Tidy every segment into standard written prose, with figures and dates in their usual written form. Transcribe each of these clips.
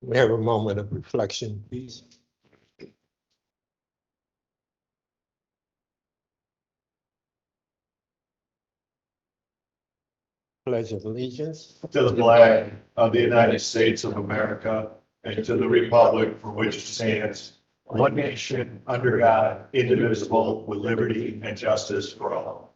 We have a moment of reflection, please. Pledge of allegiance. To the flag of the United States of America and to the republic for which it stands, one nation, under God, indivisible, with liberty and justice for all.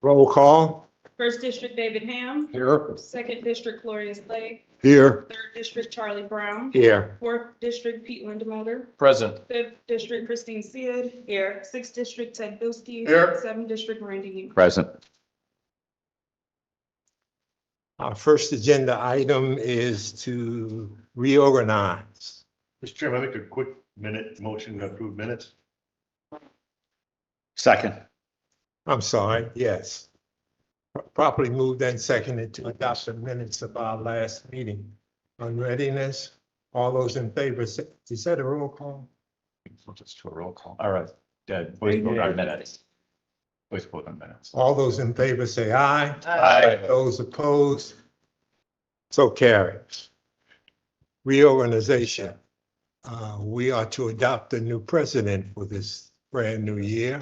Roll call. First District, David Ham. Here. Second District, Gloria Slay. Here. Third District, Charlie Brown. Here. Fourth District, Pete Lindemotor. Present. Fifth District, Christine Sid. Here. Sixth District, Ted Bilski. Here. Seventh District, Randy Newman. Present. Our first agenda item is to reorganize. Mr. Chairman, I make a quick motion to approve minutes. Second. I'm sorry, yes. Properly moved and seconded to adopt the minutes of our last meeting. On readiness, all those in favor, is that a roll call? We'll just do a roll call. All right. Dead. Voice vote on minutes. Voice vote on minutes. All those in favor say aye. Aye. Those opposed? So carried. Reorganization. We are to adopt a new president for this brand new year.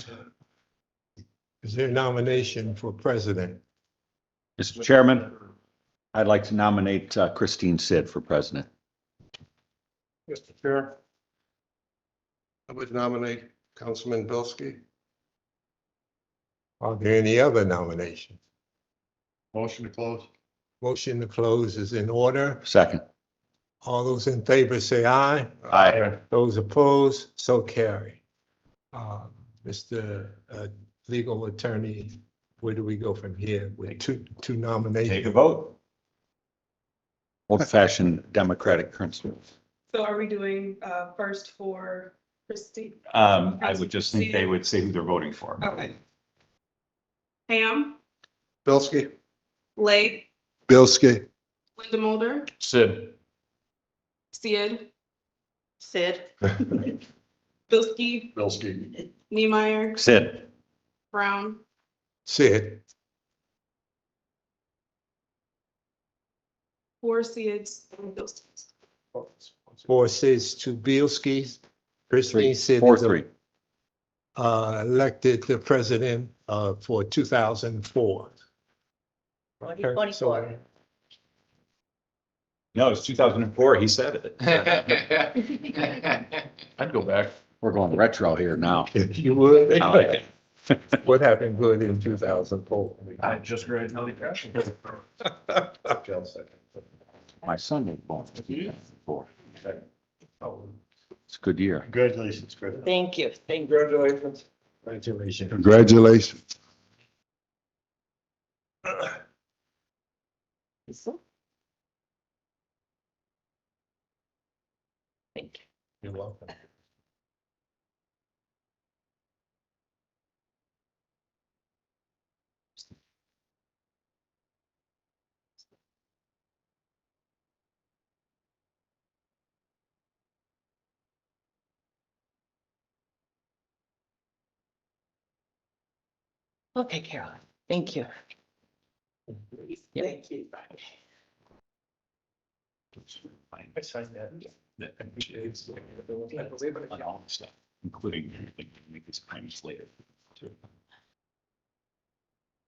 Is there a nomination for president? Mr. Chairman, I'd like to nominate Christine Sid for president. Mr. Chair, I would nominate Councilman Bilski. Are there any other nominations? Motion to close. Motion to close is in order. Second. All those in favor say aye. Aye. Those opposed, so carry. Mr. Legal Attorney, where do we go from here with two Take nominations? a vote. Old fashioned democratic principles. So are we doing first for Christine? I would just think they would say who they're voting for. Okay. Ham, Bilski. Lake, Bilski. Lindemotor, Sid. Sid. Bilski, Bilski. Niemeyer, Sid. Brown. Sid. Four Sids and Bilski. Four Sids, two Bielskis. Christine Sid. is 4-3. Elected the president for 2004. 2024. No, it's 2004. He said it. I'd go back. We're going retro here now. If you would. I like it. What happened good in 2004? I just graduated. My son was born in 2004. It's a good year. Congratulations, Chris. Thank you. Congratulations. Congratulations. Congratulations. Thank you. You're welcome. Okay, Carolyn, thank you. Thank you. I signed that. All the stuff, including make these payments later. too.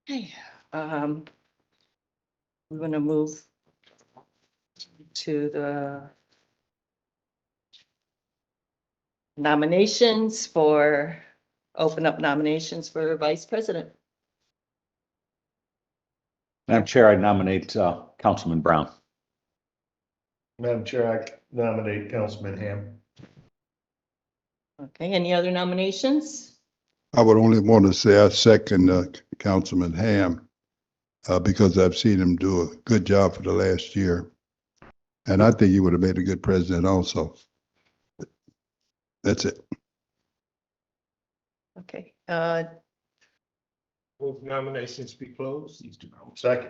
Okay, we're gonna move to the nominations for, open up nominations for vice president. Madam Chair, I nominate Councilman Brown. Madam Chair, I nominate Councilman Ham. Okay, any other nominations? I would only want to say I second Councilman Ham because I've seen him do a good job for the last year. And I think he would have made a good president also. That's it. Okay, Move nominations be closed. Second.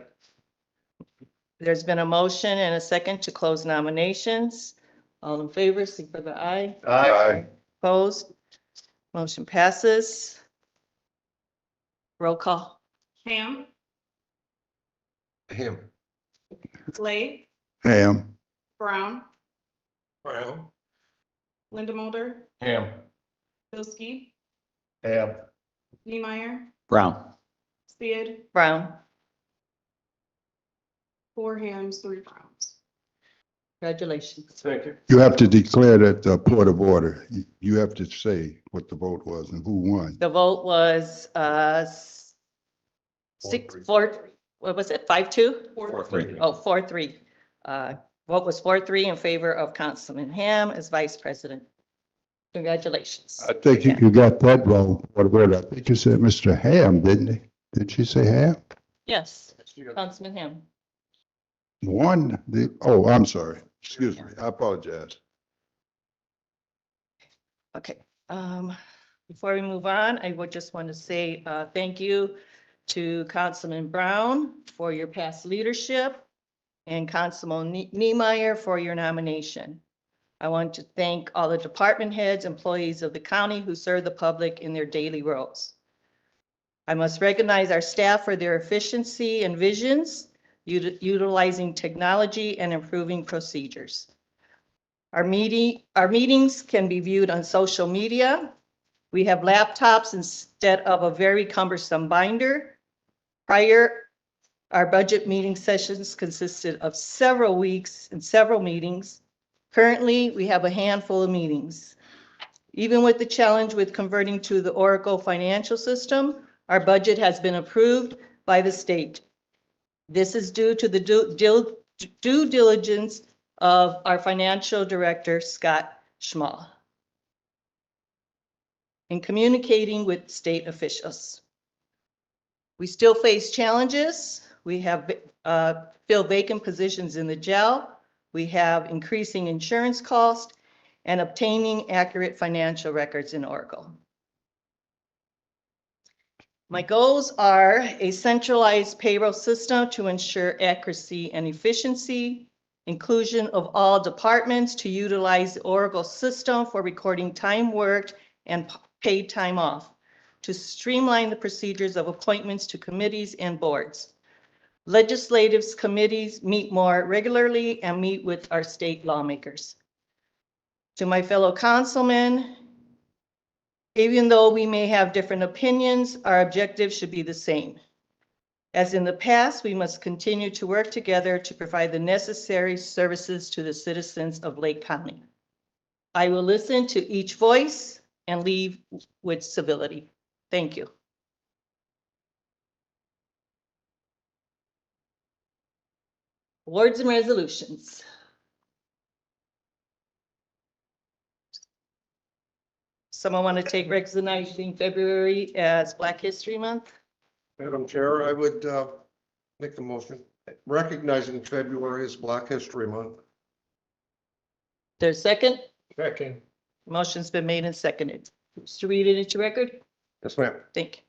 there's been a motion and a second to close nominations. All in favor, say for the aye. Aye. Opposed? Motion passes. Roll call. Ham, Him. Slade, Ham, Brown, Brown. Linda Mulder, Ham. Bilski, Ham. Neemeyer, Brown. Sid, Brown. 4 Hams, 3 Browns. Congratulations. Thank you. you have to declare that point of order. You have to say what the vote was and who won. The vote was, what was it, 5-2? 4-3. Oh, 4-3. Vote was 4-3 in favor of Councilman Ham as vice president. Congratulations. I think you got that wrong. Point of order. I think you said Mr. Ham, didn't you? Did you say Ham? Yes, Councilman Ham. Oh, I'm sorry. Excuse me. I apologize. Okay, before we move on, I would just want to say, thank you to Councilman Brown for your past leadership and Councilman Niemeyer for your nomination. I want to thank all the department heads, employees of the county who serve the public in their daily roles. I must recognize our staff for their efficiency and visions, utilizing technology and improving procedures. Our meetings can be viewed on social media. We have laptops instead of a very cumbersome binder. Our budget meeting sessions consisted of several weeks and several meetings. Currently, we have a handful of meetings. Even with the challenge with converting to the Oracle financial system, our budget has been approved by the state. This is due to the due diligence of our financial director, Scott Schmall, in communicating with state officials. We still face challenges. We have filled vacant positions in the jail. We have increasing insurance costs and obtaining accurate financial records in Oracle. My goals are a centralized payroll system to ensure accuracy and efficiency, inclusion of all departments to utilize the Oracle system for recording time worked and paid time off, to streamline the procedures of appointments to committees and boards. Legislative committees meet more regularly and meet with our state lawmakers. To my fellow councilmen, even though we may have different opinions, our objectives should be the same. As in the past, we must continue to work together to provide the necessary services to the citizens of Lake County. I will listen to each voice and leave with civility. Thank you. Awards and resolutions. Someone want to take recognizing February as Black History Month? Madam Chair, I would make the motion recognizing February as Black History Month. There's a second? Second. Motion's been made and seconded. To read it into record? Yes, ma'am. Thank you.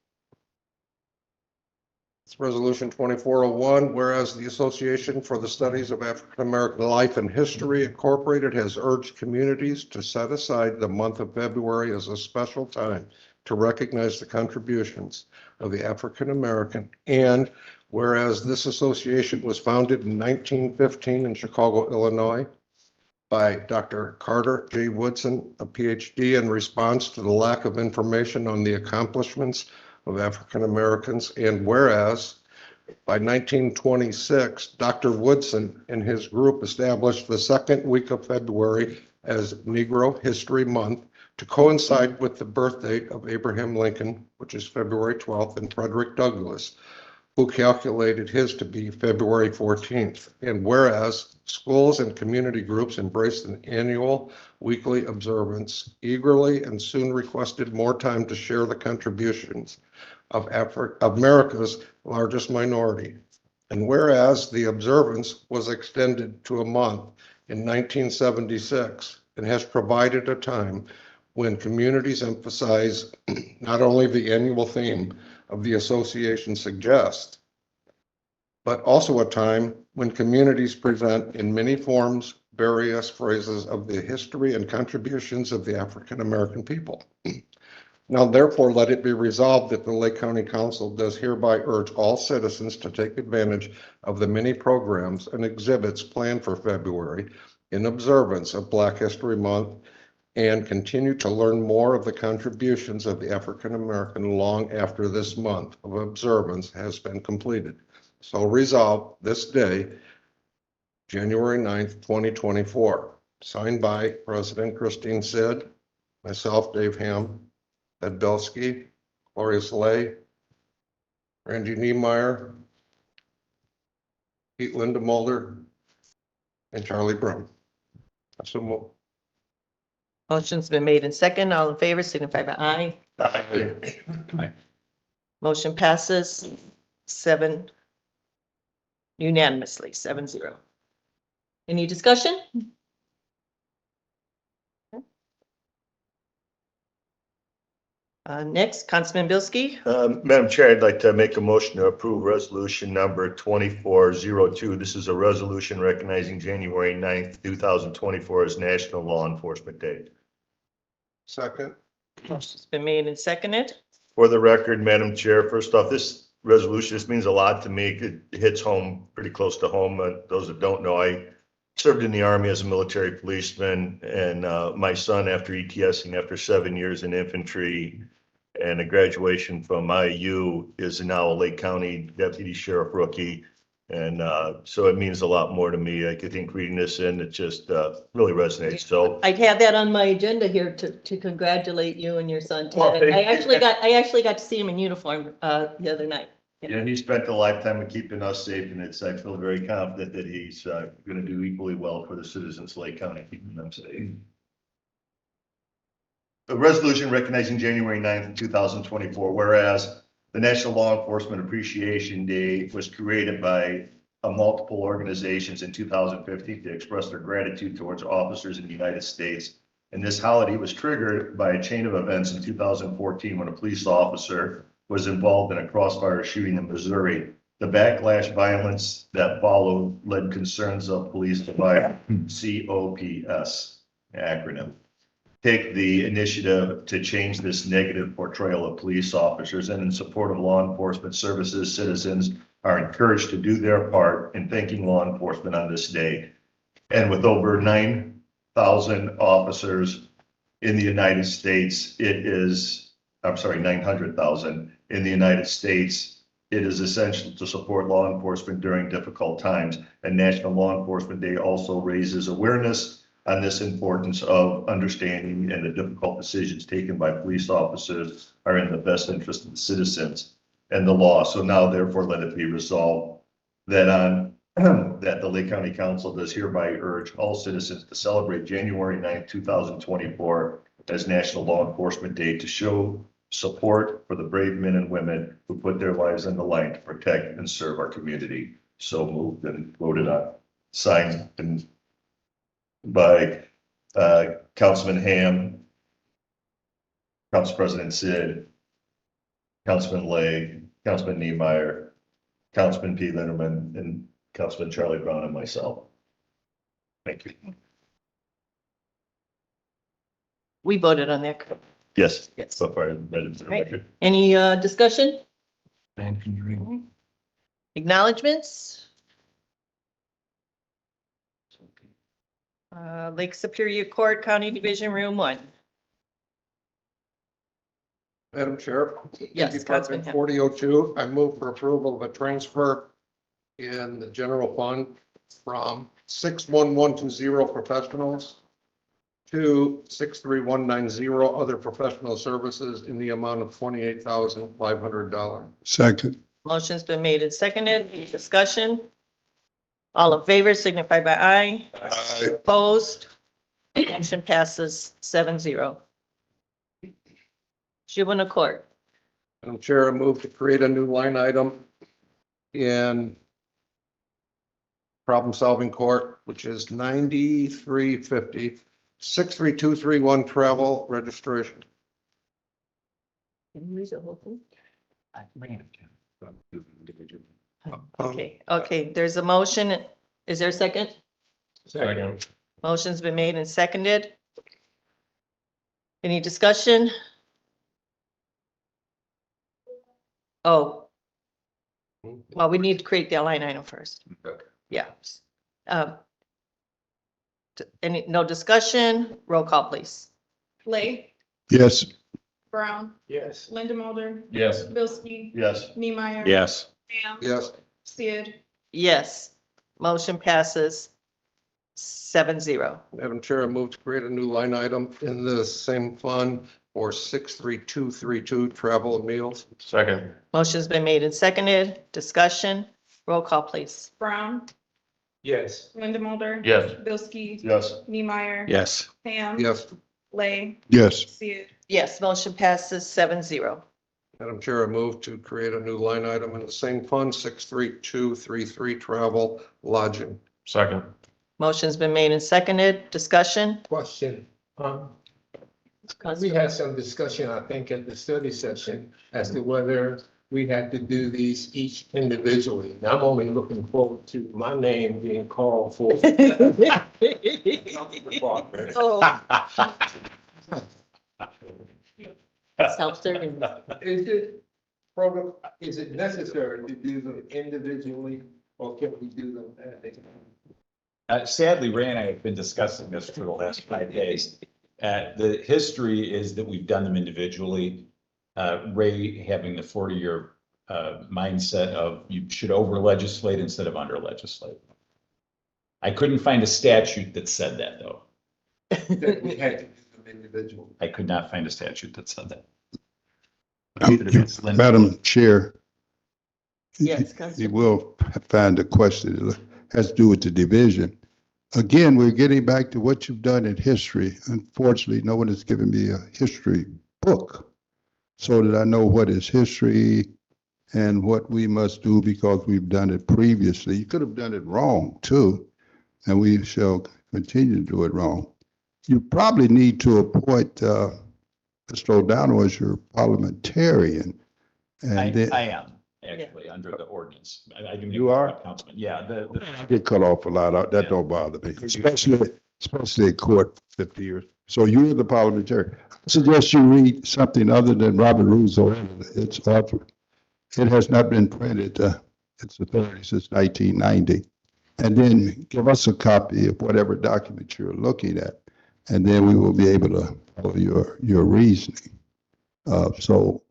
It's Resolution 2401, whereas the Association for the Studies of African American Life and History Incorporated has urged communities to set aside the month of February as a special time to recognize the contributions of the African American, and whereas this association was founded in 1915 in Chicago, Illinois, by Dr. Carter J. Woodson, a PhD, in response to the lack of information on the accomplishments of African Americans, and whereas by 1926, Dr. Woodson and his group established the second week of February as Negro History Month to coincide with the birth date of Abraham Lincoln, which is February 12th, and Frederick Douglass, who calculated his to be February 14th. And whereas schools and community groups embraced an annual weekly observance, eagerly and soon requested more time to share the contributions of America's largest minority. And whereas the observance was extended to a month in 1976 and has provided a time when communities emphasize not only the annual theme of the association suggests, but also a time when communities present in many forms various phrases of the history and contributions of the African American people. Now therefore, let it be resolved that the Lake County Council does hereby urge all citizens to take advantage of the many programs and exhibits planned for February in observance of Black History Month and continue to learn more of the contributions of the African American long after this month of observance has been completed. So resolved this day, January 9th, 2024. Signed by President Christine Sid, myself, Dave Ham, Ed Belsky, Gloria Slay, Randy Niemeyer, Pete Linda Mulder, and Charlie Brown. So moved. Motion's been made and second. All in favor signify by aye. Motion passes unanimously, 7-0. Any discussion? Next, Councilman Bilski. Madam Chair, I'd like to make a motion to approve resolution number 2402. This is a resolution recognizing January 9th, 2024 as National Law Enforcement Day. Second. Motion's been made and seconded. For the record, Madam Chair, first off, this resolution, this means a lot to me. It hits home, pretty close to home. Those that don't know, I served in the Army as a military policeman, and my son, after ETSing, after 7 years in infantry and a graduation from IU, is now a Lake County Deputy Sheriff rookie. And so it means a lot more to me. I think reading this in, it just really resonates. So I had that on my agenda here to congratulate you and your son, Well, Ted. thank I you. actually got to see him in uniform the other night. yeah, he spent a lifetime of keeping us safe, and I feel very confident that he's going to do equally well for the citizens of Lake County, keeping them safe. A resolution recognizing January 9th, 2024, whereas the National Law Enforcement Appreciation Day was created by multiple organizations in 2015 to express their gratitude towards officers in the United States. And this holiday was triggered by a chain of events in 2014 when a police officer was involved in a crossfire shooting in Missouri. The backlash violence that followed led concerns of police to buy COPS acronym. Take the initiative to change this negative portrayal of police officers, and in support of law enforcement services, citizens are encouraged to do their part in thanking law enforcement on this day. And with over 9,000 officers in the United States, 900,000 in the United States, it is essential to support law enforcement during difficult times. And National Law Enforcement Day also raises awareness on this importance of understanding and the difficult decisions taken by police officers are in the best interest of the citizens and the law. So now therefore let it be resolved that that the Lake County Council does hereby urge all citizens to celebrate January 9th, 2024 as National Law Enforcement Day to show support for the brave men and women who put their lives on the line to protect and serve our community. So moved and voted on, signed and by Councilman Ham, Council President Sid, Councilman Lay, Councilman Niemeyer, Councilman P. Linderman, and Councilman Charlie Brown, and myself. Thank you. We voted on that. Yes. Yes. So far, I read it to the Right. record. Any discussion? Acknowledgements? Lake Superior Court, County Division Room 1. Madam Chair. Yes, Department Councilman Ham. 4002, I move for approval of a transfer in the general fund from 61120 professionals to 63190 other professional services in the amount of $28,500. Second. Motion's been made and seconded. Any discussion? All in favor signify by aye. Aye. Opposed? Motion passes 7-0. Juvenile Court. Madam Chair, I move to create a new line item in problem-solving court, which is 9350, 63231 travel registration. Can you read the whole thing? Okay. Okay, there's a motion. Is there a second? Second. Motion's been made and seconded. Any discussion? Oh. Well, we need to create the line item first. Okay. Yeah. No discussion? Roll call, please. Blake, Yes, Brown, Yes. Linda Mulder, Yes. Bilski, Yes. Neemeyer. Yes. Ham. Yes. Sid. Yes. Motion passes 7-0. Madam Chair, I move to create a new line item in the same fund for 63232, travel and meals. Second. Motion's been made and seconded. Discussion? Roll call, please. Brown, Yes. Linda Mulder. Yes. Bilski. Yes. Neemeyer. Yes. Ham. Yes. Blake, yes, Sid. Yes, motion passes 7-0. Madam Chair, I move to create a new line item in the same fund, 63233, travel lodging. Second. Motion's been made and seconded. Discussion? Question. We had some discussion, I think, at the study session as to whether we had to do these each individually. And I'm only looking forward to my name being called for. Oh. Self-serving. Is it necessary to do them individually or can we do them as? Sadly, Ray and I have been discussing this for the last 5 days. The history is that we've done them individually. Ray having the 40-year mindset of you should over legislate instead of under legislate. I couldn't find a statute that said that, though. That we had to do them individually. I could not find a statute that said that. Madam Chair. Yes, You will find a question that has to do with the division. Again, we're getting back to what you've done in history. Unfortunately, no one has given me a history book so that I know what is history and what we must do because we've done it previously. You could have done it wrong too, and we shall continue to do it wrong. You probably need to appoint Mr. O'Donnell as your parliamentarian. And then I am actually under the ordinance. I do. You are? Councilman. Yeah, I get cut off a lot. That don't bother me, especially in court for 50 years. So you're the parliamentarian. I suggest you read something other than Robert Rules of Order. It's author. It has not been printed. It's authority since 1990. And then give us a copy of whatever document you're looking at. And then we will be able to follow your reasoning. So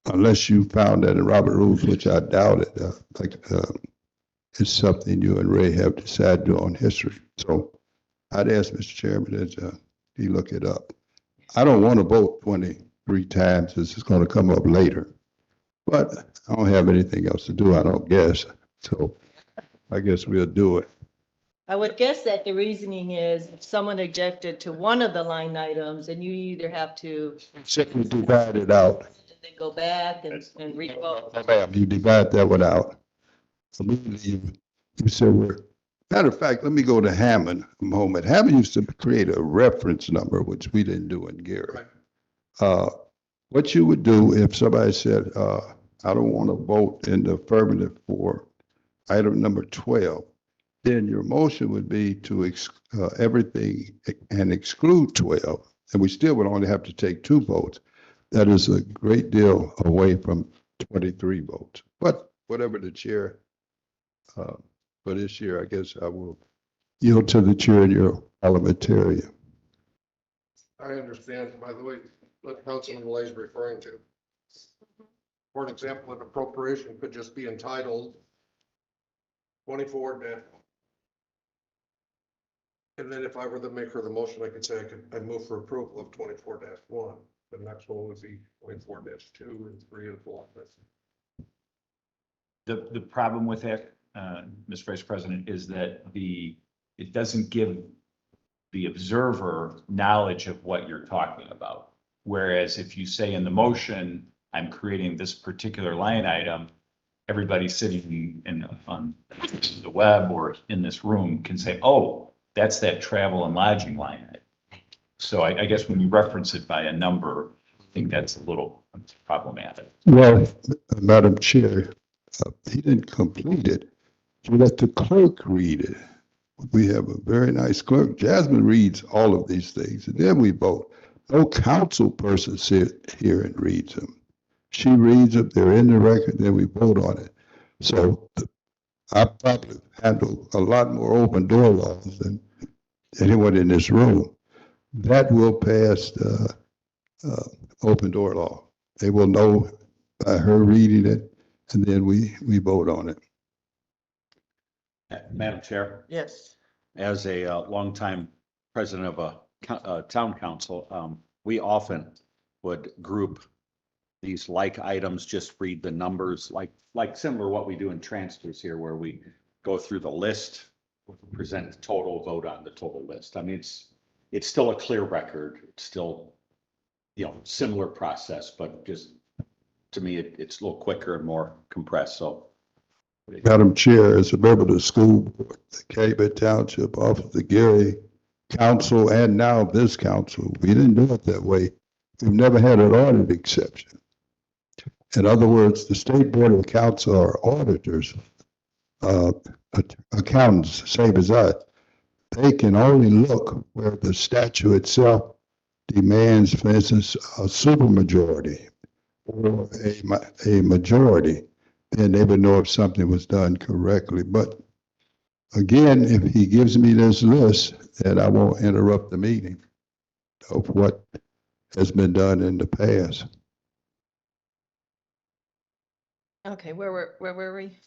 unless you found that in Robert Rules, which I doubt it, it's something you and Ray have decided to do on history. So I'd ask Mr. Chairman that he look it up. I don't want to vote 23 times. This is going to come up later. But I don't have anything else to do, I don't guess. So I guess we'll do it. I would guess that the reasoning is if someone objected to one of the line items, and you either have to Simply divide it out. then go back and re-vote. Oh, ma'am, you divide that one out. So you said matter of fact, let me go to Hammond a moment. Hammond used to create a reference number, which we didn't do in Gary. What you would do if somebody said, I don't want to vote in the affirmative for item number 12, then your motion would be to everything and exclude 12. And we still would only have to take 2 votes. That is a great deal away from 23 votes. But whatever the chair, for this year, I guess I will yield to the chair and your parliamentarian. I understand, by the way, what Councilman Lay is referring to. For an example, an appropriation could just be entitled 24-. And then if I were the maker of the motion, I could say I'd move for approval of 24-1. The next one would be 24-2 and 3 and 4. The problem with that, Mr. Vice President, is that it doesn't give the observer knowledge of what you're talking about. Whereas if you say in the motion, I'm creating this particular line item, everybody sitting on the web or in this room can say, oh, that's that travel and lodging line item. So I guess when you reference it by a number, I think that's a little problematic. Well, Madam Chair, he didn't complete it. You let the clerk read it. We have a very nice clerk. Jasmine reads all of these things, and then we vote. No council person sits here and reads them. She reads them, they're in the record, then we vote on it. So I probably handle a lot more open door laws than anyone in this room. That will pass the open door law. They will know by her reading it, and then we vote on it. Madam Chair, Yes. as a longtime president of a town council, we often would group these like items, just read the numbers, like similar to what we do in transfers here, where we go through the list, present the total, vote on the total list. I mean, it's still a clear record. It's still, similar process, but just to me, it's a little quicker and more compressed. So Madam Chair, as a member of the school board, the Calumet Township Office, the Gary Council, and now this council, we didn't do it that way. We've never had an audit exception. In other words, the State Board of Accounts are auditors, accountants, same as us. They can only look where the statute itself demands, for instance, a supermajority or a majority. Then they would know if something was done correctly. But again, if he gives me this list, then I won't interrupt the meeting of what has been done in the past. Okay, where were we?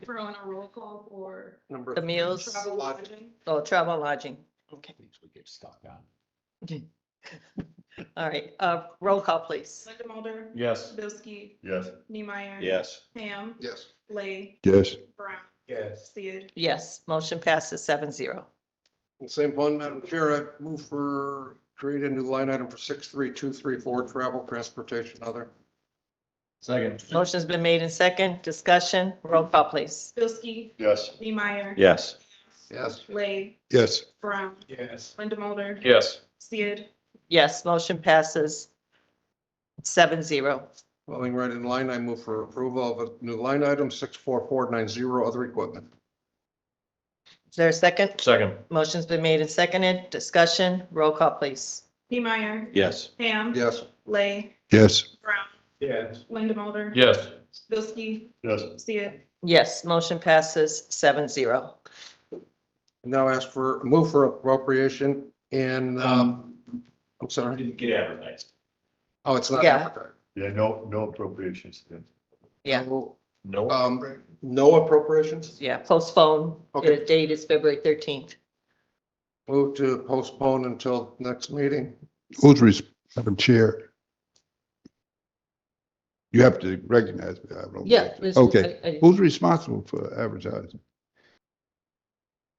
We're on a roll call for Number The meals. travel lodging. Oh, travel and lodging. Okay, Things we get stuck on. all right, roll call, please. Linda Mulder. Yes. Bilski. Yes. Neemeyer. yes. Ham. Yes. Lay. Yes, Brown. Yes. Sid. Yes, motion passes 7-0. The same one, Madam Chair, I move for create a new line item for 63234, travel, transportation, other. Second. Motion's been made in second, discussion, roll call, please. Bilski. Yes. Neemeyer. Yes. Yes. Lay. yes, Brown. Yes. Linda Mulder. Yes. Sid. Yes, motion passes 7-0. Following right in line, I move for approval of a new line item, 64490, other equipment. Is there a second? Second. Motion's been made and seconded, discussion, roll call, please. Neemeyer. Yes. Ham. Yes. Lay. yes, Brown. Yes. Linda Mulder. Yes. Bilski. Yes. Sid. Yes, motion passes 7-0. Now ask for, move for appropriation and, I'm sorry. Didn't get advertised. Oh, it's not. Yeah. advertised. Yeah, no appropriations. Yeah. No, No. no appropriations? Yeah, postpone, Okay. the date is February 13th. Move to postpone until next meeting. Madam Chair. You have to recognize me. I don't- Yeah. Okay, who's responsible for advertising?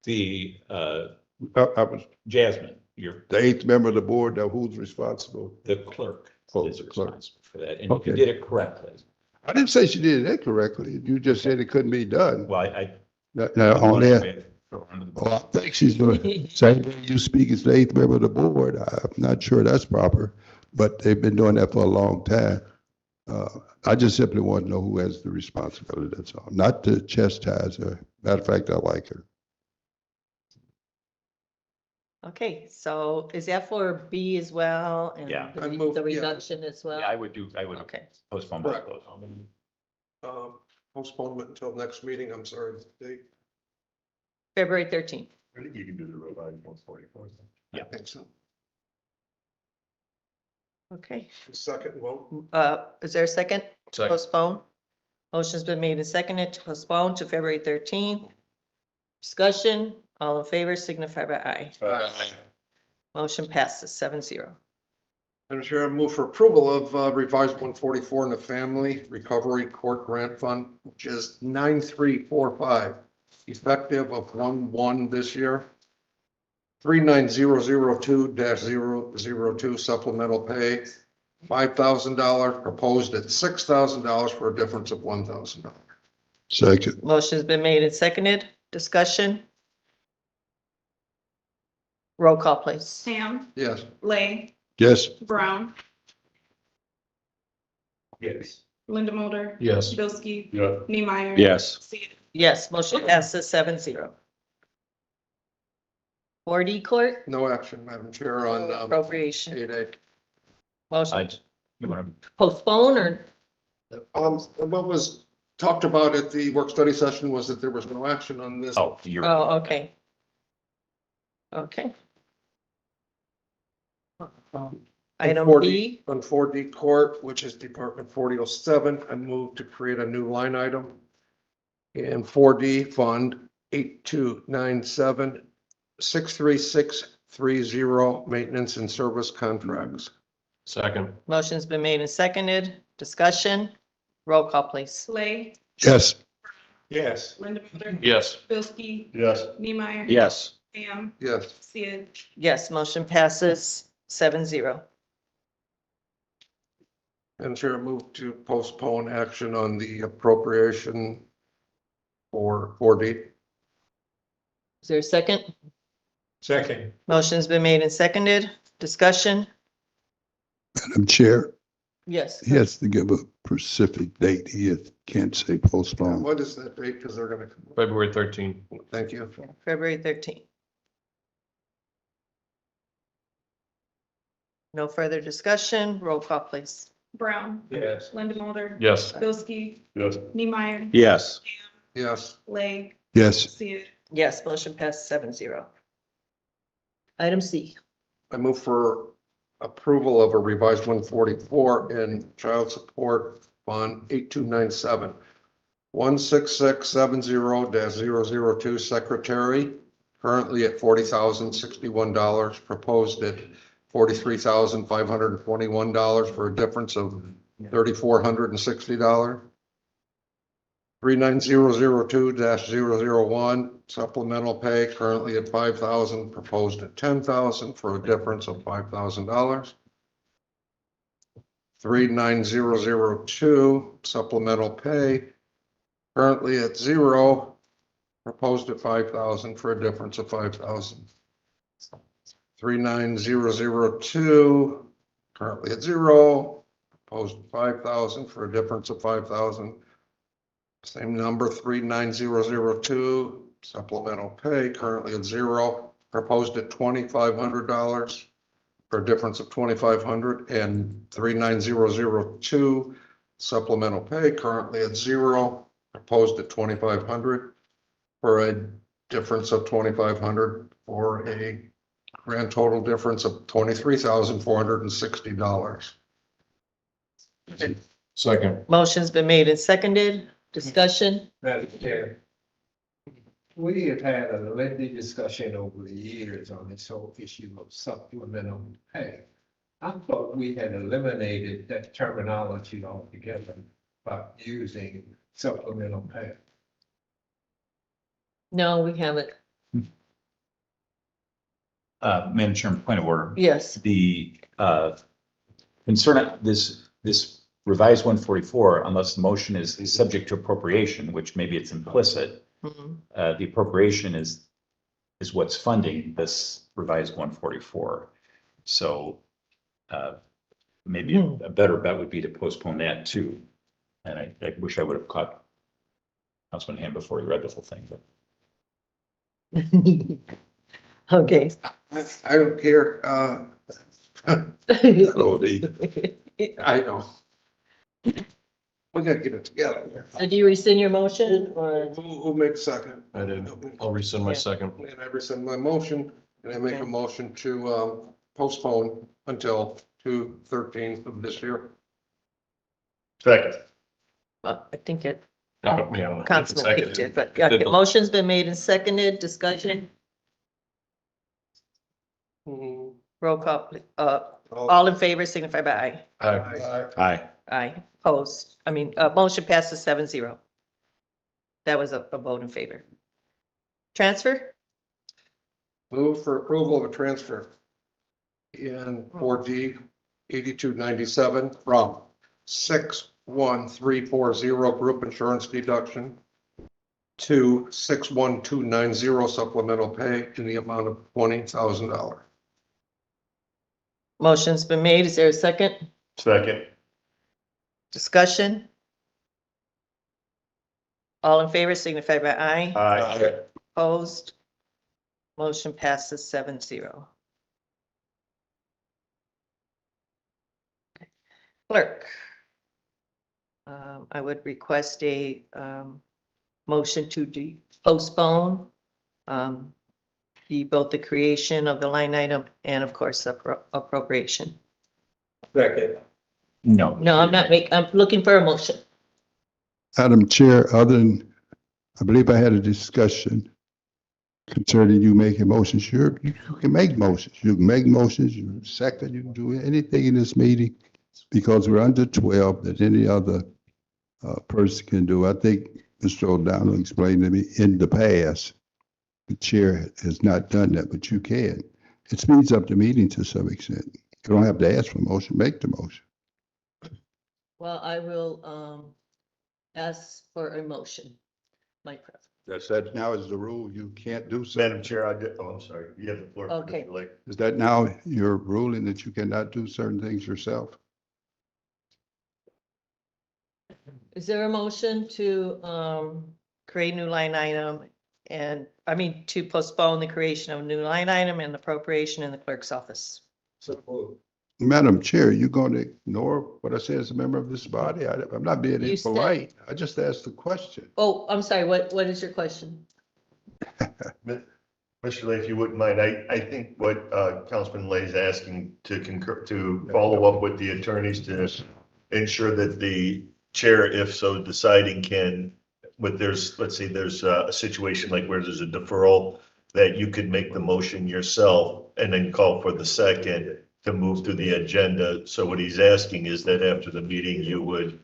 The, I was Jasmine, you're the eighth member of the board, now who's responsible? the clerk Oh, is the clerk. responsible for that, and you Okay. did it correctly. I didn't say she did it incorrectly. You just said it couldn't be done. Well, I. Now, on there, Throw her under the well, I bus. think she's doing, same way you speak as the eighth member of the board. I'm not sure that's proper, but they've been doing that for a long time. I just simply want to know who has the responsibility, that's all. Not to chastise her. Matter of fact, I like her. Okay, so is that for B as well? and Yeah. the I re- move- The yeah. reduction as well? Yeah, I would Okay, postpone both Correct. those. Postponement until next meeting, I'm sorry, the date. February 13th. I think you can do the revised 144. I think so. Okay, Second vote. is there a second? Second. Postpone? Motion's been made and seconded to postpone to February 13th. Discussion, all in favor signify by aye. Motion passes 7-0. Madam Chair, I move for approval of revised 144 in the Family Recovery Court Grant Fund, which is 9345, effective of 1/1 this year. 39002-002 supplemental pay, $5,000, proposed at $6,000 for a difference of $1,000. Second, Motion's been made and seconded. Discussion? Roll call, please. Ham. Yes. Lay. yes, Brown. Yes. Linda Mulder. Yes. Bilski. Yeah. Neemeyer. Yes. Sid. Yes, motion passes 7-0. 4D court No action, Madam Chair, on appropriation. 8A. Motion I, you want to postpone or What was talked about at the work study session was that there was no action on this. Oh, you're. Oh, okay. Okay. Item 4D B, On 4D Court, which is Department 4007, I move to create a new line item in 4D Fund 8297 63630 Maintenance and Service Contracts. Second. motion's been made and seconded. Discussion. Roll call, please. Slay, Yes. Yes. Linda Mulder, Yes. Bilski, Yes. Neemeyer. Yes. Ham, Yes. Sid. Yes, motion passes 7-0. And Chair, move to postpone action on the appropriation for 4D. Is there a second? Second. Motion's been made and seconded. Discussion. Madam Chair, Yes. he has to give a specific date. Can't say postpone. What is that date? Because they're going to, February 13th. thank you. February 13th. No further discussion. Roll call, please. Brown, Yes. Linda Mulder. Yes. Bilski, Yes. Neemeyer. Yes. Yes. Lay, Yes. Sid. Yes, motion passed 7-0. Item C. I move for approval of a revised 144 in Child Support Fund 8297. 16670-002 Secretary, currently at $40,061, proposed at $43,521 for a difference of $3,460. 39002-001 supplemental pay, currently at $5,000, proposed at $10,000 for a difference of $5,000. 39002 supplemental pay, currently at 0, proposed at $5,000 for a difference of $5,000. 39002 currently at 0, proposed at $5,000 for a difference of $5,000. Same number, 39002 supplemental pay, currently at 0, proposed at $2,500 for a difference of $2,500, and 39002 supplemental pay, currently at 0, proposed at $2,500 for a difference of $2,500 for a grand total difference of $23,460. Second. Motion's been made and seconded. Discussion. Madam Chair. We have had a lengthy discussion over the years on this whole issue of supplemental pay. I thought we had eliminated that terminology altogether by using supplemental pay. No, we haven't. Madam Chairman, point of order. Yes. The concern, this revised 144, unless the motion is subject to appropriation, which maybe it's implicit, Mhm. the appropriation is what's funding this revised 144. So maybe a better bet would be to postpone that too. And I wish I would have caught Councilman Ham before he read the whole thing, but. Okay. I don't care. Hello, Lee. I know. We gotta get it together. So do you rescind your motion or? Who makes second? I did. I'll rescind my second. And I rescind my motion, and I make a motion to postpone until 2/13 of this year. Second. I think it, Yeah. Councilman Peak did, but Did okay, the- motion's been made and seconded. Discussion. Roll call, please. All in favor signify by aye. Aye. Aye. Opposed. Motion passes 7-0. That was a vote in favor. Transfer? Move for approval of a transfer in 4D 8297 from 61340 group insurance deduction to 61290 supplemental pay in the amount of $20,000. Motion's been made. Is there a second? Second. Discussion? All in favor signify by aye. Aye. Opposed? Motion passes 7-0. Clerk. I would request a motion to postpone both the creation of the line item and of course appropriation. Second. No. No, I'm looking for a motion. Madam Chair, other than, I believe I had a discussion concerning you making motions. Sure, you can make motions. You can make motions, you can second, you can do anything in this meeting because we're under 12 that any other person can do. I think Mr. O'Donnell explained to me in the past, the chair has not done that, but you can. It speeds up the meeting to some extent. You don't have to ask for a motion, make the motion. Well, I will ask for a motion. My preference. That now is the rule. You can't do so. Madam Chair, I'm sorry, you have the floor. Okay. Mr. Lake. Is that now your ruling that you cannot do certain things yourself? Is there a motion to create a new line item to postpone the creation of a new line item and appropriation in the clerk's office? Madam Chair, you're going to ignore what I say as a member of this body? I'm not being You said- impolite. I just asked the question. Oh, I'm sorry. What is your question? Mr. Lay, if you wouldn't mind, I think what Councilman Lay is asking to concur, to follow up with the attorneys to ensure that the chair, if so deciding, can, let's say there's a situation like where there's a deferral, that you could make the motion yourself and then call for the second to move through the agenda. So what he's asking is that after the meeting, you would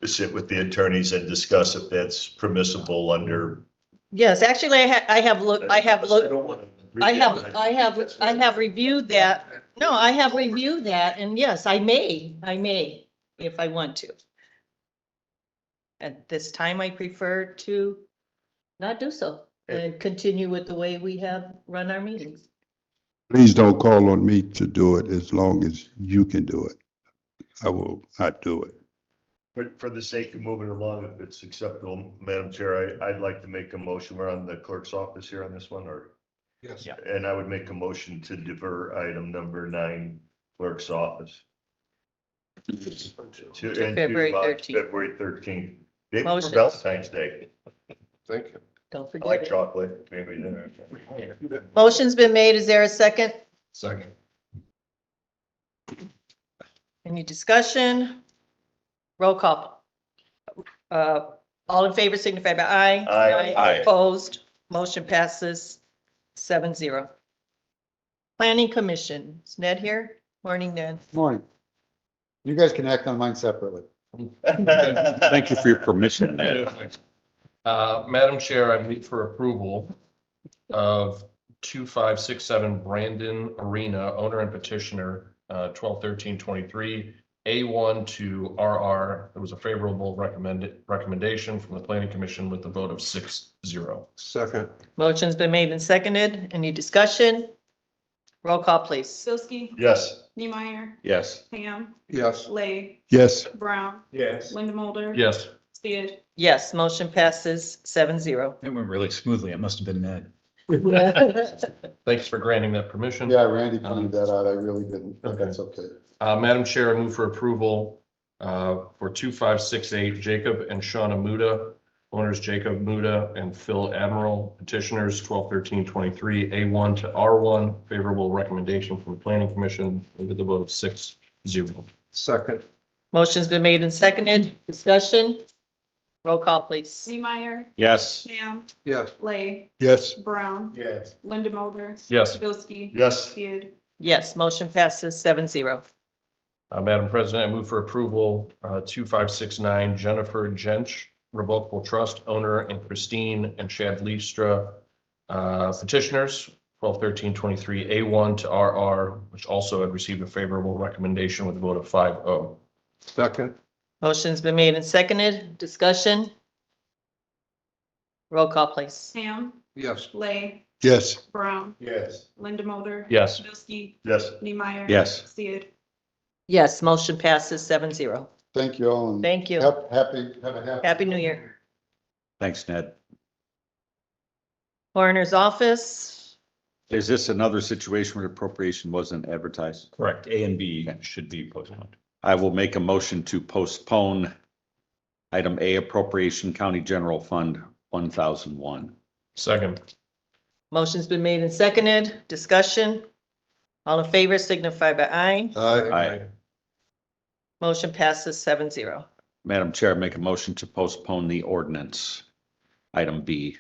sit with the attorneys and discuss if that's permissible under. Yes, actually, I have reviewed that. No, I have reviewed that and yes, I may, if I want to. At this time, I prefer to not do so and continue with the way we have run our meetings. Please don't call on me to do it as long as you can do it. I will not do it. But for the sake of moving along, if it's acceptable, Madam Chair, I'd like to make a motion. We're on the clerk's office here on this one, or? Yes. Yeah. And I would make a motion to defer item number 9, clerk's office. To February 13th. February 13th. Day before Motion. Valentine's Day. Thank you. Don't I like forget it. chocolate. Maybe dinner. Motion's been made. Is there a second? Second. Any discussion? Roll call. All in favor signify by aye. Aye. Opposed, motion passes 7-0. Planning Commission, is Ned here? Morning, Ned. Morning. You guys can act on mine separately. Thank you for your permission, Ned. Madam Chair, I move for approval of 2567 Brandon Arena, owner and petitioner, 12/13/23, A1 to RR. It was a favorable recommendation from the Planning Commission with a vote of 6-0. Second. Motion's been made and seconded. Any discussion? Roll call, please. Bilski, Yes. Neemeyer, Yes. Ham, Yes. Lay, Yes, Brown, Yes. Linda Mulder. Yes. Sid. Yes, motion passes 7-0. It went really smoothly. It must have been Ned. Thanks for granting that permission. Yeah, Randy pointed that out. I really didn't, but that's okay. Madam Chair, I move for approval for 2568 Jacob and Shauna Muda, owners Jacob Muda and Phil Admiral, petitioners 12/13/23, A1 to R1, favorable recommendation from the Planning Commission with a vote of 6-0. Second. Motion's been made and seconded. Discussion? Roll call, please. Neemeyer, Yes. Ham, Yes. Lay, yes, Brown, Yes. Linda Mulder. Yes. Bilski. Yes. Sid. Yes, motion passes 7-0. Madam President, I move for approval 2569 Jennifer Jench, revocable trust owner, and Christine and Chad Leestra, petitioners 12/13/23, A1 to RR, which also had received a favorable recommendation with a vote of 5-0. Second. Motion's been made and seconded. Discussion? Roll call, please. Ham, Yes. Lay, yes, Brown, Yes. Linda Mulder. Yes. Bilski. Yes. Neemeyer. Yes. Sid. Yes, motion passes 7-0. Thank you all. and Thank you. Have a happy. Happy New Year. Thanks, Ned. Coroner's Office, Is this another situation where appropriation wasn't advertised? Correct. A and B should be postponed. I will make a motion to postpone Item A, appropriation county general fund 1001. Second. Motion's been made and seconded. Discussion. All in favor signify by aye. Aye. Motion passes 7-0. Madam Chair, make a motion to postpone the ordinance, item B,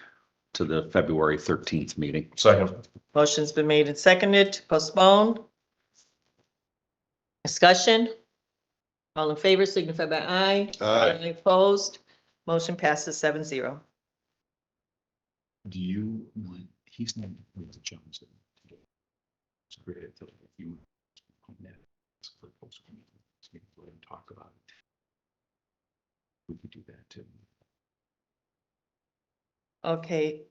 to the February 13th meeting. Second. Motion's been made and seconded to postpone. Discussion. All in favor signify by aye. Aye. Opposed. Motion passes 7-0. Do you want, he's not with the Jones. It's great if you on that. Talk about it. We could do that too. Okay,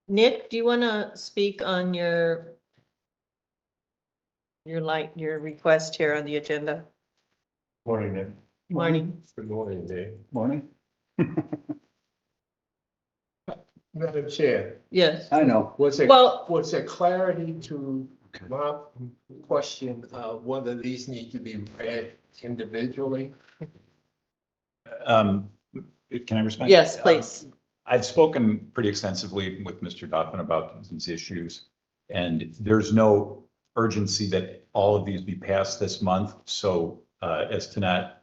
Nick, do you want to speak on your request here on the agenda? Morning, Nick. Morning. Good morning, Dave. Morning. Madam Chair, Yes. I know. was Well, there clarity to my question, whether these need to be read individually? Can I respond? yes, please. I've spoken pretty extensively with Mr. Donovan about these issues, and there's no urgency that all of these be passed this month. So as to not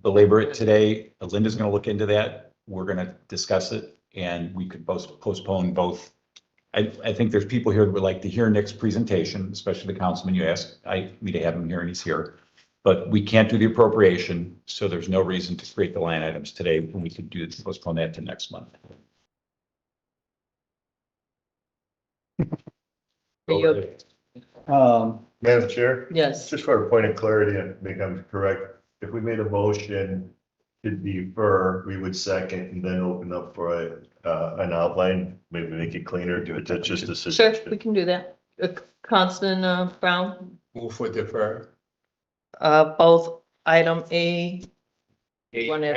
belabor it today, Linda's going to look into that. We're going to discuss it, and we could postpone both. I think there's people here that would like to hear Nick's presentation, especially the councilman you asked me to have him here, and he's here. But we can't do the appropriation, so there's no reason to create the line items today when we could postpone that to next month. Madam Chair, Yes, just for a point of clarity and make I'm correct, if we made a motion to defer, we would second and then open up for an outline, maybe make it cleaner, do it, that's just a sure, suggestion. we can do that. Councilman Brown, Move for defer. both item A, A One F.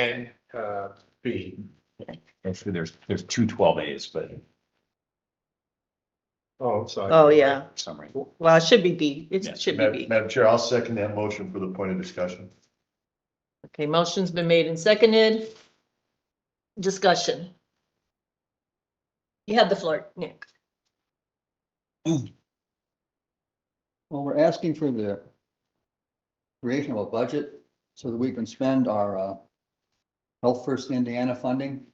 and B. Actually, there's two 12As, but Oh, I'm sorry. oh, yeah. for some reason. Well, it should be B. Yeah, It should be B. Madam Chair, I'll second that motion for the point of discussion. Okay, motion's been made and seconded. Discussion. You have the floor, Nick. Well, we're asking for the creation of a budget so that we can spend our Health First Indiana funding.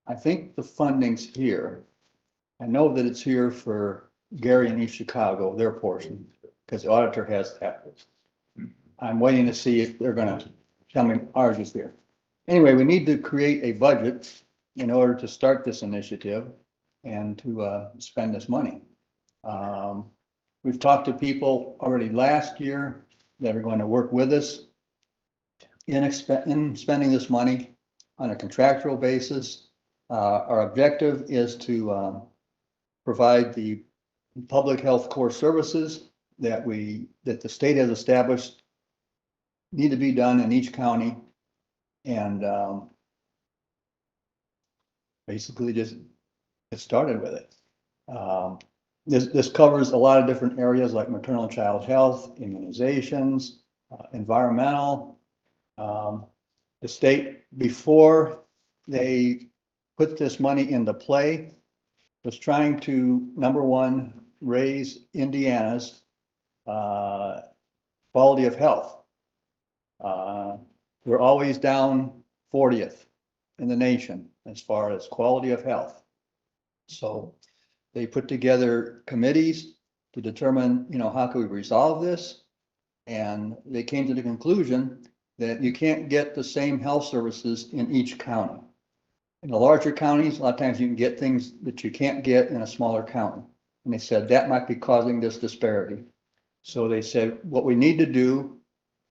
I think the funding's here. I know that it's here for Gary and East Chicago, their portion, because the auditor has that. I'm waiting to see if they're gonna tell me ours is here. Anyway, we need to create a budget in order to start this initiative and to spend this money. We've talked to people already last year that are going to work with us in spending this money on a contractual basis. Our objective is to provide the public health core services that the state has established need to be done in each county. And basically just get started with it. This covers a lot of different areas like maternal and child health, immunizations, environmental. The state, before they put this money into play, was trying to, number one, raise Indiana's quality of health. We're always down 40th in the nation as far as quality of health. So they put together committees to determine, how can we resolve this? And they came to the conclusion that you can't get the same health services in each county. In the larger counties, a lot of times you can get things that you can't get in a smaller county. And they said that might be causing this disparity. So they said, what we need to do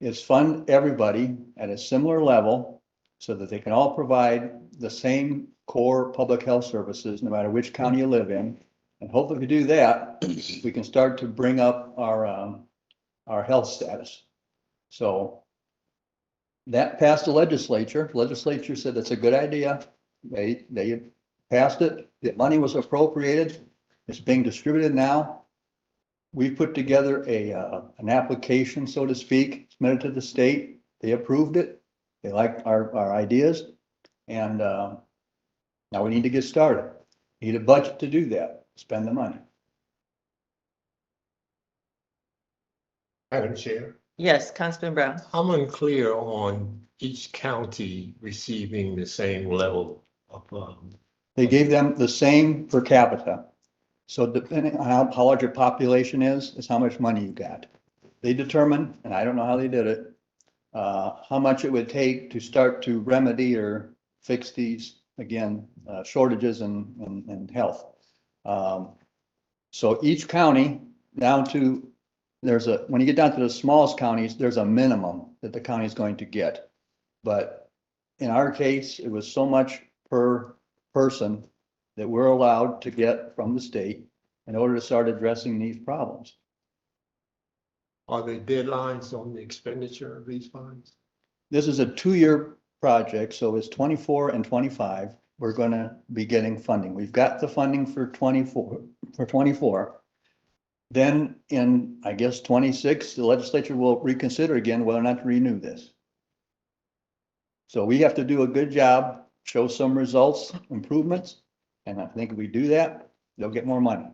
is fund everybody at a similar level so that they can all provide the same core public health services, no matter which county you live in. And hopefully if we do that, we can start to bring up our health status. So that passed the legislature. The legislature said that's a good idea. They passed it. The money was appropriated. It's being distributed now. we put together an application, so to speak, submitted to the state. They approved it. They liked our ideas. And now we need to get started. Need a budget to do that, spend the money. Madam Chair, Yes, Councilman Brown. I'm unclear on each county receiving the same level of, They gave them the same per capita. So depending on how large your population is how much money you got. They determined, and I don't know how they did it, how much it would take to start to remedy or fix these, again, shortages in health. So each county down to, when you get down to the smallest counties, there's a minimum that the county is going to get. But in our case, it was so much per person that we're allowed to get from the state in order to start addressing these problems. are there deadlines on the expenditure of these funds? This is a 2-year project, so it's 24 and 25. We're gonna be getting funding. We've got the funding for 24. Then in, I guess, 26, the legislature will reconsider again whether or not to renew this. So we have to do a good job, show some results, improvements, and I think if we do that, they'll get more money.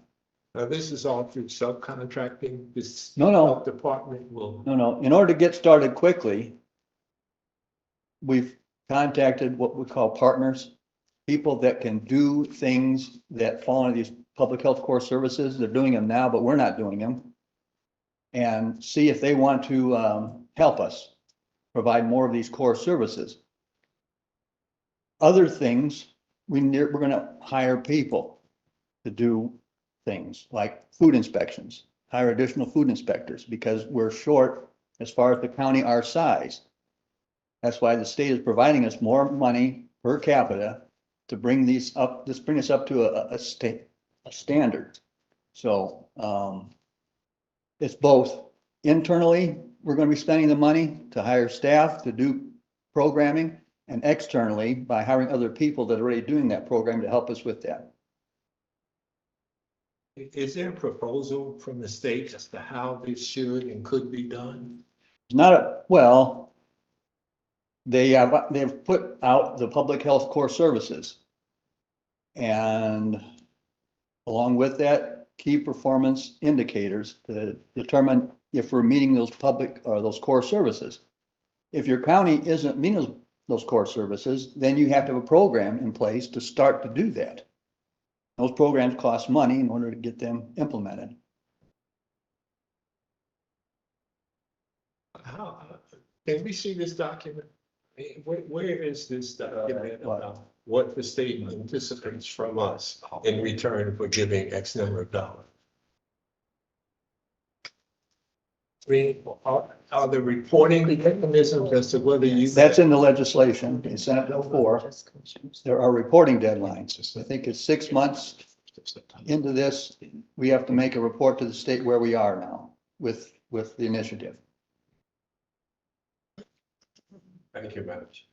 Now, this is all through subcontracting, this No, no. health department will, No, in order to get started quickly, we've contacted what we call partners, people that can do things that fall under these public health core services. They're doing them now, but we're not doing them. And see if they want to help us provide more of these core services. Other things, we're going to hire people to do things like food inspections, hire additional food inspectors because we're short as far as the county our size. That's why the state is providing us more money per capita to bring these up, bring us up to a standard. So it's both internally, we're going to be spending the money to hire staff to do programming, and externally by hiring other people that are already doing that program to help us with that. is there a proposal from the state as to how this should and could be done? It's not well, they've put out the public health core services. And along with that, key performance indicators to determine if we're meeting those public or those core services. If your county isn't meeting those core services, then you have to have a program in place to start to do that. Those programs cost money in order to get them implemented. How, can we see this document? Where is this document about what the state anticipates from us in return for giving X number of dollars? I mean, are the reporting mechanisms as to whether you? That's in the legislation, in Senate Bill 4. There are reporting deadlines. I think it's 6 months into this, we have to make a report to the state where we are now with the initiative. Thank you, Madam Chair.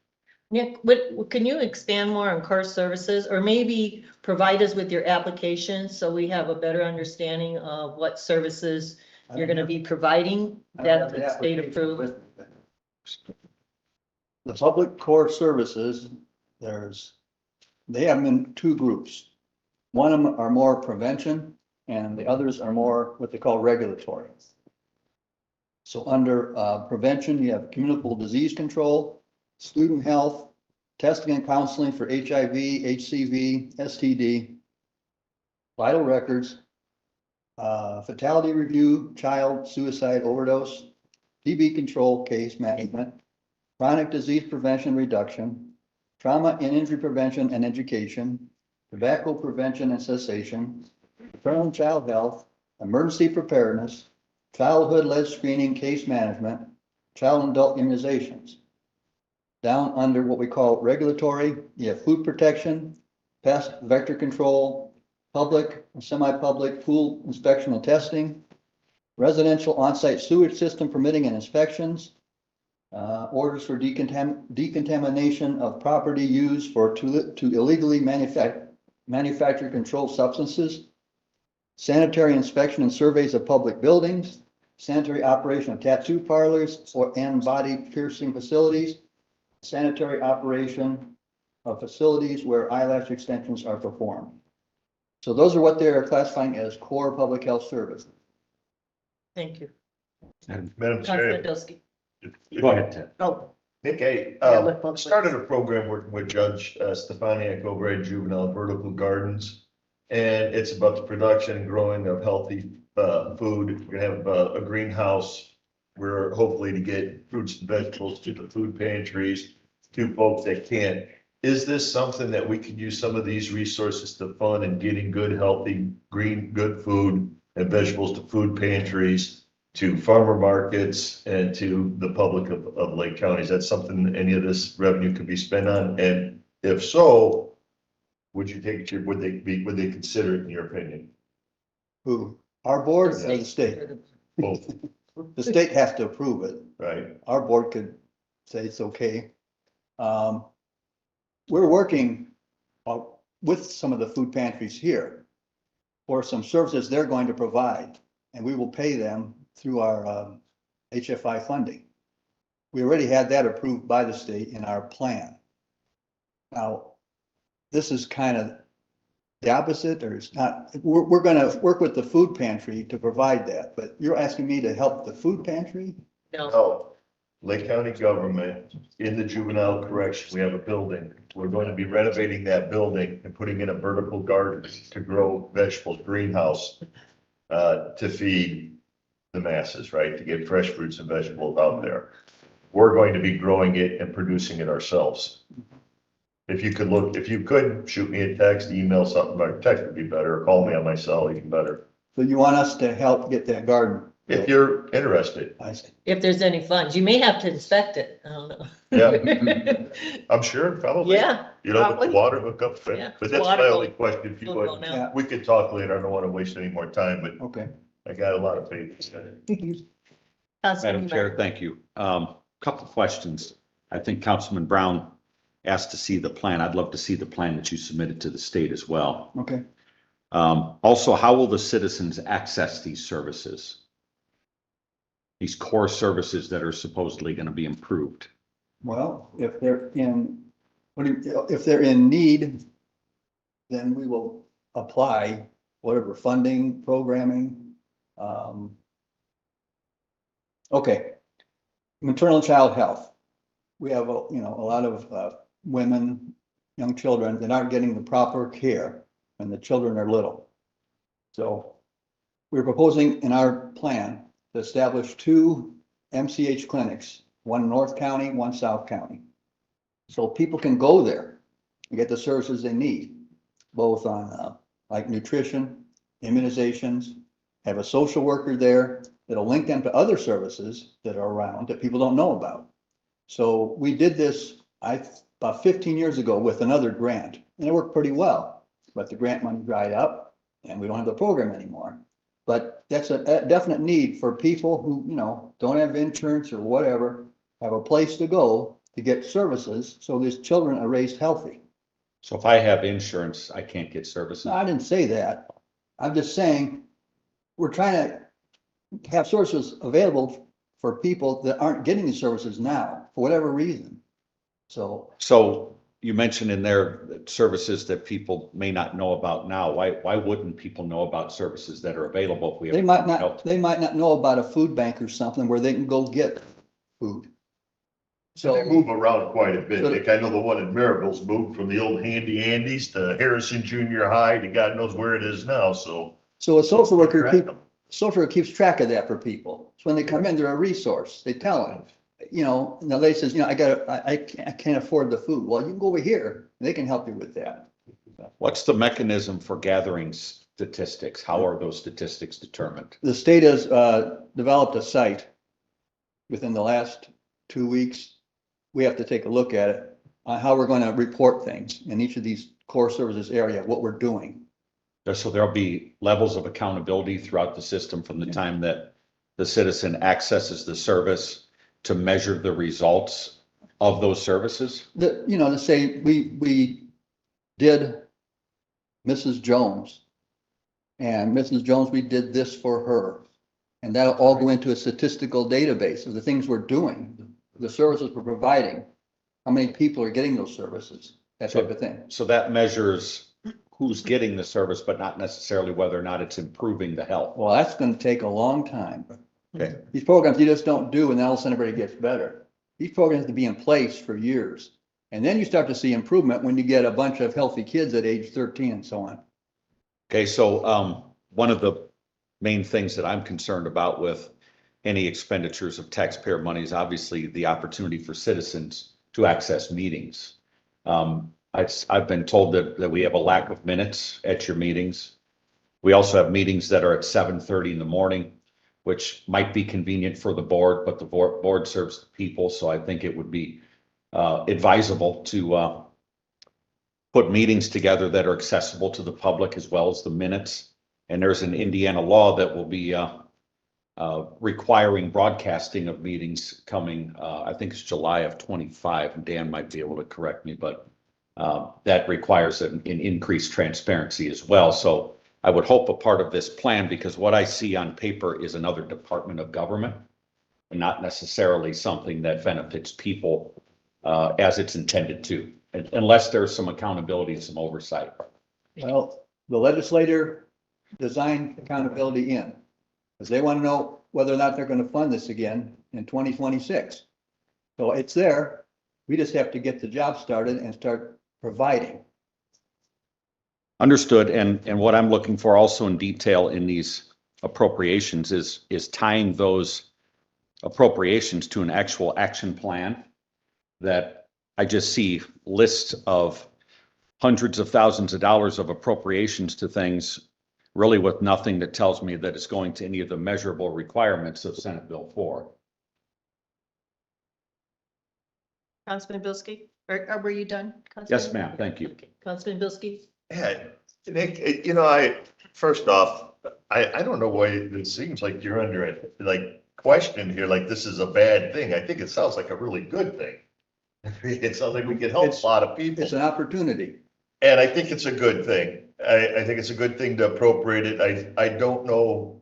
Nick, can you expand more on core services or maybe provide us with your application so we have a better understanding of what services you're going to be providing that the state approved? The public core services, they have them in 2 groups. One of them are more prevention and the others are more what they call regulatory. So under prevention, you have communicable disease control, student health, testing and counseling for HIV, HCV, STD, vital records, fatality review, child suicide overdose, TB control case management, chronic disease prevention reduction, trauma and injury prevention and education, tobacco prevention and cessation, maternal and child health, emergency preparedness, childhood-led screening case management, child and adult immunizations. Down under what we call regulatory, you have food protection, pest vector control, public and semi-public pool inspection and testing, residential on-site sewage system permitting and inspections, orders for decontamination of property used to illegally manufacture controlled substances, sanitary inspection and surveys of public buildings, sanitary operation of tattoo parlors and body piercing facilities, sanitary operation of facilities where eyelash extensions are performed. So those are what they're classifying as core public health service. Thank you. Madam Councilman Chair. Bilski. Go ahead, Ted. Oh, Nick, hey, Yeah, let folks- started a program working with Judge Stefaniak over at Juvenile Vertical Gardens. And it's about the production and growing of healthy food. We're gonna have a greenhouse. We're hopefully to get fruits and vegetables to the food pantries, to folks that can't. Is this something that we could use some of these resources to fund and getting good, healthy, green, good food and vegetables to food pantries, to farmer markets and to the public of Lake County? Is that something any of this revenue could be spent on? And if so, would you take it, would they consider it in your opinion? Who? Our board or the state? Both, The state has to approve it. right? Our board could say it's okay. We're working with some of the food pantries here for some services they're going to provide, and we will pay them through our HFI funding. We already had that approved by the state in our plan. Now, this is kind of the opposite, or it's not. We're gonna work with the food pantry to provide that, but you're asking me to help the food pantry? no. No, Lake County government, in the juvenile correction, we have a building. We're going to be renovating that building and putting in a vertical garden to grow vegetables, greenhouse, to feed the masses, right? To get fresh fruits and vegetables out there. We're going to be growing it and producing it ourselves. If you could shoot me a text, email something, or text would be better, or call me on my cell, even better. So you want us to help get that garden? If you're interested, I see. If there's any funds, you may have to inspect it. I don't know. yeah, I'm sure, probably. Yeah. You know, with probably. the water hookup, Yeah, but that's my water only will- question. If you will go would, now. we could talk later. I don't want to waste any more time, but Okay. I got a lot of faith. Councilman Madam Chair, thank you. Couple of questions. I think Councilman Brown asked to see the plan. I'd love to see the plan that you submitted to the state as well. Okay. Also, how will the citizens access these services? These core services that are supposedly going to be improved? Well, if they're if they're in need, then we will apply whatever funding, programming. Okay. Maternal and child health. We have, a lot of women, young children that aren't getting the proper care when the children are little. So we're proposing in our plan to establish 2 MCH clinics, one in North County, one South County. So people can go there and get the services they need, both on like nutrition, immunizations, have a social worker there that'll link them to other services that are around that people don't know about. So we did this, about 15 years ago with another grant, and it worked pretty well, but the grant money dried up and we don't have the program anymore. But that's a definite need for people who, don't have insurance or whatever, have a place to go to get services, so these children are raised healthy. So if I have insurance, I can't get services? No, I didn't say that. I'm just saying, we're trying to have services available for people that aren't getting the services now, for whatever reason. So you mentioned in there that services that people may not know about now. Why wouldn't people know about services that are available if we have? They might help? not know about a food bank or something where they can go get food. So they So, move around quite a bit. So- Nick, I know the one in Maryville's moved from the old Handy Andy's to Harrison Junior High to God knows where it is now, so. so a social worker keeps track of that for people. So when they come in, they're a resource. They tell them, and the lady says, I can't afford the food. Well, you can go over here. They can help you with that. What's the mechanism for gathering statistics? How are those statistics determined? The state has developed a site within the last 2 weeks. We have to take a look at it on how we're going to report things in each of these core services area, what we're doing. So there'll be levels of accountability throughout the system from the time that the citizen accesses the service to measure the results of those services? To say we did Mrs. Jones And Mrs. Jones, we did this for her. And that'll all go into a statistical database of the things we're doing, the services we're providing, how many people are getting those services, that type of thing. So that measures who's getting the service, but not necessarily whether or not it's improving the health. Well, that's gonna take a long time. Okay. These programs you just don't do and then all of a sudden everybody gets better. These programs have to be in place for years. And then you start to see improvement when you get a bunch of healthy kids at age 13 and so on. Okay, so one of the main things that I'm concerned about with any expenditures of taxpayer money is obviously the opportunity for citizens to access meetings. I've been told that we have a lack of minutes at your meetings. We also have meetings that are at 7:30 in the morning, which might be convenient for the board, but the board serves the people. So I think it would be advisable to put meetings together that are accessible to the public as well as the minutes. And there's an Indiana law that will be requiring broadcasting of meetings coming, I think it's July of 25, and Dan might be able to correct me, but that requires an increased transparency as well. So I would hope a part of this plan, because what I see on paper is another department of government, and not necessarily something that benefits people as it's intended to, unless there's some accountability and some oversight. Well, the legislator designed accountability in, because they want to know whether or not they're going to fund this again in 2026. So it's there. We just have to get the job started and start providing. Understood. And what I'm looking for also in detail in these appropriations is tying those appropriations to an actual action plan. That I just see lists of hundreds of thousands of dollars of appropriations to things, really with nothing that tells me that it's going to any of the measurable requirements of Senate Bill 4. Councilman Bilski, or were you done? Yes, Councilman? ma'am. Thank you. Okay. Councilman Bilski? Yeah, Nick, you know, first off, I don't know why it seems like you're under it, like question here, like this is a bad thing. I think it sounds like a really good thing. It sounds like we can help a lot of people. It's an opportunity. And I think it's a good thing. I think it's a good thing to appropriate it. I don't know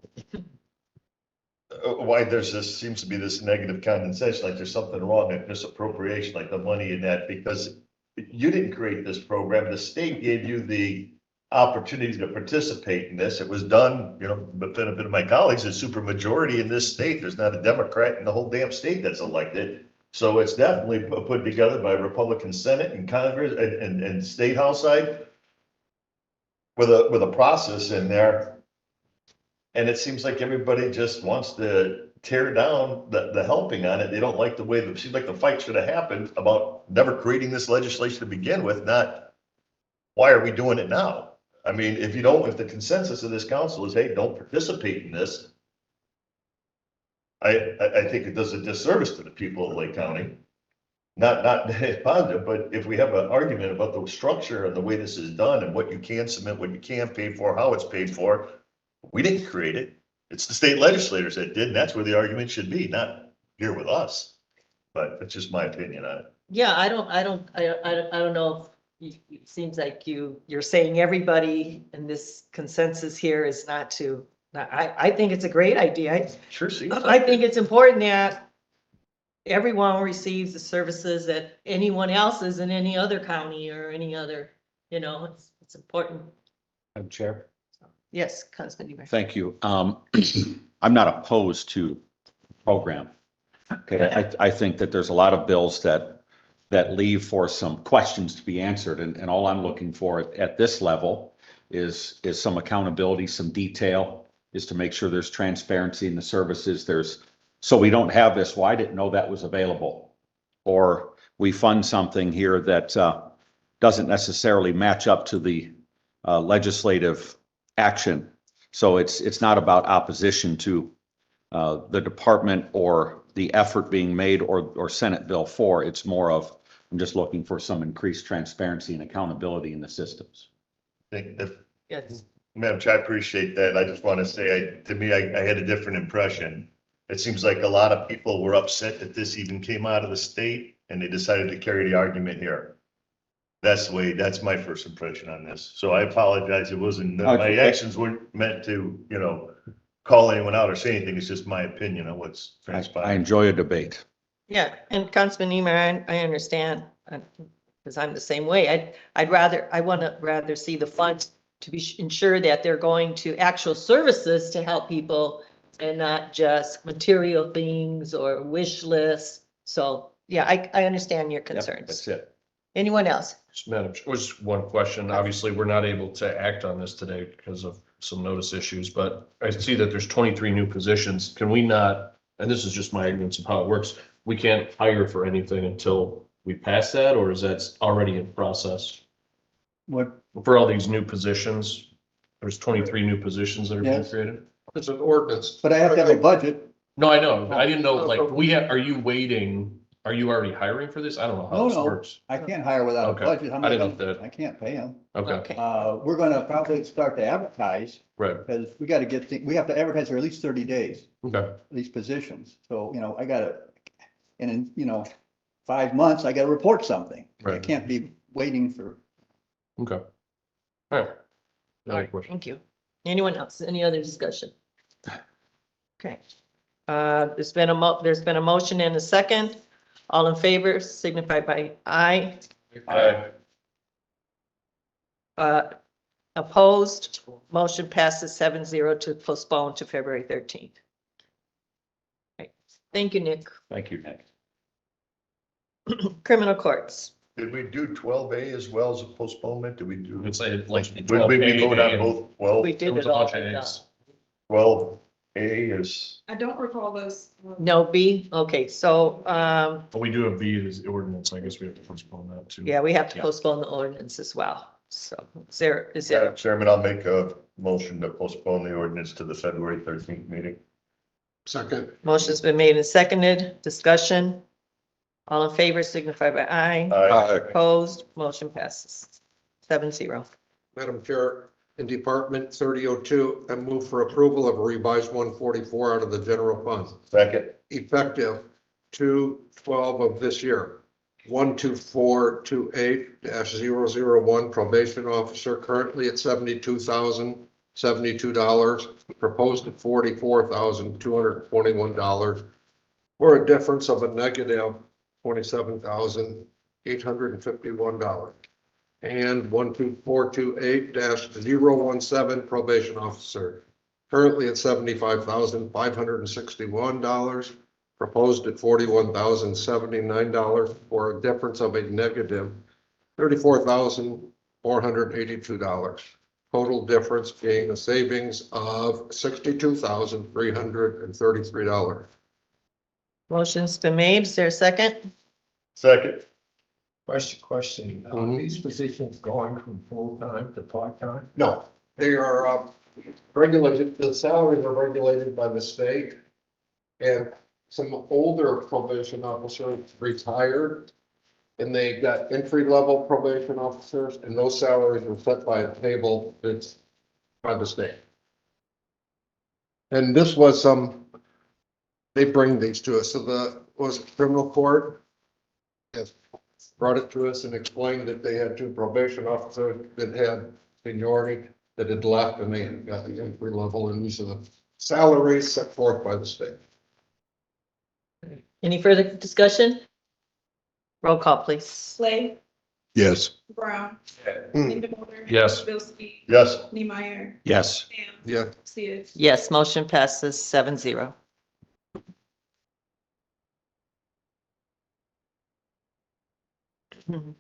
why seems to be this negative condensation, like there's something wrong with misappropriation, like the money in that, because you didn't create this program. The state gave you the opportunity to participate in this. It was done, you know, the benefit of my colleagues, a super majority in this state. There's not a Democrat in the whole damn state that's elected. So it's definitely put together by Republican Senate and Congress and State House side with a process in there. And it seems like everybody just wants to tear down the helping on it. They don't like the way it seems like the fight should have happened about never creating this legislation to begin with, not why are we doing it now? I mean, if the consensus of this council is, hey, don't participate in this, I think it does a disservice to the people of Lake County. Not positive, but if we have an argument about the structure and the way this is done and what you can submit, what you can't pay for, how it's paid for, we didn't create it. It's the state legislators that did, and that's where the argument should be, not here with us. But it's just my opinion on it. Yeah, I don't know if it seems like you're saying everybody in this consensus here is not to, I think it's a great idea. Sure seems I like think it's important that everyone receives the services that anyone else is in any other county or any other, it's important. Madam Chair. Yes, Councilman Eber. Thank you. I'm not opposed to program. Okay, I think that there's a lot of bills that leave for some questions to be answered, and all I'm looking for at this level is some accountability, some detail, is to make sure there's transparency in the services. So we don't have this, well, I didn't know that was available, or we fund something here that doesn't necessarily match up to the legislative action. So it's not about opposition to the department or the effort being made or Senate Bill 4. It's more of, I'm just looking for some increased transparency and accountability in the systems. Yes. Madam Chair, I appreciate that. I just want to say, to me, I had a different impression. It seems like a lot of people were upset that this even came out of the state and they decided to carry the argument here. That's the way, that's my first impression on this. So I apologize. It wasn't, No, my it's- actions weren't meant to, call anyone out or say anything. It's just my opinion on what's I transpired. enjoy a debate. Yeah, and Councilman Niemeyer, I understand, because I'm the same way. I want to rather see the funds to be ensure that they're going to actual services to help people and not just material things or wish lists. So, yeah, I understand your Yep, concerns. That's it. Anyone else? Madam, just one question. Obviously, we're not able to act on this today because of some notice issues, but I see that there's 23 new positions. Can we not, and this is just my ignorance of how it works, we can't hire for anything until we pass that, or is that already in process? What, For all these new positions, there's 23 new positions that are being Yes. created? It's an ordinance. but I have to have a budget. No, I know. I didn't know, like, are you waiting? Are you already hiring for this? I don't know how No, this no. works. I can't hire without a Okay. budget. How I am I didn't know gonna- that. I can't pay them. Okay, We're gonna probably start to advertise, right, because we gotta we have to advertise for at least 30 days, okay, these positions. So, I gotta, and in, 5 months, I gotta report something. I right, can't be waiting for, okay. All right. All Another right, question. thank you. Anyone else? Any other discussion? Okay. There's been a motion and a second. All in favor signify by aye. Opposed, motion passes 7-0 to postpone to February 13th. Right. Thank you, Nick. Thank you, Nick. Criminal courts. Did we do 12A as well as a postponement? Did we do? It's like. Would we vote on both? Well, We There did was it a all. bunch of A's. 12A is, I don't recall those. No B, okay, so, But we do have B as the ordinance. I guess we have to postpone that too. yeah, we have to Yeah. postpone the ordinance as well. So is Madam there, Chairman, I'll make a motion to postpone the ordinance to the February 13th meeting. Second. motion's been made and seconded, discussion. All in favor signify by aye. Aye. Opposed, motion passes 7-0. Madam Chair, in Department 3002, I move for approval of a revised 144 out of the general fund, Second. effective 2/12 of this year. 12428-001 probation officer, currently at $72,072, proposed at $44,221, for a difference of a negative $27,851. And 12428-017 probation officer, currently at $75,561, proposed at $41,079, for a difference of a negative $34,482. Total difference being a savings of $62,333. Motion's been made. Is there a second? Second. Question, Mhm. these positions going from full-time to part-time? No, they are regulated, the salaries are regulated by the state. And some older probation officers retired. And they got entry-level probation officers, and those salaries were set by a table that's by the state. And this was they bring these to us, so was criminal court has brought it to us and explained that they had 2 probation officers that had seniority that had left, and they had got the entry level, and these are the salaries set forth by the state. Any further discussion? Roll call, please. Slay, Yes. Brown, Hmm. Lindenmuller. Yes. Bilski. Yes. Niemeyer, Yes. Sam. Yeah, Sia. Yes, motion passes 7-0.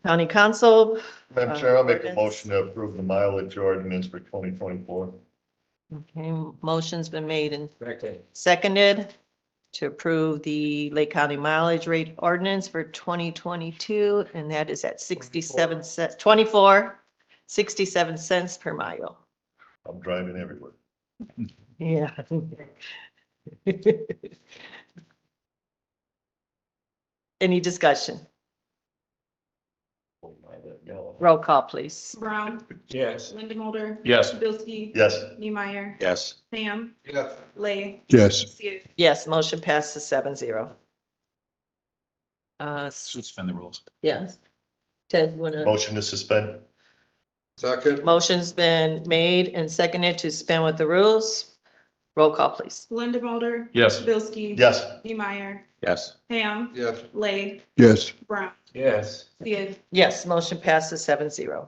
County Council, Madam Chair, I'll make a ordinance. motion to approve the mileage ordinance for 2024. okay, motion's been made and seconded to approve the Lake County mileage rate ordinance for 2022, and that is at 67 cents, 67 cents per mile. I'm driving everywhere. Yeah. Any discussion? Roll call, please. Brown, Yes. Lindenmuller. Yes. Bilski. Yes. Niemeyer, Yes. Sam. yeah. Lay. Yes. Sia. Yes, motion passes 7-0. Suspend the rules. Yes. Ted, you wanna? Motion to suspend. Second, Motion's been made and seconded to suspend with the rules. Roll call, please. Linda Yes. Bilski. Yes. Neemeyer, Yes. Ham, yes. Lay, Yes, Brown, Yes. Sia. Yes, motion passes 7-0.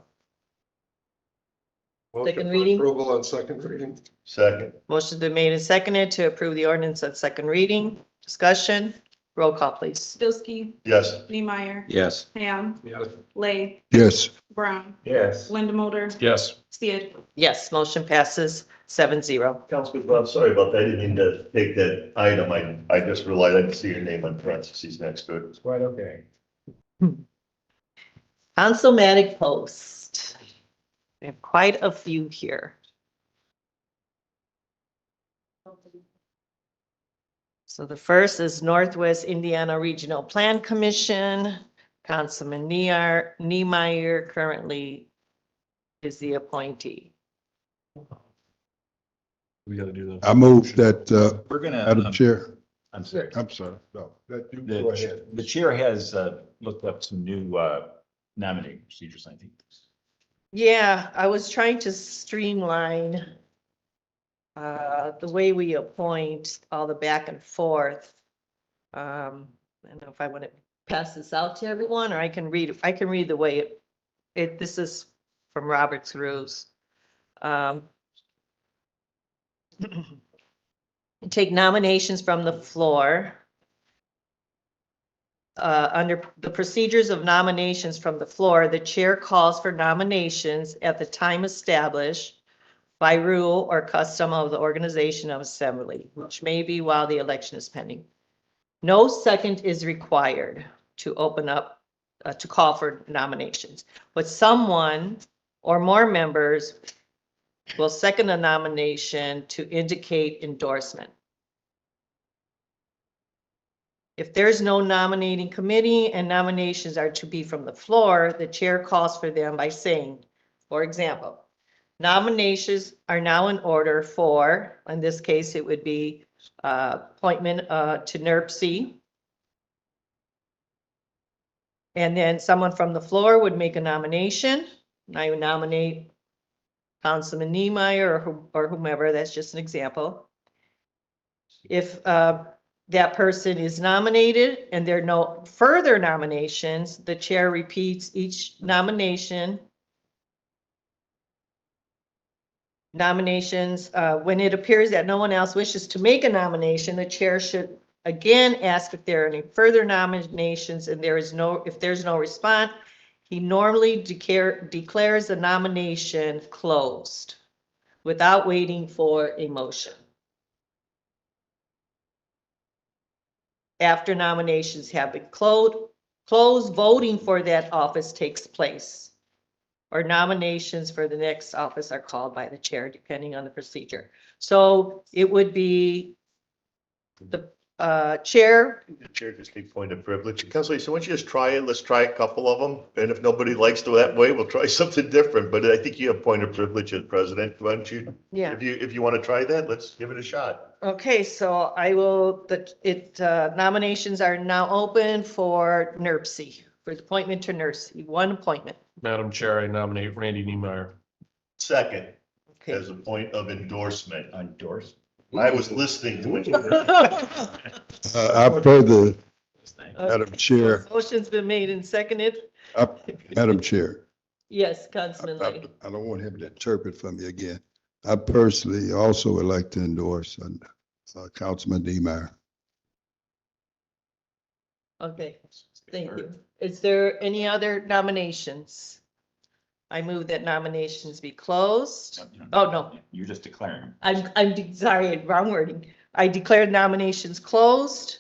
Motion Second for reading. Approval on second reading. Second. Motion's been made and seconded to approve the ordinance on second reading. Discussion. Roll call, please. Bilski, Yes. Neemeyer, Yes. Ham, Yes. Lay, yes, Brown, Yes. Linda Yes. Sia. Yes, motion passes 7-0. Councilman Bob, sorry about that. I didn't mean to take that item. I just realized I didn't see your name on parentheses next to it. It's quite okay. Councilmatic post. We have quite a few here. So the first is Northwest Indiana Regional Plan Commission. Councilman Niemeyer currently is the appointee. We gotta do I move that, We're gonna, Madam Chair, I'm sorry. I'm sorry, no, that you go ahead. The chair has looked up some new nominating procedures, I think. Yeah, I was trying to streamline the way we appoint all the back and forth. I don't know if I want to pass this out to everyone, or I can read the way this is from Robert's Rules. Take nominations from the floor. Under the procedures of nominations from the floor, the chair calls for nominations at the time established by rule or custom of the organization of assembly, which may be while the election is pending. No second is required to open up, to call for nominations, but someone or more members will second a nomination to indicate endorsement. If there's no nominating committee and nominations are to be from the floor, the chair calls for them by saying, for example, nominations are now in order for, in this case, it would be appointment to NERC. And then someone from the floor would make a nomination. I would nominate Councilman Niemeyer or whomever, that's just an example. If that person is nominated and there are no further nominations, the chair repeats each nomination. Nominations, when it appears that no one else wishes to make a nomination, the chair should again ask if there are any further nominations, and if there's no response, he normally declares the nomination closed without waiting for a motion. After nominations have been closed, voting for that office takes place, or nominations for the next office are called by the chair, depending on the procedure. So it would be the chair. The chair just need point of privilege. Councilor, so why don't you just try it? Let's try a couple of them. And if nobody likes to that way, we'll try something different. But I think you have point of privilege as president. Why don't you, Yeah. if you want to try that, let's give it a shot. Okay, so I will, nominations are now open for NERC, for the appointment to NERC, one appointment. Madam Chair, I nominate Randy Niemeyer. Second, Okay. as a point of endorsement. Endorse. I was listening to what you were. I further, Madam Chair, Motion's been made and seconded. Madam Chair, Yes, Councilman Lay. I don't want him to interpret for me again. I personally also would like to endorse Councilman Niemeyer. Okay, thank you. Is there any other nominations? I move that nominations be closed. Oh, no. You're just declaring. Sorry, wrong wording. I declare nominations closed,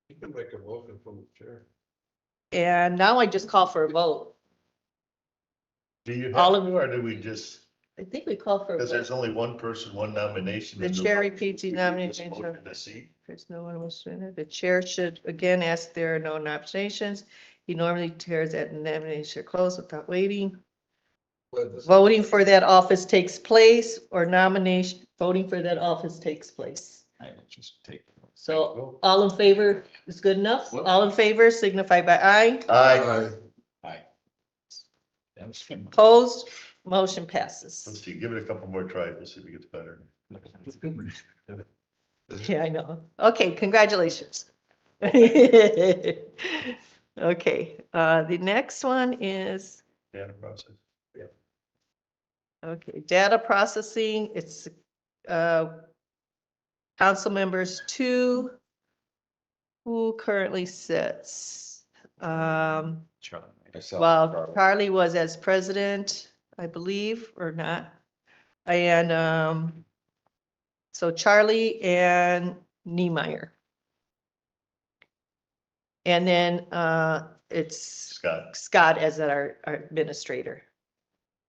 You can make a motion from the chair. and now I just call for a vote. Do you All have of- to, or do we just, I think we call for a because vote. there's only one person, one nomination. The chair repeats the nomination. Motion to see. There's no one else in it. The chair should again ask if there are no nominations. He normally declares that nomination closed without waiting. Voting for that office takes place, or voting for that office takes place. I will just take. So all in favor is good enough? All in favor signify by aye. Aye. Aye. Opposed? Motion passes. see, give it a couple more tries. We'll see if it gets better. Yeah, I know. Okay, congratulations. Okay, the next one is, Data process. okay, data processing. It's council members 2 who currently sits. Myself, Well, Charlie. Charlie was as president, I believe, or not. And so Charlie and Niemeyer. And then it's Scott as our administrator.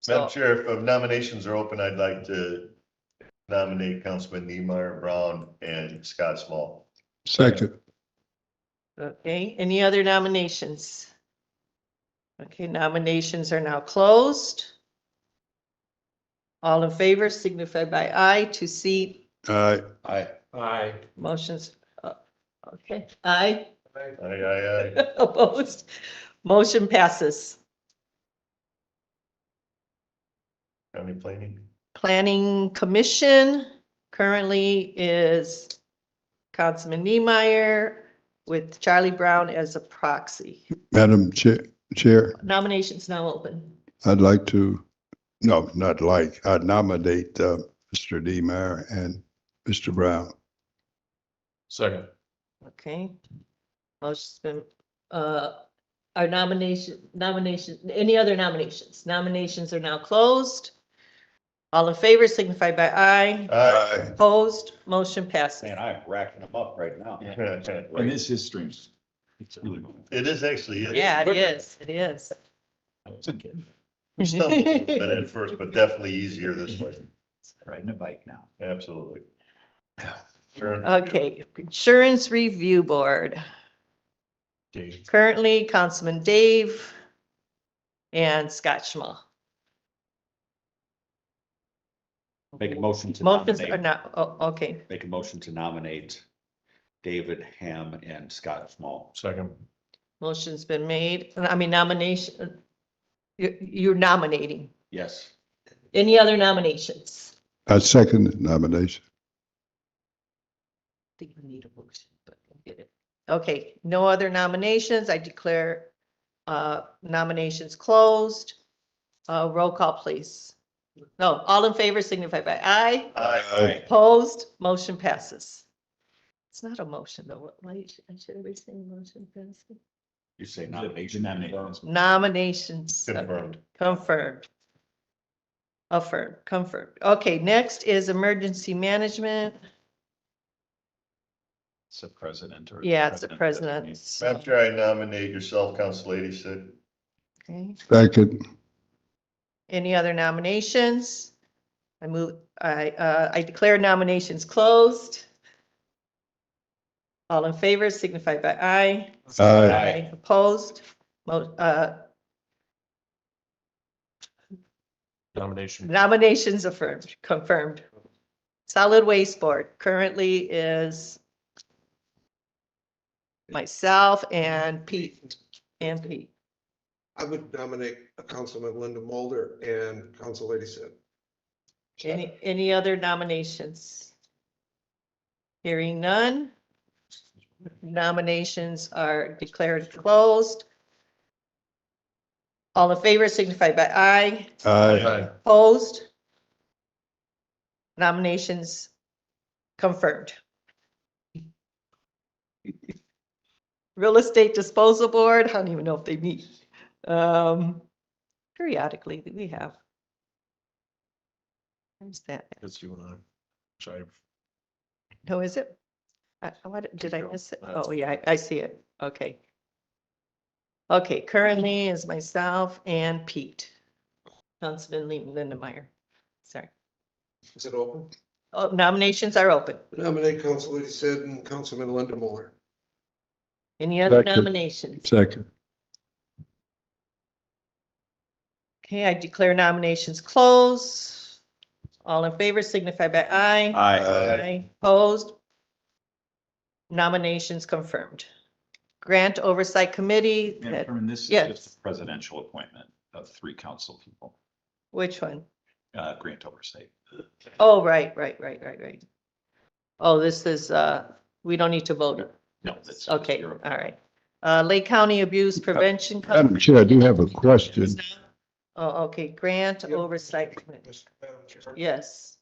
Madam So, Chair, if nominations are open, I'd like to nominate Councilman Niemeyer, Brown, and Scott Small. Second. okay, any other nominations? Okay, nominations are now closed. All in favor signify by aye to seat. Aye. Aye. Motions, okay, aye. Aye. Opposed? Motion passes. County planning. Planning Commission currently is Councilman Niemeyer with Charlie Brown as a proxy. Madam Chair, Nominations now open. I'd like to, no, not like, I'd nominate Mr. Niemeyer and Mr. Brown. Second. Okay. Motion's been, our nomination, any other nominations? Nominations are now closed. All in favor signify by aye. Aye. Opposed? Motion passes. Man, I'm racking them up right now. And this is strange. It's really. It is actually. Yeah, it is. It is. We stumbled a little bit at first, but definitely easier this way. Riding a bike now. Absolutely. Sure. Okay, Insurance Review Board. Currently, Councilman Dave and Scott Schmal. Make a motion to Motions are nominate, not, oh, okay. make a motion to nominate David Ham and Scott Small. Second. Motion's been made. I mean, nomination. You're nominating. Yes. Any other nominations? I second the nomination. I think we need a motion, but we'll get it. Okay, no other nominations. I declare nominations closed. Roll call, please. No, all in favor signify by aye. Aye. Opposed, motion passes. It's not a motion though. Why should I be saying motion passes? You say nomination. Nominations. Nominations. Confirmed. Confirmed. Affirmed, confirmed. Okay, next is emergency management. It's the president or. Yeah, it's the president. president. Madam Chair, I nominate yourself, Council Lady Sid. Okay. Second. Any other nominations? I declare nominations closed. All in favor signify by aye. Aye. Opposed? Nominations affirmed, confirmed. Solid Waste Board currently is myself and Pete. I would nominate Councilman Linda Mulder and Council Lady Sid. Any other nominations? Hearing none. Nominations are declared closed. All in favor signify by aye. Aye. Opposed? Nominations confirmed. Real Estate Disposal Board, I don't even know if they meet. Periodically, we have. Where's that? That's you and I. Sorry. Who is it? What, did I Keep miss it? going. Oh, yeah, I see it. Okay. Okay, currently is myself and Pete. Councilman Linda Meyer. Sorry. Is it open? Oh, nominations are open. Nominate Council Lady Sid and Councilman Linda Mulder. Any other Second. nominations? Second. Okay, I declare nominations closed. All in favor signify by aye. Aye. Opposed? Nominations confirmed. Grant Oversight Committee, Madam Chairman, this is Yes. just a presidential appointment. three council people, Which one? grant oversight. Oh, right. Oh, this is, we don't need to vote. No, that's. Okay, all right. Lake County Abuse Prevention. Madam Chair, I do have a question. Oh, okay, Grant Oversight Committee. Yes.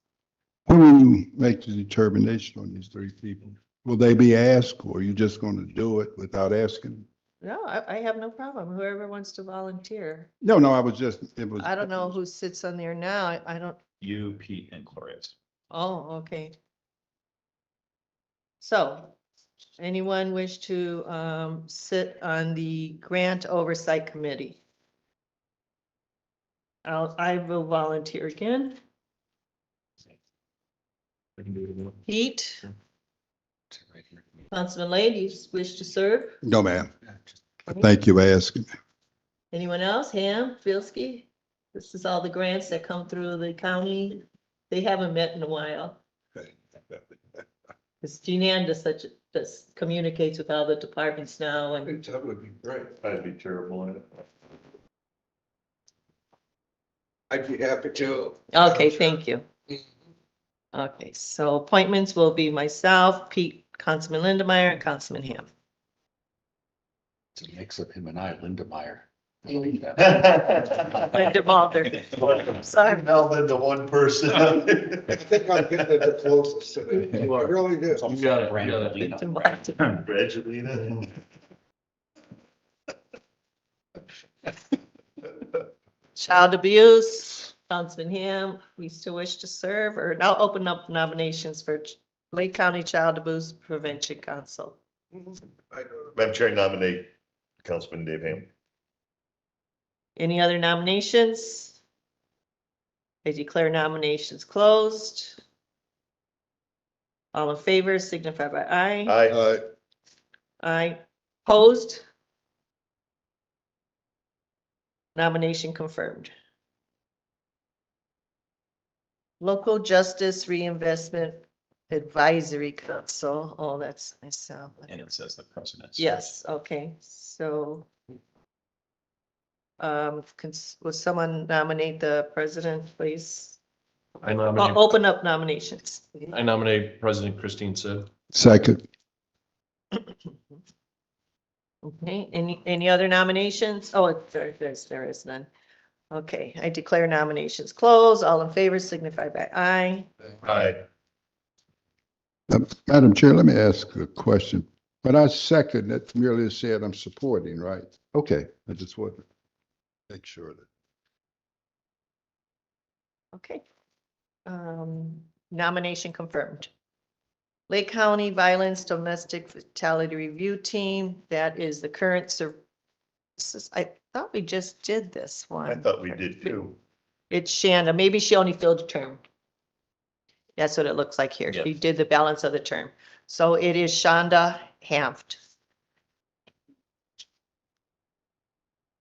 When will you make the determination on these three people? Will they be asked, or are you just going to do it without asking? No, I have no problem. Whoever wants to volunteer. No, I was just, it was. I don't know who sits on there now. I don't, You, Pete, and Gloria. oh, okay. So, anyone wish to sit on the Grant Oversight Committee? I will volunteer again. Pete? Councilman Ladies wish to serve? No, ma'am. Thank you for asking. Anyone else? Ham, Bilski? This is all the grants that come through the county. They haven't met in a while. Because Jean Ann does communicates with all the departments now and. That would be great. I'd be terrible at it. I'd be happy to. Okay, thank you. Okay, so appointments will be myself, Pete, Councilman Lindemeyer, and Councilman Ham. It's a mix of him and I, Linda Meyer. Linda Mulder. Sorry. Meld into one person. I think I'm getting it the closest to it. I really do. You got it. Brangelina. Child abuse, Councilman Ham, we still wish to serve, or now open up nominations for Lake County Child Abuse Prevention Council. Madam Chair, I nominate Councilman Dave Ham. Any other nominations? I declare nominations closed. All in favor signify by aye. Aye. Aye. Opposed? Nomination confirmed. Local Justice Reinvestment Advisory Council. Oh, that's myself. And it says the president. Yes, okay, so. Will someone nominate the president, please? I nominate, Open up nominations. I nominate President Christine Sid. Second. Okay, any other nominations? Oh, there is none. Okay, I declare nominations closed. All in favor signify by aye. Aye. Madam Chair, let me ask a question. But I second that merely said I'm supporting, right? Okay, I just want to make sure that. Okay. Nomination confirmed. Lake County Violence Domestic Fatality Review Team, that is the current I thought we just did this one. I thought we did too. It's Shanda, maybe she only filled a term. That's what it looks like here. She did the balance of the term. So it is Shanda Hanft.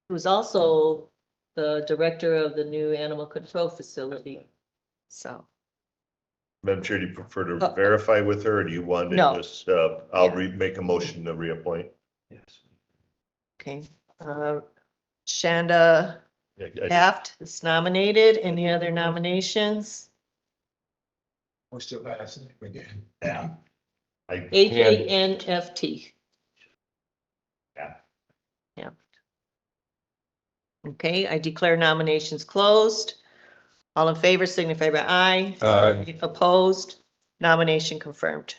Who's also the director of the new animal control facility. So, Madam Chair, do you prefer to verify with her, or do you want to No. just, I'll make a motion to reappoint? Yes. okay. Shanda Yeah, Hanft is nominated. Any other nominations? We're still asking again. Yeah. HANFT. Yeah. Yeah. Okay, I declare nominations closed. All in favor signify by aye. Aye. Opposed? Nomination confirmed.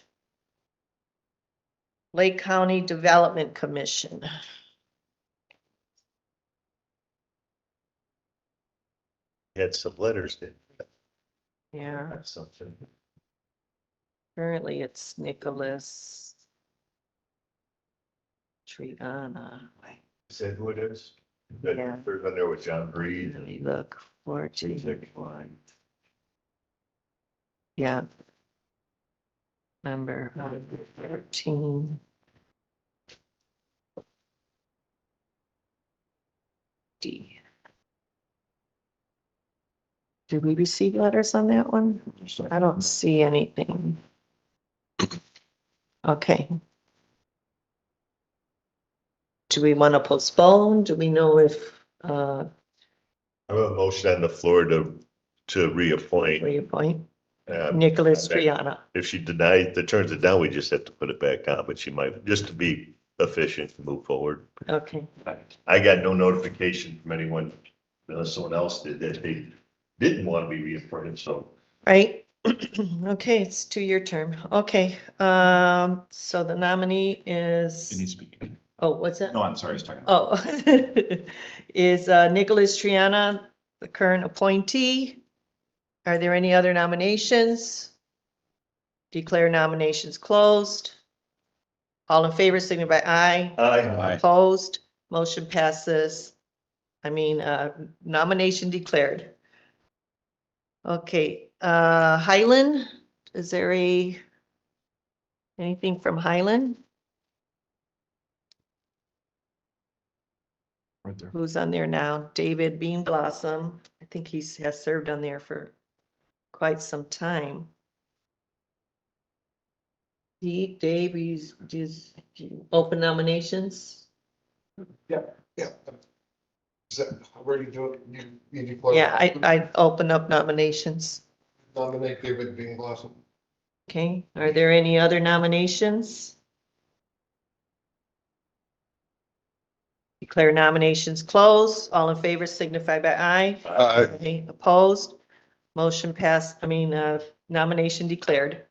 Lake County Development Commission. Had some letters in. Yeah, That's something. currently it's Nicholas Triana. Said who it is? That Yeah. there's on there with John Breed. Let me look for one. Yeah. Number 13. D. Did we receive letters on that one? I don't see anything. Okay. Do we want to postpone? Do we know if I have a motion on the floor to reappoint. Reappoint Um, Nicholas okay. Triana. If she turns it down, we just have to put it back on, but she might, just to be efficient, and move forward. Okay, I got no notification from anyone, unless someone else did, that they didn't want to be reappointed, so. right? Okay, it's 2-year term. Okay, so the nominee It is, needs to be, oh, what's that? no, I'm sorry, I was talking. Oh, is Nicholas Triana the current appointee? Are there any other nominations? Declare nominations closed. All in favor, signify by aye. Aye. Opposed, motion passes. Nomination declared. Okay, Highland, is there anything from Highland? Right there. Who's on there now? David Bean Blossom. I think has served on there for quite some time. Dave, he's just open nominations? Yeah. Is that, where do you do it? You declare- Yeah, I open up nominations. Nominate David Bean Blossom. Okay, are there any other nominations? Declare nominations closed. All in favor signify by aye. Aye. Opposed? Motion passed, nomination declared.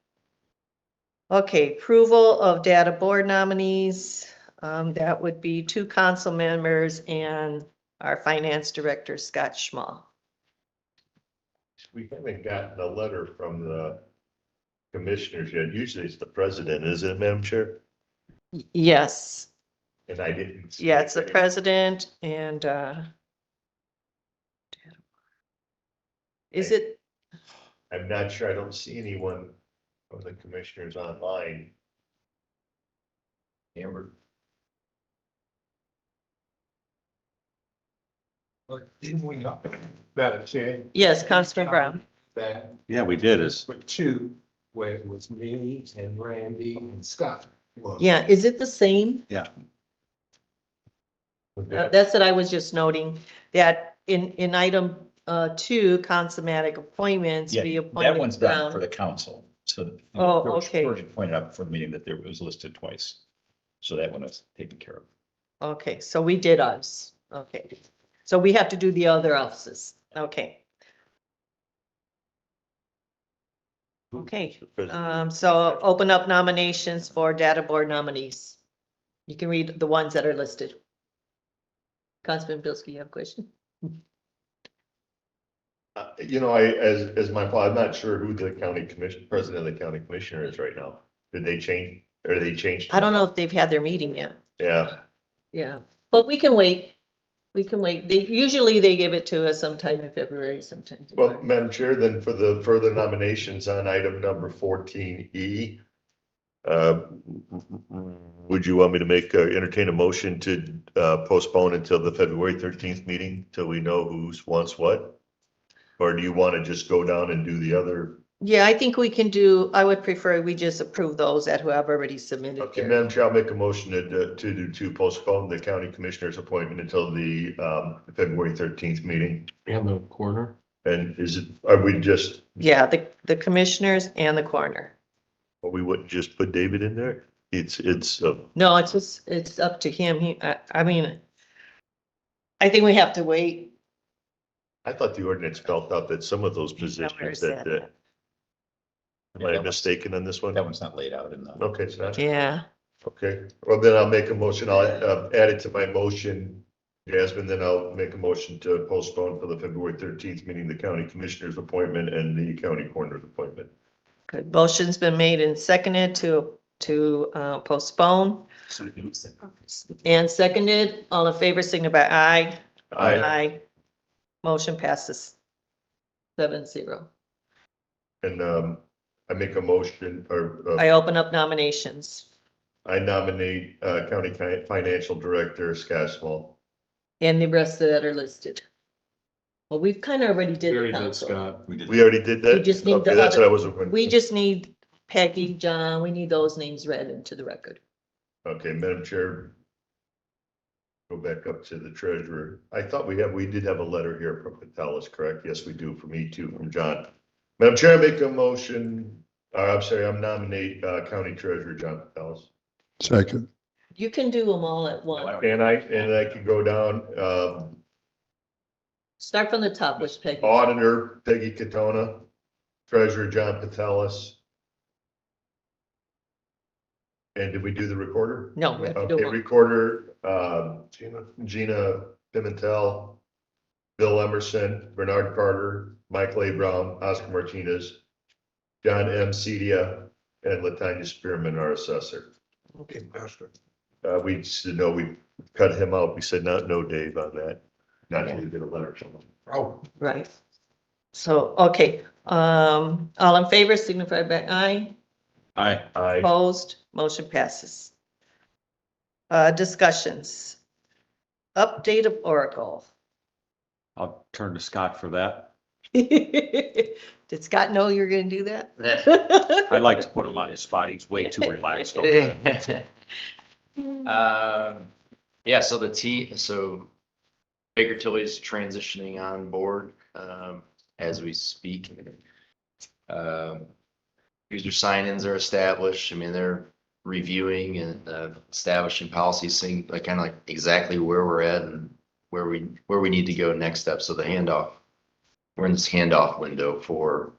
Okay, approval of data board nominees. That would be 2 council members and our finance director, Scott Schmal. We haven't gotten a letter from the commissioners yet. Usually it's the president, isn't it, Madam Chair? Yes, And I didn't. see yeah, it's the anything. president and, is it, I'm not sure. I don't see anyone from the commissioners online. Amber. Didn't we not, Madam Chair, yes, Councilman Brown? that Yeah, we did is, for 2, where it was me and Randy and Scott? was. Yeah, is it the same? That's what I was just noting, that in item 2, councilmatic appointments, Yeah, be that appointed one's done for Brown. the council, so. Oh, George- okay. George pointed out for the meeting that there was listed twice, so that one was taken care of. Okay, so we did ours. Okay, so we have to do the other offices. Okay. Okay, so open up nominations for data board nominees. You can read the ones that are listed. Councilman Bilski, you have a question? As my fault, I'm not sure who the president of the county commissioner is right now. Did they change, or they changed? I don't know if they've had their meeting yet. Yeah, Yeah, but we can wait. We can wait. Usually they give it to us sometime in February, sometime. in well, March. Madam Chair, then for the further nominations on item number 14E, would you want me to entertain a motion to postpone until the February 13th meeting till we know who's wants what? Or do you want to just go down and do the other? Yeah, I think we can I would prefer we just approve those that who have already submitted. Okay, their- Madam Chair, I'll make a motion to postpone the county commissioner's appointment until the February 13th meeting. And the coroner? And are we just, Yeah, the commissioners and the coroner. we wouldn't just put David in there? It's No, it's up to him. I think we have to wait. I thought the ordinance spelled out that some of those where positions is that, that? am I mistaken on this one? That one's not laid out in the. Okay, it's not. Yeah, Okay, well, then I'll make a motion. I'll add it to my motion, Jasmine, then I'll make a motion to postpone for the February 13th meeting, the county commissioner's appointment and the county coroner's appointment. good. Motion's been made and seconded to postpone and seconded. All in favor, signify by aye. I Motion passes 7-0. And I make a motion, or I open up nominations I nominate county financial director Scott Small. and the rest that are listed. Well, we've kind of already did the Very good, council. Scott. We already did that? We just need the Okay, that's other- what I wasn't. We just need Peggy, John, we need those names read into the record. Okay, Madam Chair, go back up to the treasurer. I thought we did have a letter here from Patelis, correct? Yes, we do, from E2, from John. Madam Chair, I make a motion, I'm sorry, I'm nominate, County Treasurer John Patelis. Second. You can do them all at once. And I can go down, Start from the top, which Peggy? Auditor Peggy Katona, Treasurer John Patelis. And did we do the recorder? No, we have to do Okay, one. recorder, Gina Pimentel, Bill Emerson, Bernard Carter, Michael A. Brown, Oscar Martinez, John M. Cedia, and Latanya Spearman, our assessor. Okay, Master. We just know we cut him out. We said no Dave on that. Not that we did a letter to him. Oh, Right. So, okay, all in favor signify by aye. Aye. I, Opposed, motion passes. Discussions. Update of Oracle. I'll turn to Scott for that. Did Scott know you were gonna do that? I like to put him on his spot. He's way too relaxed. over there. Yeah, so Baker Tilly's transitioning on board, as we speak. User sign-ins are established. I mean, they're reviewing and, establishing policies, seeing like kind of like exactly where we're at and where we need to go next step. So the handoff, we're in this handoff window for,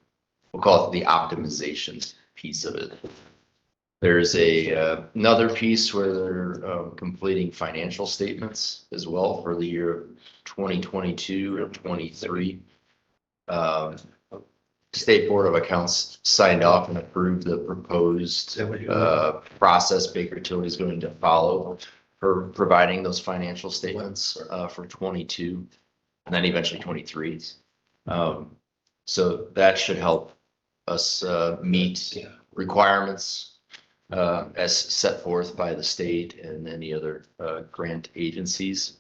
we'll call it the optimization piece of it. There's another piece where they're completing financial statements as well for the year 2022 and 23. State Board of Accounts signed off and approved the proposed process Baker Tilly is going to follow for providing those financial statements for 22 and then eventually 23. So that should help us meet requirements as set forth by the state and any other grant agencies.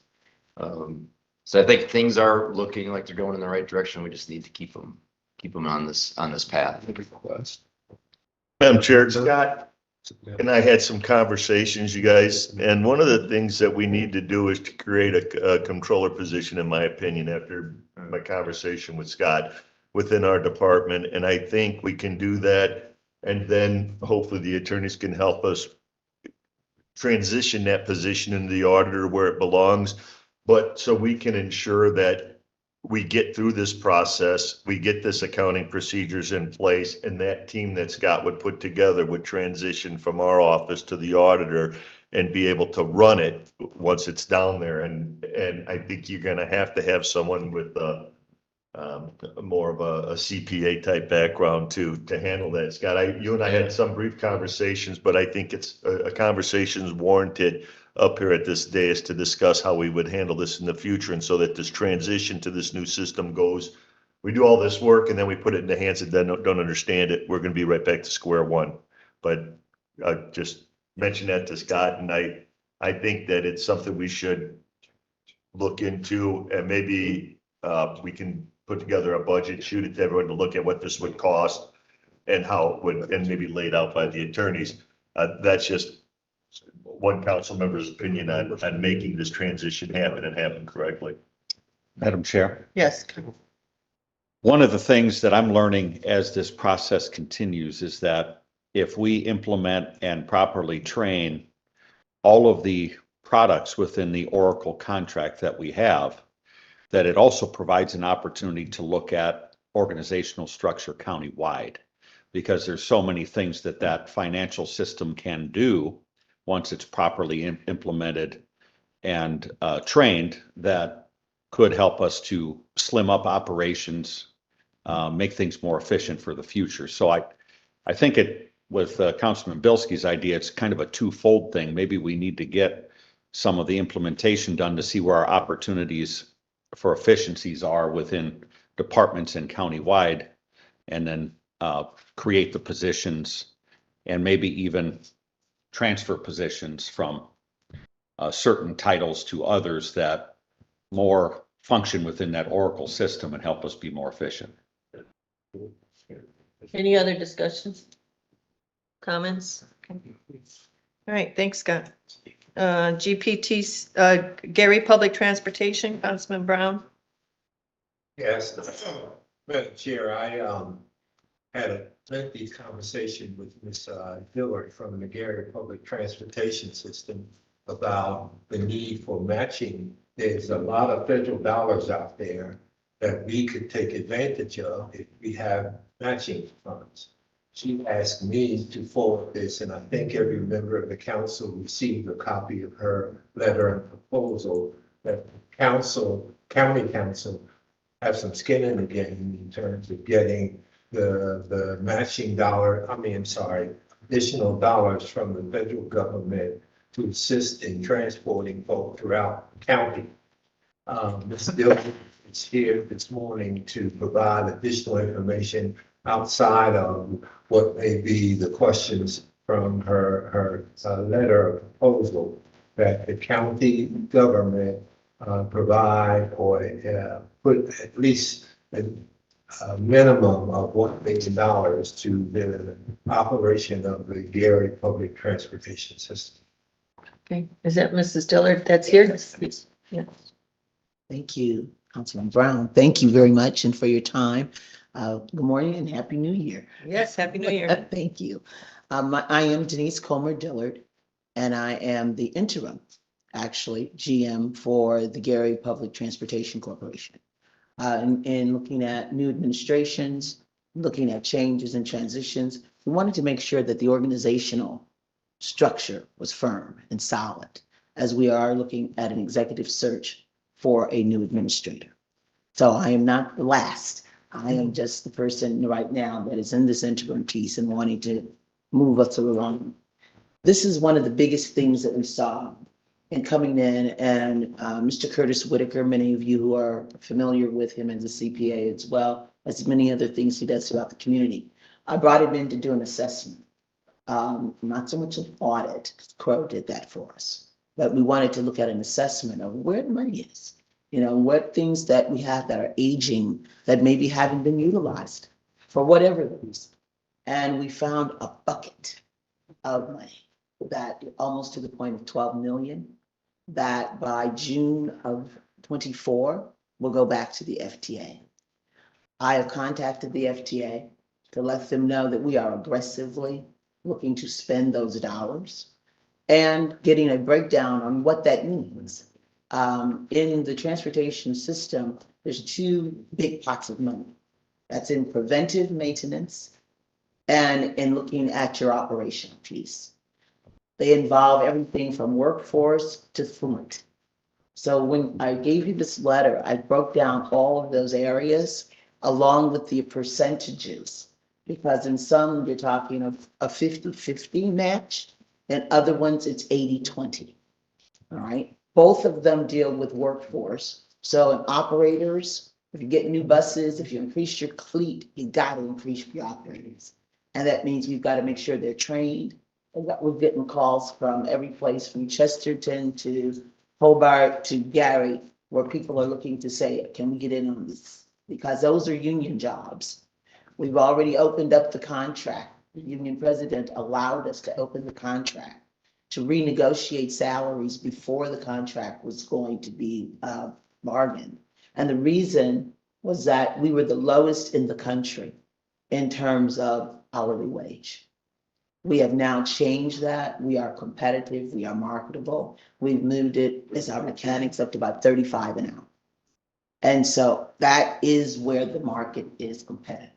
So I think things are looking like they're going in the right direction. We just need to keep them on this path. Madam Chair, Scott and I had some conversations, you guys, and one of the things that we need to do is to create a controller position, in my opinion, after my conversation with Scott within our department. And I think we can do that. And then hopefully the attorneys can help us transition that position into the auditor where it belongs. But so we can ensure that we get through this process, we get this accounting procedures in place, and that team that Scott would put together would transition from our office to the auditor and be able to run it once it's down there. And I think you're gonna have to have someone with more of a CPA type background to handle that. Scott, you and I had some brief conversations, but I think it's a conversation's warranted up here at this dais to discuss how we would handle this in the future, and so that this transition to this new system goes. We do all this work and then we put it in the hands that don't understand it. We're gonna be right back to square one. But I just mentioned that to Scott, and I think that it's something we should look into, and maybe we can put together a budget, shoot it to everyone to look at what this would cost and how it would, and maybe laid out by the attorneys. That's just one council member's opinion on making this transition happen and happen correctly. Madam Chair, Yes. one of the things that I'm learning as this process continues is that if we implement and properly train all of the products within the Oracle contract that we have, that it also provides an opportunity to look at organizational structure countywide, because there's so many things that financial system can do once it's properly implemented and trained, that could help us to slim up operations, make things more efficient for the future. So I think with Councilman Bilski's idea, it's kind of a twofold thing. Maybe we need to get some of the implementation done to see where our opportunities for efficiencies are within departments and countywide, and then create the positions and maybe even transfer positions from certain titles to others that more function within that Oracle system and help us be more efficient. Any other discussions? Comments? All right, thanks, Scott. GPT, Gary Public Transportation, Councilman Brown. Yes, Madam Chair, I had a lengthy conversation with Ms. Dillard from the Gary Public Transportation System about the need for matching. There's a lot of federal dollars out there that we could take advantage of if we have matching funds. She asked me to forward this, and I think every member of the council received a copy of her letter and proposal that county council have some skin in the game in terms of getting the matching additional dollars from the federal government to assist in transporting folk throughout the county. Ms. Dillon is here this morning to provide additional information outside of what may be the questions from her letter of proposal that the county government provide or put at least a minimum of $1 million to the operation of the Gary Public Transportation System. Okay, is that Mrs. Dillard that's here? Yeah. Thank you, Councilman Brown. Thank you very much and for your time. Good morning and Happy New Year. Yes, Happy New Year. Thank you. I am Denise Comer Dillard, and I am the interim, actually, GM for the Gary Public Transportation Corporation. In looking at new administrations, looking at changes and transitions, we wanted to make sure that the organizational structure was firm and solid as we are looking at an executive search for a new administrator. So I am not the last. I am just the person right now that is in this interim piece and wanting to move us along. This is one of the biggest things that we saw in coming in, and Mr. Curtis Whitaker, many of you who are familiar with him as a CPA as well as many other things he does throughout the community. I brought him in to do an assessment, not so much an audit, because Crow did that for us, but we wanted to look at an assessment of where the money is. You know, what things that we have that are aging that maybe haven't been utilized for whatever the reason. And we found a bucket of money that almost to the point of 12 million that by June of 24 will go back to the FTA. I have contacted the FTA to let them know that we are aggressively looking to spend those dollars and getting a breakdown on what that means. In the transportation system, there's two big pots of money. That's in preventive maintenance and in looking at your operational piece. They involve everything from workforce to food. So when I gave you this letter, I broke down all of those areas along with the percentages, because in some you're talking of a 50-50 match, and other ones it's 80-20. All right. Both of them deal with workforce. So in operators, if you get new buses, if you increase your fleet, you got to increase your operators. And that means we've got to make sure they're trained. And that we're getting calls from every place from Chesterton to Hobart to Gary, where people are looking to say, can we get in on this? Because those are union jobs. We've already opened up the contract. The union president allowed us to open the contract to renegotiate salaries before the contract was going to be bargained. And the reason was that we were the lowest in the country in terms of hourly wage. We have now changed that. We are competitive. We are marketable. We've moved it as our mechanics up to about 35 an hour. And so that is where the market is competitive.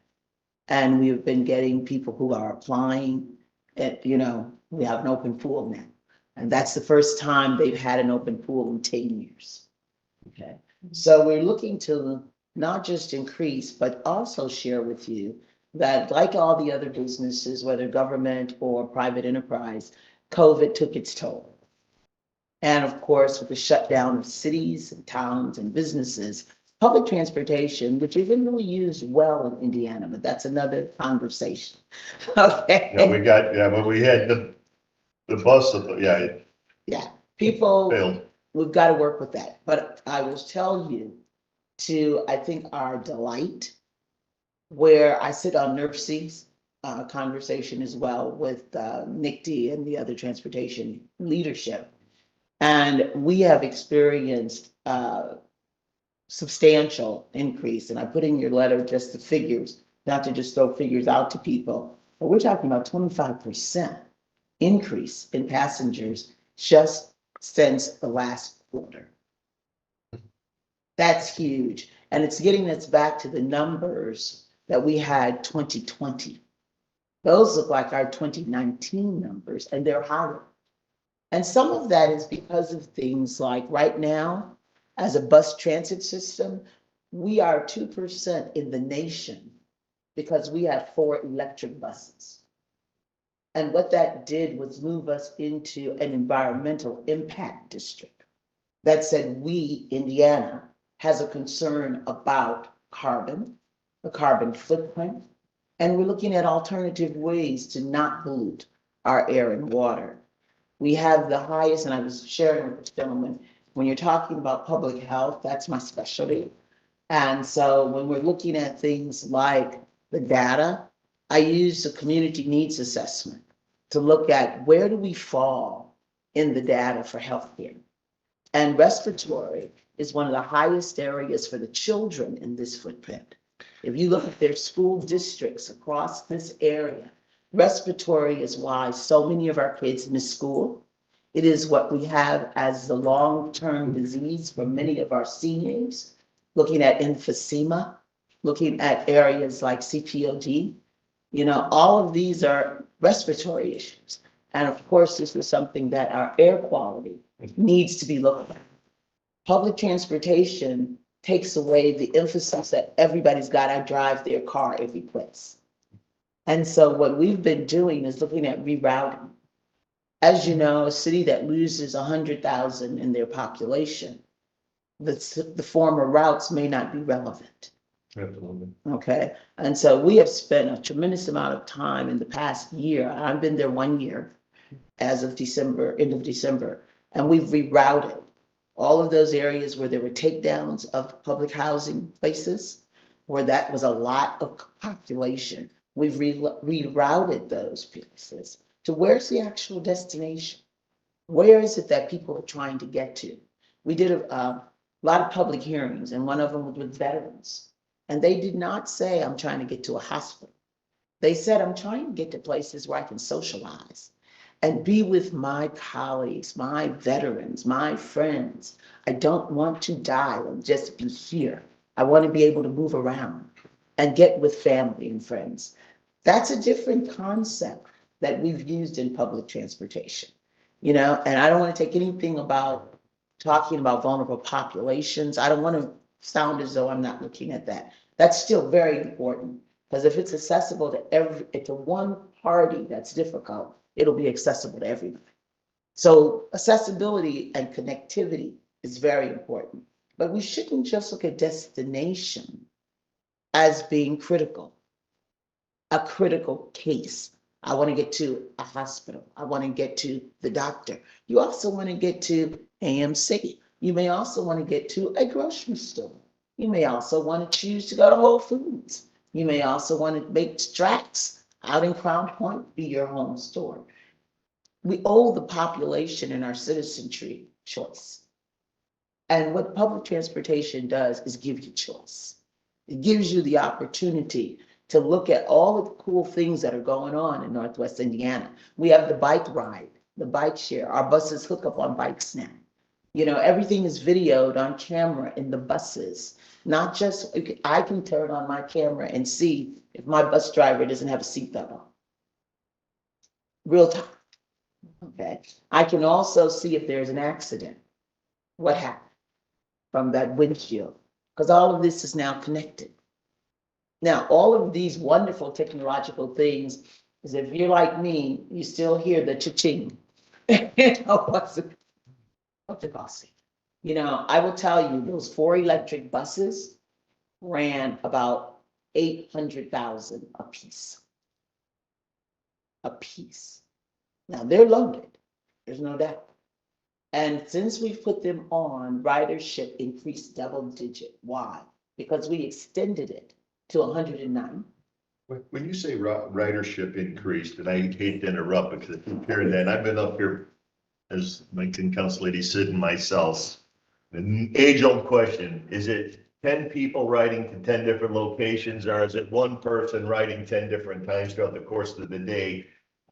And we've been getting people who are applying. We have an open pool now. And that's the first time they've had an open pool in 10 years. Okay. So we're looking to not just increase, but also share with you that, like all the other businesses, whether government or private enterprise, COVID took its toll. And of course, with the shutdown of cities and towns and businesses, public transportation, which isn't really used well in Indiana, but that's another conversation. Okay. But we had the bus, Yeah, people, failed. we've got to work with that. But I will tell you, to, I think, our delight, where I sit on NERC's conversation as well with NICD and the other transportation leadership, And we have experienced substantial increase, and I put in your letter just the figures, not to just throw figures out to people, but we're talking about 25% increase in passengers just since the last quarter. That's huge, and it's getting us back to the numbers that we had 2020. Those look like our 2019 numbers, and they're higher. And some of that is because of things like right now, as a bus transit system, we are 2% in the nation because we have 4 electric buses. And what that did was move us into an environmental impact district that said we, Indiana, has a concern about carbon, the carbon footprint, and we're looking at alternative ways to not pollute our air and water. We have the highest, and I was sharing with this gentleman, when you're talking about public health, that's my specialty. And so when we're looking at things like the data, I use the community needs assessment to look at where do we fall in the data for healthcare. And respiratory is one of the highest areas for the children in this footprint. If you look at their school districts across this area, respiratory is why so many of our kids miss school. It is what we have as the long-term disease for many of our seniors, looking at emphysema, looking at areas like CPOD. You know, all of these are respiratory issues. And of course, this is something that our air quality needs to be looked at. Public transportation takes away the emphasis that everybody's got to drive their car every place. And so what we've been doing is looking at rerouting. As you know, a city that loses 100,000 in their population, the former routes may not be relevant. Absolutely. Okay, and so we have spent a tremendous amount of time in the past year. I've been there 1 year as of December, end of December, and we've rerouted all of those areas where there were takedowns of public housing places, where that was a lot of population. We've rerouted those places to where's the actual destination? Where is it that people are trying to get to? We did a lot of public hearings, and one of them was with veterans. And they did not say, I'm trying to get to a hospital. They said, I'm trying to get to places where I can socialize and be with my colleagues, my veterans, my friends. I don't want to die and just be here. I want to be able to move around and get with family and friends. That's a different concept that we've used in public transportation, you know, and I don't want to take anything about talking about vulnerable populations. I don't want to sound as though I'm not looking at that. That's still very important, because if it's accessible to one party that's difficult, it'll be accessible to everybody. So accessibility and connectivity is very important, but we shouldn't just look at destination as being critical, a critical case. I want to get to a hospital. I want to get to the doctor. You also want to get to AMC. You may also want to get to a grocery store. You may also want to choose to go to Whole Foods. You may also want to make Strax out in Crown Point be your home store. We owe the population and our citizenry choice. And what public transportation does is give you choice. It gives you the opportunity to look at all of the cool things that are going on in Northwest Indiana. We have the bike ride, the bike share. Our buses hook up on bikes now. You know, everything is videoed on camera in the buses. Not just, I can turn on my camera and see if my bus driver doesn't have a seatbelt on. Real time. Okay. I can also see if there's an accident. What happened from that windshield? Because all of this is now connected. Now, all of these wonderful technological things is, if you're like me, you still hear the cha-ching. What's it costing? You know, I will tell you, those 4 electric buses ran about 800,000 a piece. A piece. Now they're loaded, there's no doubt. And since we've put them on, ridership increased double digit. Why? Because we extended it to 109. When you say ridership increased, and I hate to interrupt because I keep hearing that, and I've been up here as Lincoln Council Lady Sid and myself, an age-old question, is it 10 people writing to 10 different locations, or is it one person writing 10 different times throughout the course of the day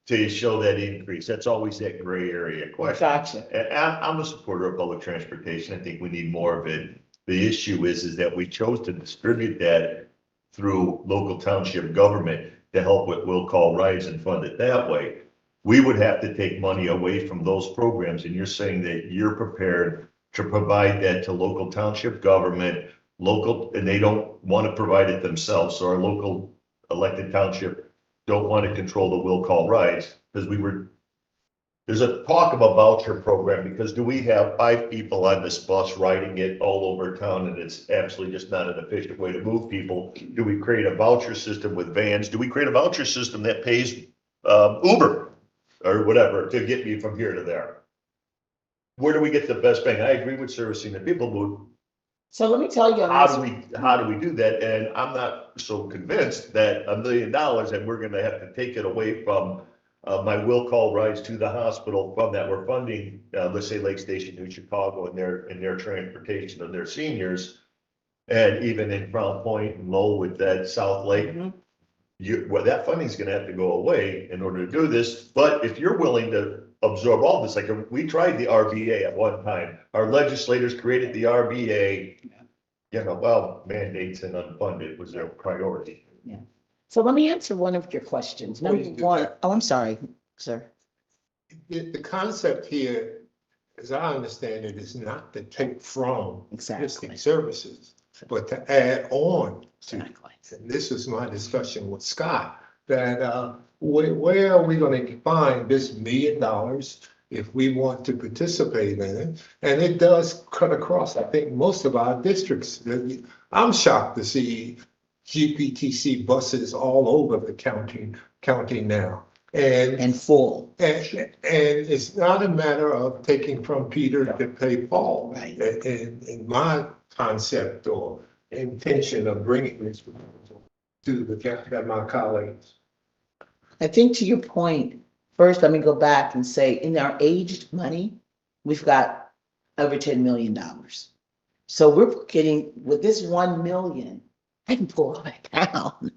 to show that increase? That's always that gray area question. Gotcha. And I'm a supporter of public transportation. I think we need more of it. The issue is that we chose to distribute that through local township government to help with will call rides and fund it that way. We would have to take money away from those programs, and you're saying that you're prepared to provide that to local township government, and they don't want to provide it themselves, so our local elected township don't want to control the will call rides, because there's a talk of a voucher program, because do we have 5 people on this bus riding it all over town, and it's absolutely just not an efficient way to move people? Do we create a voucher system with vans? Do we create a voucher system that pays Uber or whatever to get me from here to there? Where do we get the best bang? I agree with servicing the people, but So let me tell you. how do we do that? And I'm not so convinced that $1 million and we're gonna have to take it away from my will call rides to the hospital from that. We're funding, let's say Lake Station, New Chicago, and their transportation of their seniors. And even in Crown Point and Lowell with that South Lake, that funding's gonna have to go away in order to do this. But if you're willing to absorb all this, like we tried the RBA at one time, our legislators created the RBA, mandates and unfunded was their priority. So let me answer one of your questions. Number Please do one, that. I'm sorry, sir. The concept here, as I understand it, is not to take from Exactly. existing services, but to add on to. Exactly. And this was my discussion with Scott, that where are we going to find this $1 million if we want to participate in it? And it does cut across, I think, most of our districts. I'm shocked to see GPTC buses all over the county now. And full. And it's not a matter of taking from Peter to pay Paul. Right. In my concept or intention of bringing this to my colleagues. I think to your point, first, let me go back and say, in our aged money, we've got over $10 million. So we're getting, with this 1 million, I can pull all that down.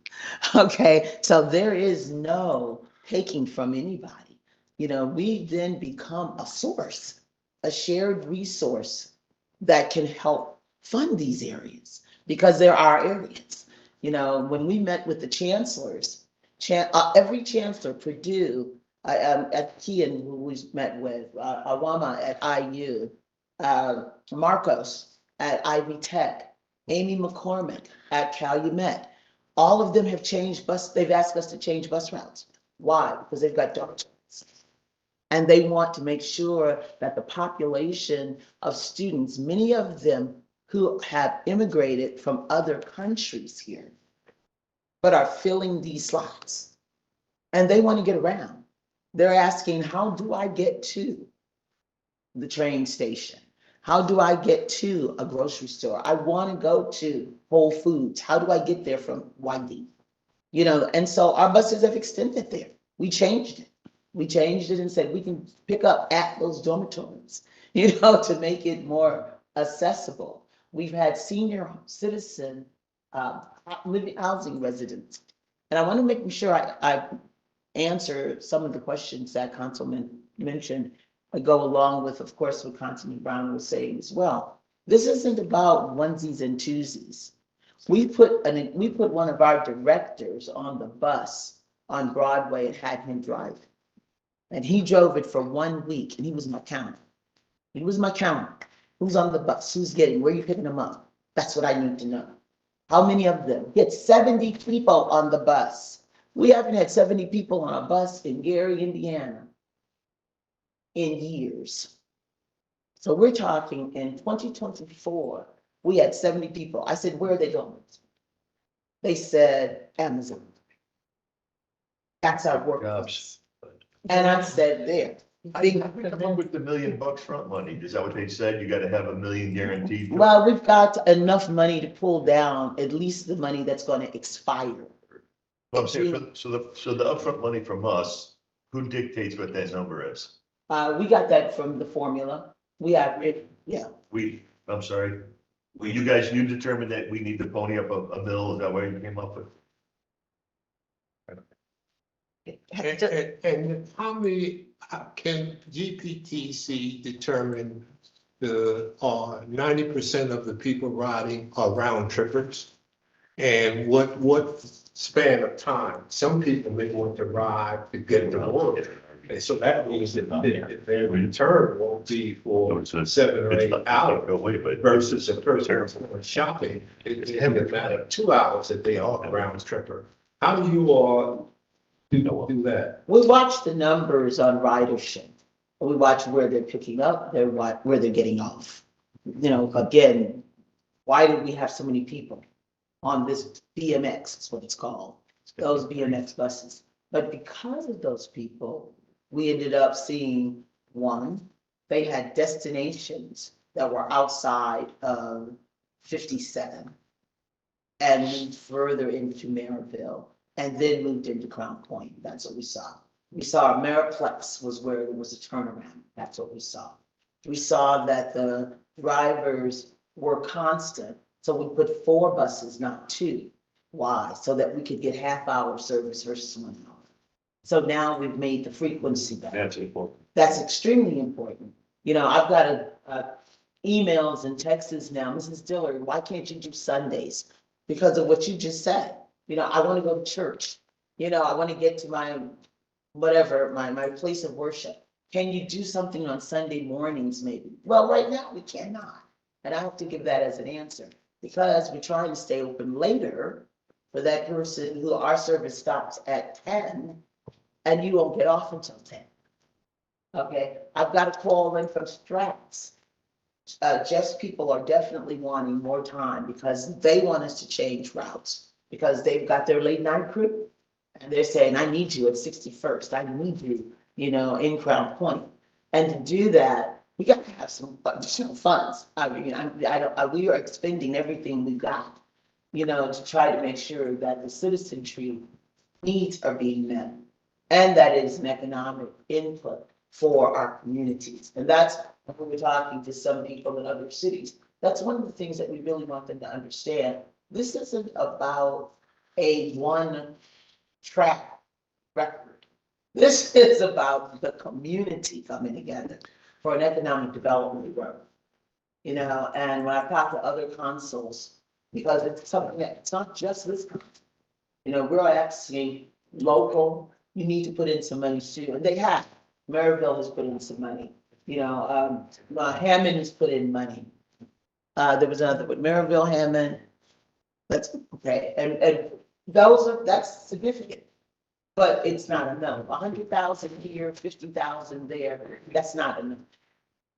Okay, so there is no taking from anybody. We then become a source, a shared resource that can help fund these areas, because there are areas. When we met with the chancellors, every chancellor, Purdue, at Kean, who we met with, Awama at IU, Marcos at Ivy Tech, Amy McCormick at Calumet, all of them have changed they've asked us to change bus routes. Why? Because they've got dark spots. And they want to make sure that the population of students, many of them who have immigrated from other countries here, but are filling these slots, and they want to get around. They're asking, how do I get to the train station? How do I get to a grocery store? I want to go to Whole Foods. How do I get there from Whitey? And so our buses have extended there. We changed it. We changed it and said we can pick up at those dormitories, to make it more accessible. We've had senior citizen living housing residents. And I want to make sure I answer some of the questions that Councilman mentioned. I go along with, of course, what Councilman Brown was saying as well. This isn't about onesies and twosies. We put one of our directors on the bus on Broadway and had him drive it. And he drove it for 1 week, and he was my counter. He was my counter. Who's on the bus? Who's getting? Where are you picking them up? That's what I need to know. How many of them? He had 70 people on the bus. We haven't had 70 people on a bus in Gary, Indiana in years. So we're talking in 2024, we had 70 people. I said, where are they going? They said, Amazon. That's our workforce. And I said, there. How do you come up with the $1 million front money? Is that what they said? You gotta have $1 million guaranteed? Well, we've got enough money to pull down at least the money that's going to expire. Well, I'm saying, so the upfront money from us, who dictates what that number is? We got that from the formula. We have it, yeah. I'm sorry, you determined that we need to pony up a bill, is that what you came up with? And how many, can GPTC determine the, 90% of the people riding are round trippers? And what span of time? Some people may want to ride to get to work. And so that means that their return won't be for 7 or 8 hours versus a person who's shopping. It's a matter of 2 hours that they are a round tripper. How do you all do that? We watch the numbers on ridership. We watch where they're picking up, where they're getting off. You know, again, why do we have so many people on this BMX, is what it's called, those BMX buses? But because of those people, we ended up seeing, one, they had destinations that were outside of 57 and moved further into Maryville and then moved into Crown Point. That's what we saw. We saw Mariplex was where there was a turnaround. That's what we saw. We saw that the drivers were constant. So we put 4 buses, not 2. Why? So that we could get half-hour service versus 1 hour. So now we've made the frequency better. That's important. That's extremely important. You know, I've got emails and texts now, Mrs. Dillard, why can't you do Sundays? Because of what you just said. You know, I want to go to church. You know, I want to get to my, whatever, my place of worship. Can you do something on Sunday mornings maybe? Well, right now we cannot. And I have to give that as an answer because we're trying to stay open later for that person who our service stops at 10 and you won't get off until 10. Okay, I've got a call in from Straps. Just people are definitely wanting more time because they want us to change routes because they've got their late night crew and they're saying, I need you at 61st. I need you, you know, in Crown Point. And to do that, we got to have some additional funds. I mean, we are expending everything we got, you know, to try to make sure that the citizenry needs are being met. And that is an economic input for our communities. And that's when we're talking to some people in other cities. That's one of the things that we really want them to understand. This isn't about a one-track record. This is about the community coming together for an economic development growth. You know, and when I talk to other consuls, because it's something that it's not just this country. You know, we're asking local, you need to put in some money too, and they have. Maryville has put in some money. You know, Hammond has put in money. There was another with Maryville, Hammond. That's okay, and that's significant, but it's not enough. 100,000 here, 50,000 there. That's not enough.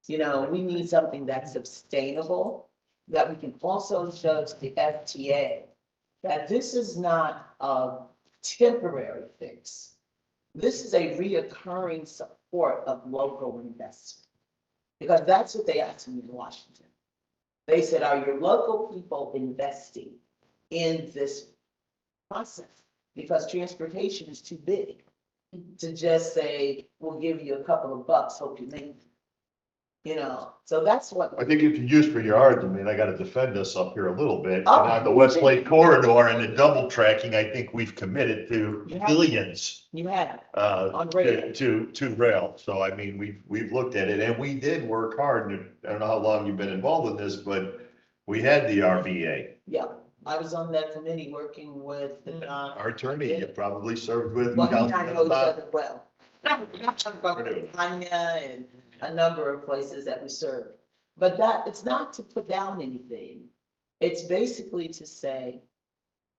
You know, we need something that's sustainable, that we can also show to the FTA that this is not a temporary fix. This is a reoccurring support of local investment, because that's what they asked me in Washington. They said, are your local people investing in this process? Because transportation is too big to just say, we'll give you a couple of bucks, hope you make it. You know, so that's what. I think if you use for your argument, I gotta defend us up here a little bit. Oh, And on the Westlake corridor and the double tracking, I think we've committed to You have. billions. You have on rail. To rail. So I mean, we've looked at it and we did work hard. And I don't know how long you've been involved in this, but we had the RBA. Yeah, I was on that committee working with. Our attorney, you probably served with. Well, he and I know each other well. I'm talking about Tanya and a number of places that we serve. But that, it's not to put down anything. It's basically to say,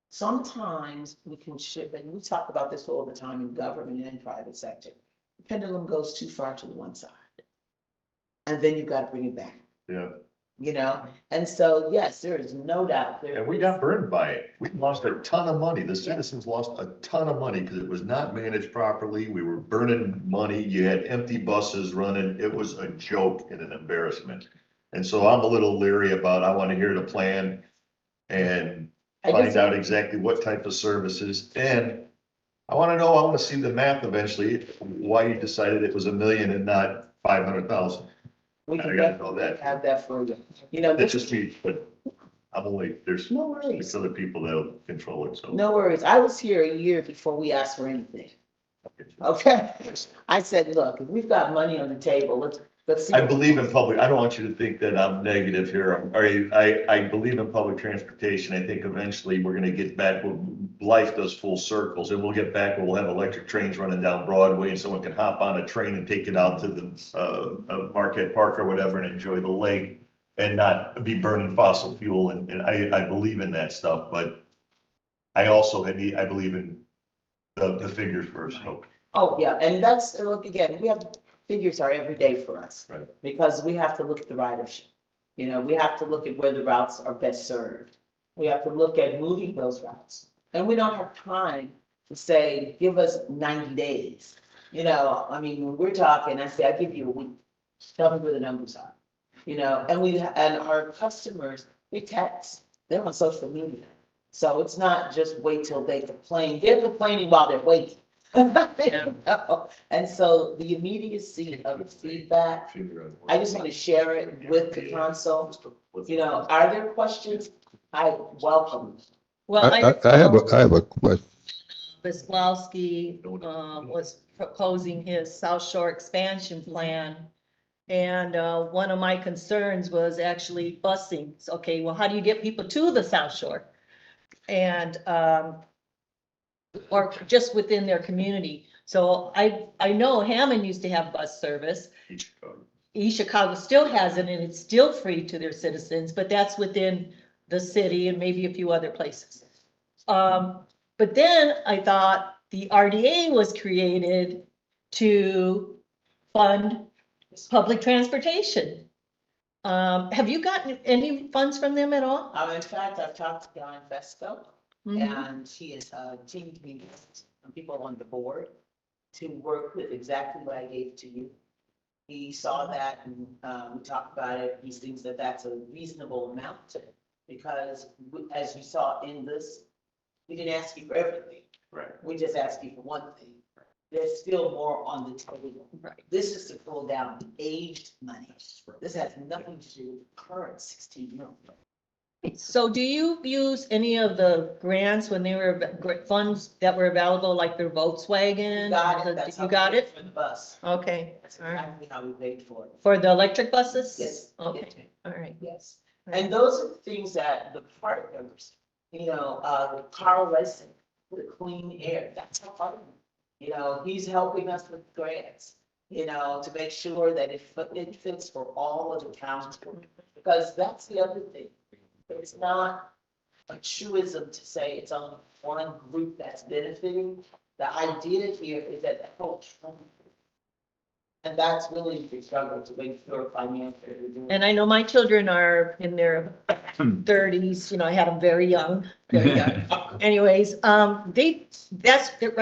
sometimes we can shift, and we talk about this all the time in government and private sector. The pendulum goes too far to the one side. And then you've got to bring it back. Yeah. You know, and so, yes, there is no doubt. And we got burned by it. We lost a ton of money. The citizens lost a ton of money because it was not managed properly. We were burning money. You had empty buses running. It was a joke and an embarrassment. And so I'm a little leery about, I want to hear the plan and find out exactly what type of services. And I want to know, I want to see the math eventually, why you decided it was 1 million and not 500,000. We I can gotta know definitely that. have that for you. You know, That's this, just me, but I'm only, there's no worries. other people that'll control it, so. No worries. I was here a year before we asked for anything. Okay? I said, look, if we've got money on the table, let's see. I believe in public, I don't want you to think that I'm negative here. I believe in public transportation. I think eventually we're gonna get back, life does full circles, and we'll get back, we'll have electric trains running down Broadway, and someone can hop on a train and take it out to the Marquette Park or whatever and enjoy the lake and not be burning fossil fuel, and I believe in that stuff, but I also, I believe in the figures first, so. Oh, yeah, and that's, look, again, figures are every day for us. Right. Because we have to look at the ridership. You know, we have to look at where the routes are best served. We have to look at moving those routes. And we don't have time to say, give us 90 days. You know, I mean, when we're talking, I say, I give you a week. Tell me where the numbers are. You know, and our customers, they text, they're on social media. So it's not just wait till they complain. They're complaining while they're waiting. You know? And so the immediacy of the feedback, I just want to share it with the council. You know, are there questions? I welcome. Well, I have a question. Bislowski was proposing his South Shore expansion plan. And one of my concerns was actually busing. So, okay, well, how do you get people to the South Shore? And or just within their community. So I know Hammond used to have bus service. East Chicago still has it, and it's still free to their citizens, but that's within the city and maybe a few other places. But then I thought the RDA was created to fund public transportation. Have you gotten any funds from them at all? In fact, I've talked to Don Fesco, and he is teaming me with some people on the board to work with exactly what I gave to you. He saw that and we talked about it. He thinks that that's a reasonable amount because as you saw in this, we didn't ask you for everything. Right. We just asked you for one thing. There's still more on the table. Right. This is to pull down aged money. This has nothing to do with current 16 million. So do you use any of the grants when they were funds that were available, like the Volkswagen? You got it. That's how You we got paid it? for the bus. Okay, That's all right. exactly how we paid for it. For the electric buses? Yes. Okay, all right. Yes. And those are the things that the partners, you know, Carl Lessing, the clean air, that's our partner. You know, he's helping us with grants, you know, to make sure that it fits for all of the towns. Because that's the other thing. It's not a truism to say it's only one group that's benefiting. The idea here is that the whole town. And that's really the struggle to make sure financially. we're doing And I know my children are in their 30s, you know, I had them very young. Anyways, right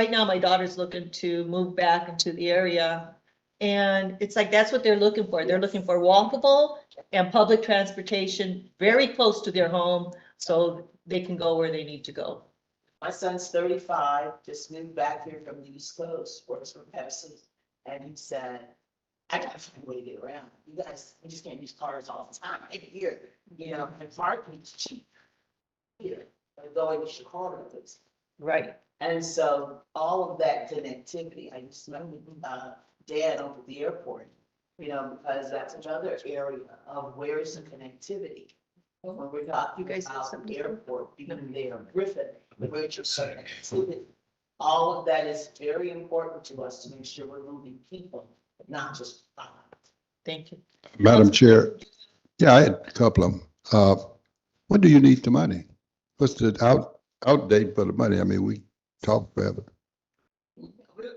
now my daughter's looking to move back into the area. And it's like, that's what they're looking for. They're looking for walkable and public transportation very close to their home so they can go where they need to go. My son's 35, just moved back here from the East Coast, works for Pepsi. And he said, I gotta find a way to get around. You guys, we just can't use cars all the time here, you know, and parking's cheap. Here, and going to Chicago. Right. And so all of that connectivity, I just remember Dad over at the airport, you know, because that's another area of where's the connectivity. When we're talking about the airport, even there, Griffin, where's your connectivity? All of that is very important to us to make sure we're moving people, not just products. Thank you. Madam Chair, yeah, I had a couple of them. When do you need the money? What's the out date for the money? I mean, we talk forever.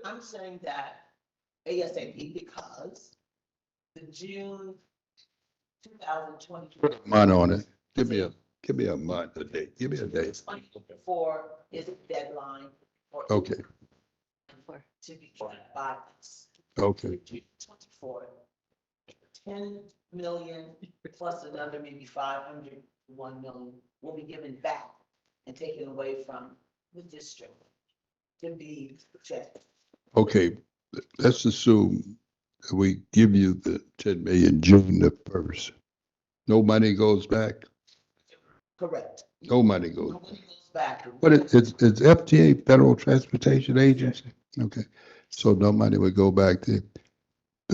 I'm saying that ASAP because the June 2020. Put a month on it. Give me a month, a date. Give me a date. 2024 is the deadline. Okay, To be by us. okay. 24. 10 million plus another maybe 500, 1 million will be given back and taken away from the district. to be checked. Okay, let's assume that we give you the 10 million June the 1st. No money goes back? Correct. No money goes. No money goes back. But it's FTA, Federal Transportation Agency? Okay, so no money would go back there.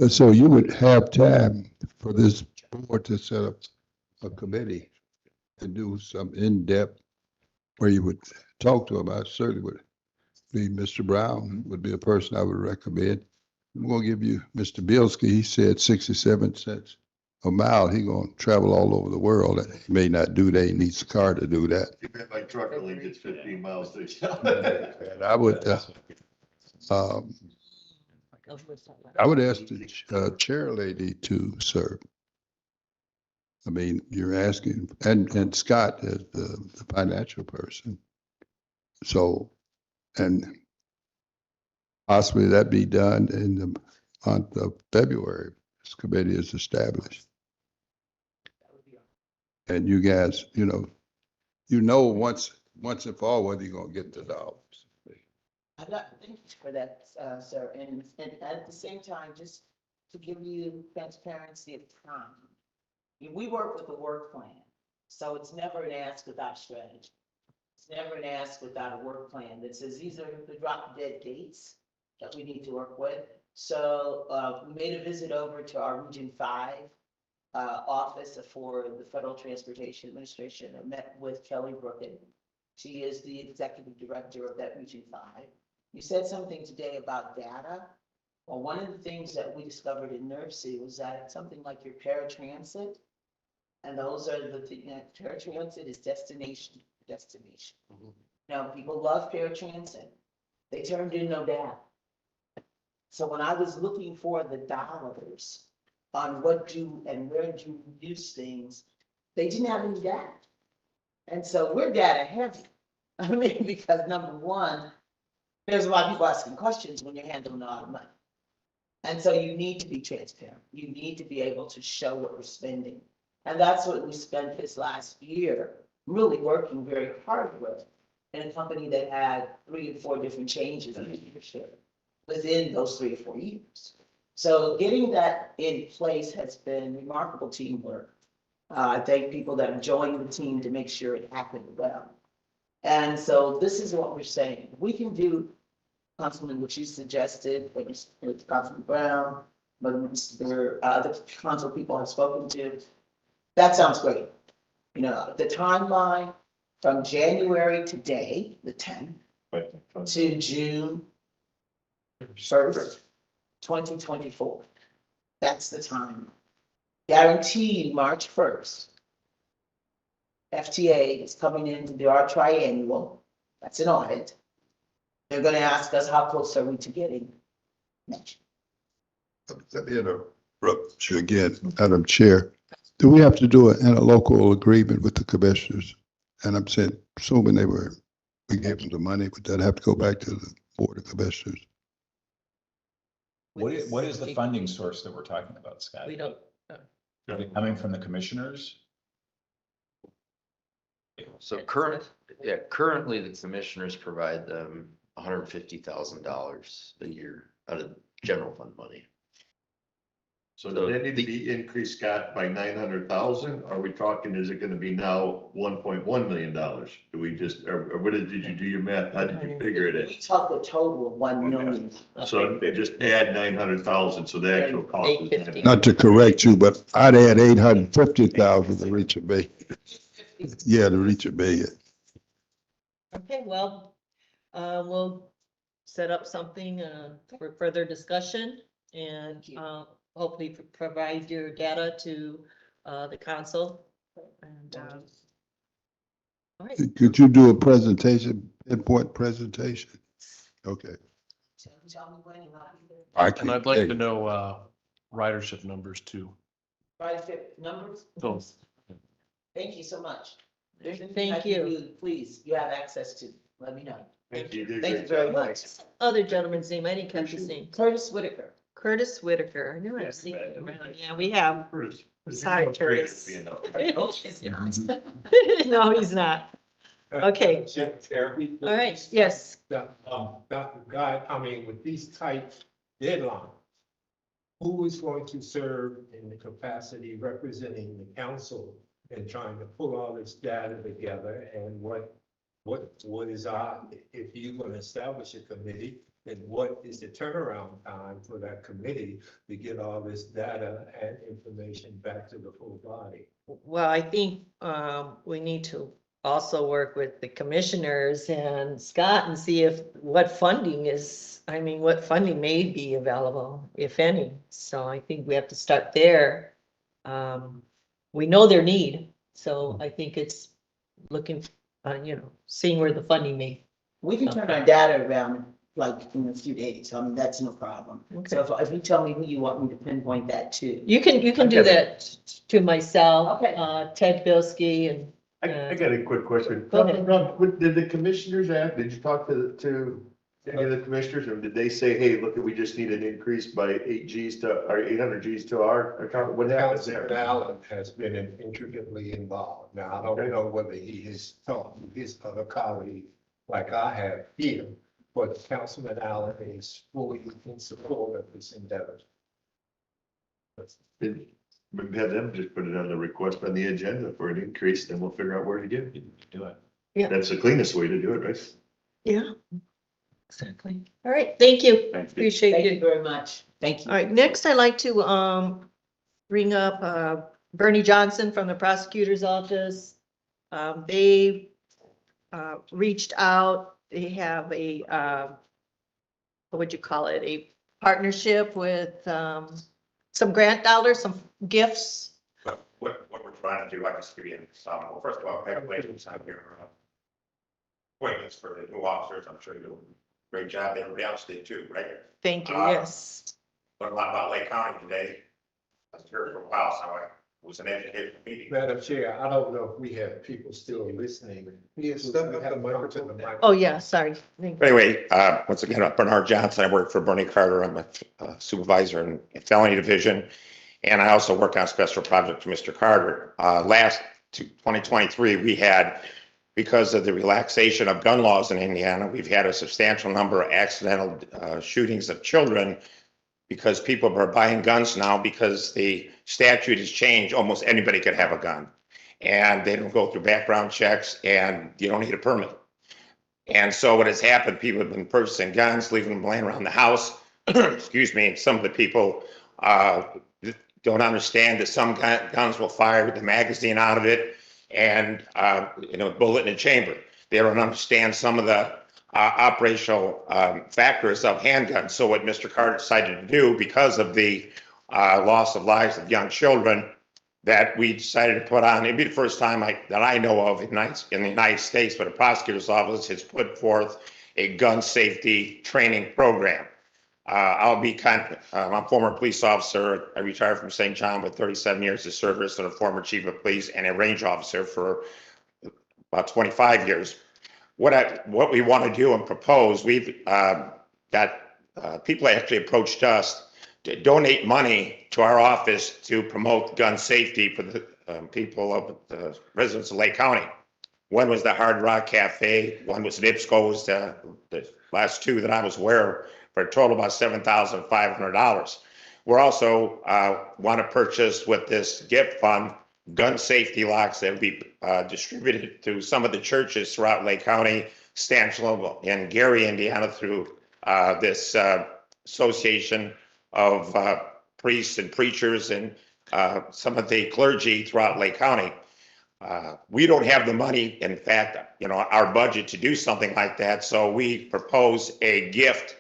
So you would have time for this board to set up a committee and do some in-depth where you would talk to them. I certainly would be, Mr. Brown would be a person I would recommend. I'm gonna give you Mr. Bilski, he said 67 cents a mile. He gonna travel all over the world. He may not do that. He needs a car to do that. You bet my truck only gets 15 miles to. And I would ask the chair lady to serve. I mean, you're asking, and Scott is the financial person. So, and possibly that be done in the month of February. This committee is established. And you guys, once and for all whether you're gonna get the dollars. Thank you for that, sir. And at the same time, just to give you transparency of time, we work with a work plan. So it's never an ask without strategy. It's never an ask without a work plan that says these are the drop dead dates that we need to work with. So we made a visit over to our Region 5 office for the Federal Transportation Administration and met with Kelly Brooken. She is the executive director of that Region 5. You said something today about data. Well, one of the things that we discovered in NERC was that something like your paratransit, and those are the things, paratransit is destination to destination. Now, people love paratransit. They turned in no data. So when I was looking for the dollars on what do and where do you use things, they didn't have any data. And so we're data heavy. I mean, because number one, there's a lot of people asking questions when you're handling a lot of money. And so you need to be transparent. You need to be able to show what we're spending. And that's what we spent this last year, really working very hard with in a company that had 3 or 4 different changes in leadership within those 3 or 4 years. So getting that in place has been remarkable teamwork. I thank people that have joined the team to make sure it happened well. And so this is what we're saying. We can do, Councilman, what you suggested, with Councilman Brown, but the council people have spoken to. That sounds great. The timeline from January today, the 10th, to June 1st, 2024. That's the time. Guaranteed March 1st. FTA is coming in to do our triennial. That's an audit. They're going to ask us how close are we to getting next. Let me interrupt you again, Madam Chair. Do we have to do an interlocal agreement with the commissioners? And I'm saying, assuming we gave them the money, would that have to go back to the Board of Commissioners? What is the funding source that we're talking about, Scott? We don't. Are they coming from the commissioners? So currently the commissioners provide them $150,000 a year out of general fund money. So does that need to be increased, Scott, by 900,000? Are we talking, is it gonna be now $1.1 million? Do we just, or what did you do your math? How did you figure it in? We talked a total of 1 million. So they just add 900,000, so the actual cost is. 850. Not to correct you, but I'd add 850,000 to reach $1 billion. Yeah, to reach $1 billion. Okay, well, we'll set up something for further discussion and hopefully provide your data to the council. And all right. Could you do a presentation, pinpoint presentation? Okay. Tell me when and And I'd like to know ridership numbers too. numbers? Those. Thank you so much. Thank you. Please, you have access to, let me know. Thank you. Thank you very much. Other gentleman's name, I didn't catch his name. Curtis Whitaker. Curtis Whitaker. I knew I'd seen him around. Yeah, we have. Sorry, Curtis. No, he's not. Okay. Chair, All right, yes. Dr. Guy, I mean, with these tight deadlines, who is going to serve in the capacity representing the council and trying to pull all this data together, and what is if you're going to establish a committee, then what is the turnaround time for that committee to get all this data and information back to the full body? Well, I think we need to also work with the commissioners and Scott and see what funding may be available, if any. So I think we have to start there. We know their need, so I think it's looking, seeing where the funding may. We can turn our data around like in a few days. I mean, that's no problem. So if you tell me who you want me to pinpoint that to. You can do that to myself, Okay. Ted Bilski and. I got a quick question. Go ahead. Did the commissioners did you talk to any of the commissioners, or did they say, hey, look, we just need an increase by 800 Gs to our account? What happens Councilman there? Allen has been intricately involved. Now, I don't know whether he has talked with his other colleague like I have here, but Councilman Allen is fully in support of this endeavor. Maybe have them just put it on the request on the agenda for an increase, then we'll figure out where to get it. Do it. Yeah. That's the cleanest way to do it, right? Yeah. Exactly. All right, thank you. Thank you. Appreciate Thank you it. very much. Thank you. All right, next I'd like to bring up Bernie Johnson from the prosecutor's office. They reached out. They have a what would you call it? A partnership with some grant dollars, some gifts. What we're trying to do, I just give you some, well, first of all, congratulations on your appointments for the new officers. I'm sure you'll do a great job. Everybody else did too, right? Thank you, yes. Learned a lot about Lake County today. I was here for a while, so it was an educational meeting. Madam Chair, I don't know if we have people still listening. Yes, step up the microphone. Oh, yeah, sorry. Anyway, once again, I'm Bernard Johnson. I work for Bernie Carter. I'm a supervisor in felony division. And I also work on special projects for Mr. Carter. Last 2023, we had, because of the relaxation of gun laws in Indiana, we've had a substantial number of accidental shootings of children because people are buying guns now because the statute has changed. Almost anybody could have a gun. And they don't go through background checks and you don't need a permit. And so what has happened, people have been purchasing guns, leaving them laying around the house. Excuse me. Some of the people don't understand that some guns will fire with the magazine out of it and, bullet in the chamber. They don't understand some of the operational factors of handguns. So what Mr. Carter decided to do, because of the loss of lives of young children, that we decided to put on, it'd be the first time that I know of in the United States, but a prosecutor's office has put forth a gun safety training program. I'm a former police officer. I retired from St. John with 37 years of service, and a former chief of police and a range officer for about 25 years. What we want to do and propose, we've got people actually approached us to donate money to our office to promote gun safety for the people of the residents of Lake County. One was the Hard Rock Cafe, one was NIPSCO, the last two that I was aware of, for a total of about $7,500. We're also want to purchase with this gift fund gun safety locks that will be distributed to some of the churches throughout Lake County, Stanislaus and Gary, Indiana, through this association of priests and preachers and some of the clergy throughout Lake County. We don't have the money, in fact, our budget to do something like that. So we propose a gift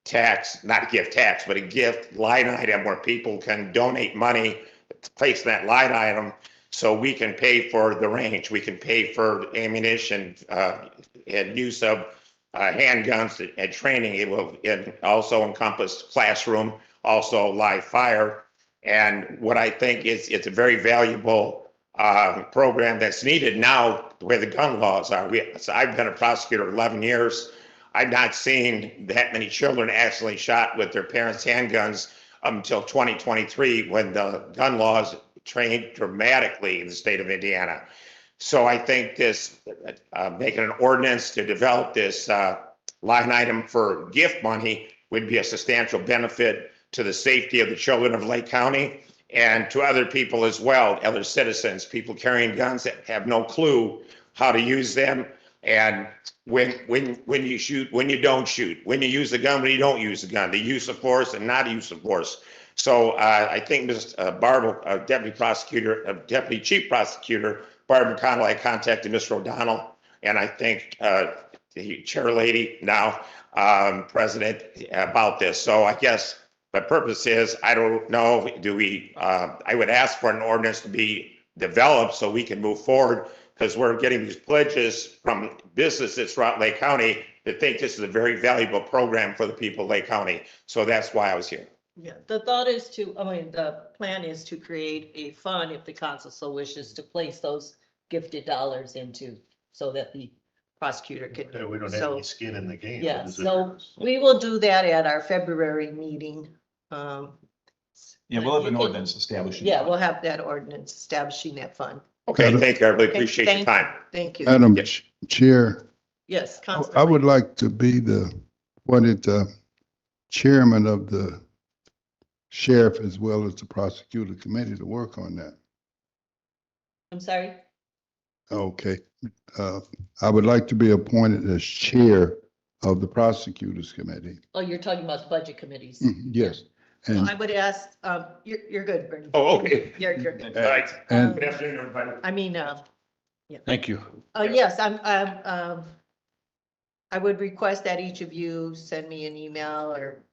tax, not a gift tax, but a gift line item where people can donate money, place that line item, so we can pay for the range. We can pay for ammunition and use of handguns and training. It will also encompass classroom, also live fire. And what I think is it's a very valuable program that's needed now the way the gun laws are. So I've been a prosecutor 11 years. I've not seen that many children actually shot with their parents' handguns until 2023, when the gun laws changed dramatically in the state of Indiana. So I think this, making an ordinance to develop this line item for gift money would be a substantial benefit to the safety of the children of Lake County and to other people as well, other citizens, people carrying guns that have no clue how to use them. And when you shoot, when you don't shoot, when you use the gun, when you don't use the gun, the use of force and not use of force. So I think Ms. Bartle, Deputy Chief Prosecutor Barbara McConnell, I contacted Mr. O'Donnell, and I think the chair lady now, president, about this. So I guess the purpose is, I don't know, I would ask for an ordinance to be developed so we can move forward, because we're getting these pledges from businesses throughout Lake County that think this is a very valuable program for the people of Lake County. So that's why I was here. Yeah, the thought is to, the plan is to create a fund, if the council so wishes, to place those gifted dollars into, so that the prosecutor could. Yeah, we don't have so- any skin in the game. Yeah, so we will do that at our February meeting. Yeah, we'll have an ordinance establishing. Yeah, we'll have that ordinance establishing that fund. Okay, thank you. I really Okay, appreciate your thank- time. Thank you. Madam Yes. Chair, Yes, I Councilman. would like to be appointed chairman of the sheriff as well as the prosecutor committee to work on that. I'm sorry. Okay. I would like to be appointed as chair of the prosecutors committee. Oh, you're talking about the budget committees. Yes. Well, And, I would ask, you're good, Bernie. Oh, okay. You're good. All right. and Good afternoon, everybody. I mean, Thank you. yes, I would request that each of you send me an email or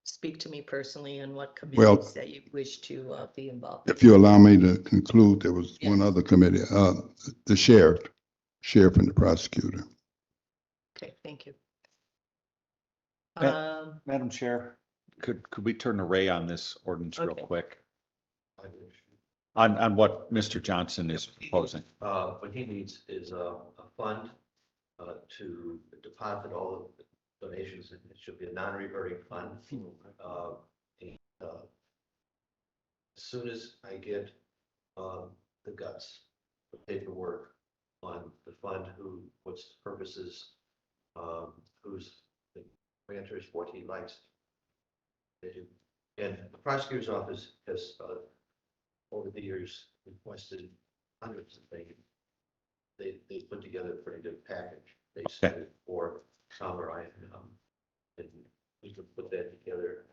speak to me personally on what Well- committees that you wish to be involved. if you allow me to conclude, there was one other committee, the sheriff and the prosecutor. Okay, thank you. Ma- Madam Chair, could we turn to Ray on this ordinance real Okay. quick? On what Mr. Johnson is proposing? What he needs is a fund to deposit all of the donations. It should be a non-reverting fund. As soon as I get the guts, the paperwork on the fund, what's the purposes, who's the grantors, what he likes to do. And the prosecutor's office has over the years requested hundreds of things. They put together a pretty good package. They said for Tom or I, and we could put that together.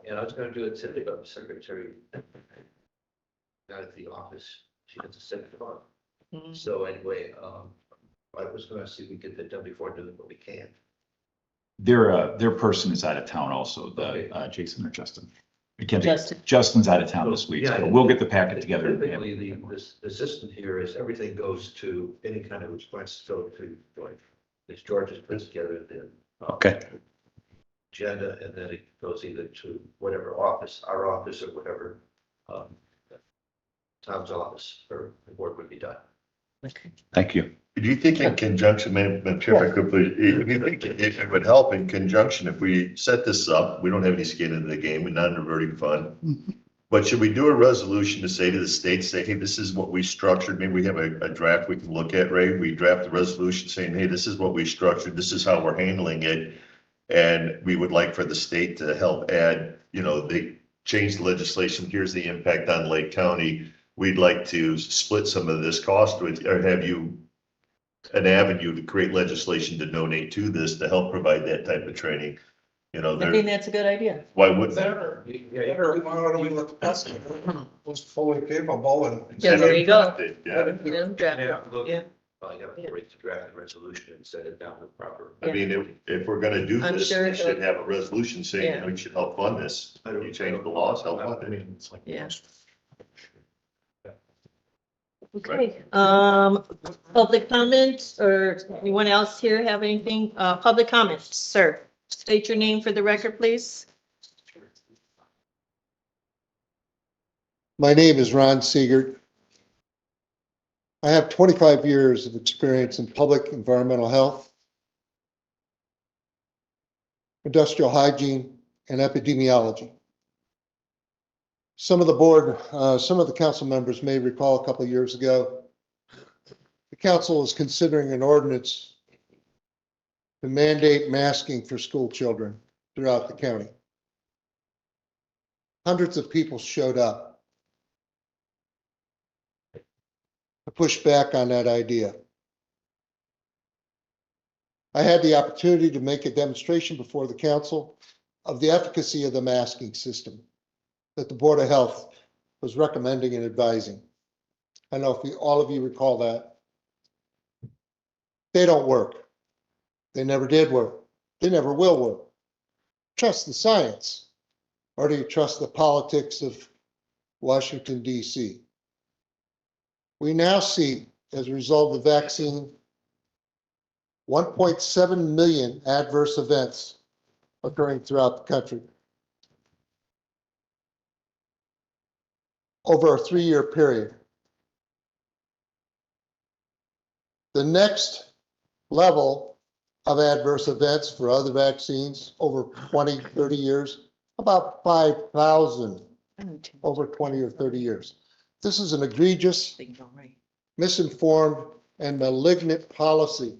And I was gonna do it today, but the secretary not at the office. She has to send it on. Mhm. So anyway, I was gonna see if we get that done before noon, but we can't. Their person is out of town also, Jason or Justin. It can't be- Justin. Justin's out of town this week, Yeah, so we'll get the packet together. Typically, the system here is everything goes to any kind of request, so to join. It's George's puts together the Okay. agenda, and then it goes either to whatever office, our office or whatever, Tom's office or the board would be done. Thank you. Do you think in conjunction, Madam Chair, if I could, please, do you think it would help in conjunction if we set this up, we don't have any skin in the game, a non-reverting fund? But should we do a resolution to say to the state, say, hey, this is what we structured, maybe we have a draft we can look at, Ray, we draft a resolution saying, hey, this is what we structured, this is how we're handling it. And we would like for the state to help add, they changed the legislation, here's the impact on Lake County. We'd like to split some of this cost with, or have you an avenue to create legislation to donate to this to help provide that type of training. I think that's a good idea. Why wouldn't that? Better, why don't we let the president was fully capable and. Yeah, there you go. Yeah. Let him draft it. Yeah. Well, you have to wait to draft the resolution and set it down with proper. I mean, if we're gonna do I'm this, sure we should it'll- have a resolution saying Yeah. we should help fund this. You change the laws, help fund it. Yeah. Okay, public comments or anyone else here have anything? Public comments, sir. State your name for the record, please. My name is Ron Siegert. I have 25 years of experience in public environmental health, industrial hygiene, and epidemiology. Some of the board, some of the council members may recall a couple of years ago, the council is considering an ordinance to mandate masking for school children throughout the county. Hundreds of people showed up to push back on that idea. I had the opportunity to make a demonstration before the council of the efficacy of the masking system that the Board of Health was recommending and advising. I don't know if all of you recall that. They don't work. They never did work. They never will work. Trust the science, or do you trust the politics of Washington, D.C.? We now see, as a result of the vaccine, 1.7 million adverse events occurring throughout the country over a 3-year period. The next level of adverse events for other vaccines over 20, 30 years, about 5,000 over 20 or 30 years. This is an egregious, misinformed, and malignant policy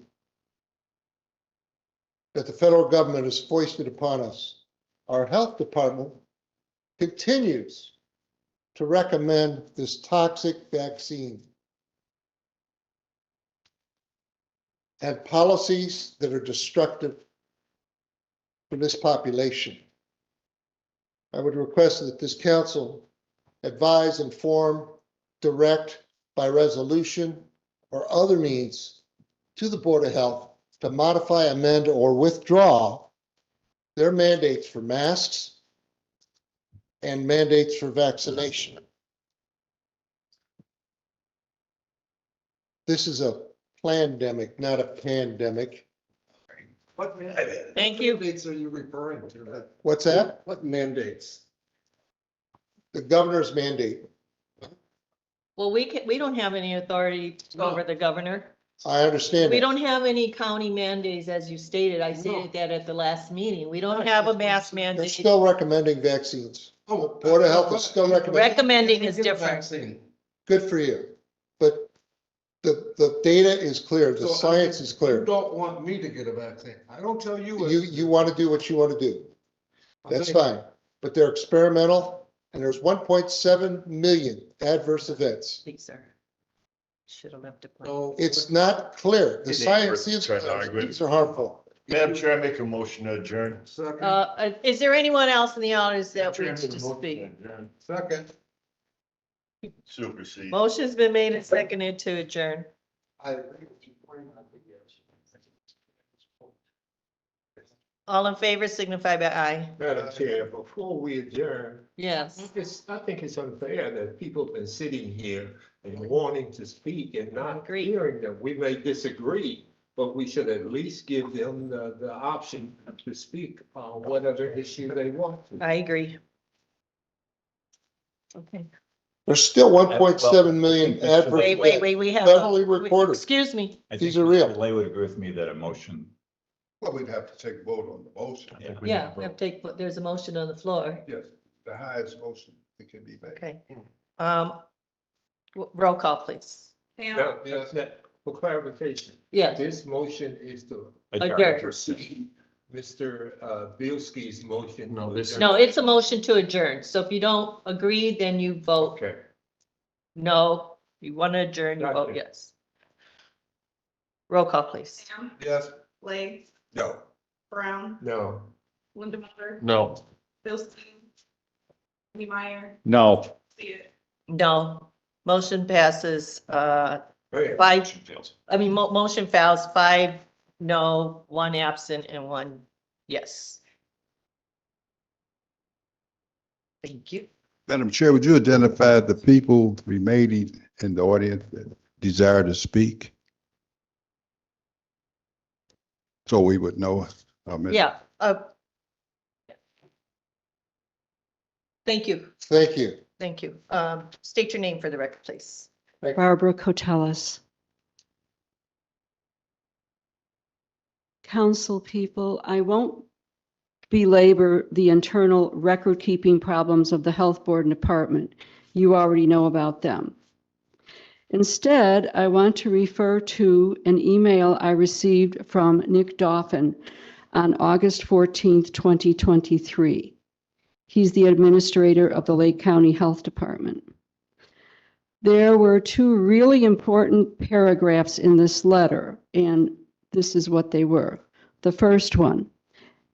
that the federal government has foisted upon us. Our health department continues to recommend this toxic vaccine and policies that are destructive for this population. I would request that this council advise, inform, direct by resolution or other means to the Board of Health to modify, amend, or withdraw their mandates for masks and mandates for vaccination. This is a plandemic, not a pandemic. Thank you. Mandates are you referring to? What's that? What mandates? The governor's mandate. Well, we don't have any authority over the governor. I understand We that. don't have any county mandates, as you stated. I stated that at the last meeting. We don't have a mask They're mandate. still recommending vaccines. Oh, Board of Health is still recommending. Recommending is different. Good for you. But the data is clear, the science is You clear. don't want me to get a vaccine. I don't tell you. You want to do what you want to do. That's fine. But they're experimental and there's 1.7 million adverse events. These are, should have left it. No, It's not clear. The It ain't science worth is, trying to argue it. these are harmful. Madam Chair, I make a motion to adjourn. second. Is there anyone else in the audience that Chair, I wishes make a to motion speak? adjourn. Second. Supersede. Motion's been made and seconded to adjourn. I agree with you. All in favor signify by aye. Madam Chair, before we adjourn, Yes. I think it's unfair that people have been sitting here and wanting to speak and not Agree. hearing them. We may disagree, but we should at least give them the option to speak on whatever issue they want to. I agree. Okay. There's still 1.7 million adverse Wait, events. we have. Federally reported. Excuse me. I These think are real. Mr. Lay would agree with me that a motion. Well, we'd have to take a vote on the motion. I think we Yeah, need we to have to take, there's a motion on the floor. Yes, the highest motion that can be made. Okay. Roll call, please. Now, for clarification, Yes. this motion is to Adjourn. proceed Mr. Bielski's motion. No, this- No, it's a motion to adjourn. So if you don't agree, then you vote Okay. no. You want to adjourn, you vote Gotcha. yes. Roll call, please. Ham, Yes. Lay, No. Brown, No. Lindemoller, No. Bilstein, Meyer, No. Sia. No. Motion passes, Hey, five, motion fails. motion fails, 5 no, 1 absent and 1 yes. Thank you. Madam Chair, would you identify the people remaining in the audience that desire to speak? So we would know. Yeah. Thank you. Thank you. Thank you. State your name for the record, please. Barbara Cotellis. Council people, I won't belabor the internal record-keeping problems of the Health Board and Department. You already know about them. Instead, I want to refer to an email I received from Nick Dauphin on August 14th, 2023. He's the administrator of the Lake County Health Department. There were two really important paragraphs in this letter, and this is what they were. The first one,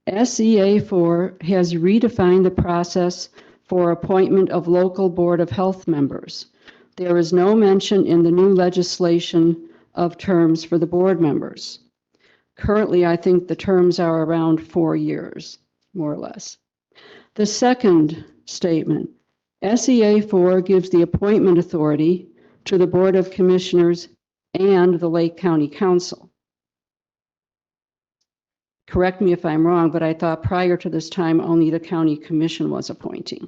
SEA4 has redefined the process for appointment of local Board of Health members. There is no mention in the new legislation of terms for the board members. Currently, I think the terms are around 4 years, more or less. The second statement, SEA4 gives the appointment authority to the Board of Commissioners and the Lake County Council. Correct me if I'm wrong, but I thought prior to this time, only the County Commission was appointing.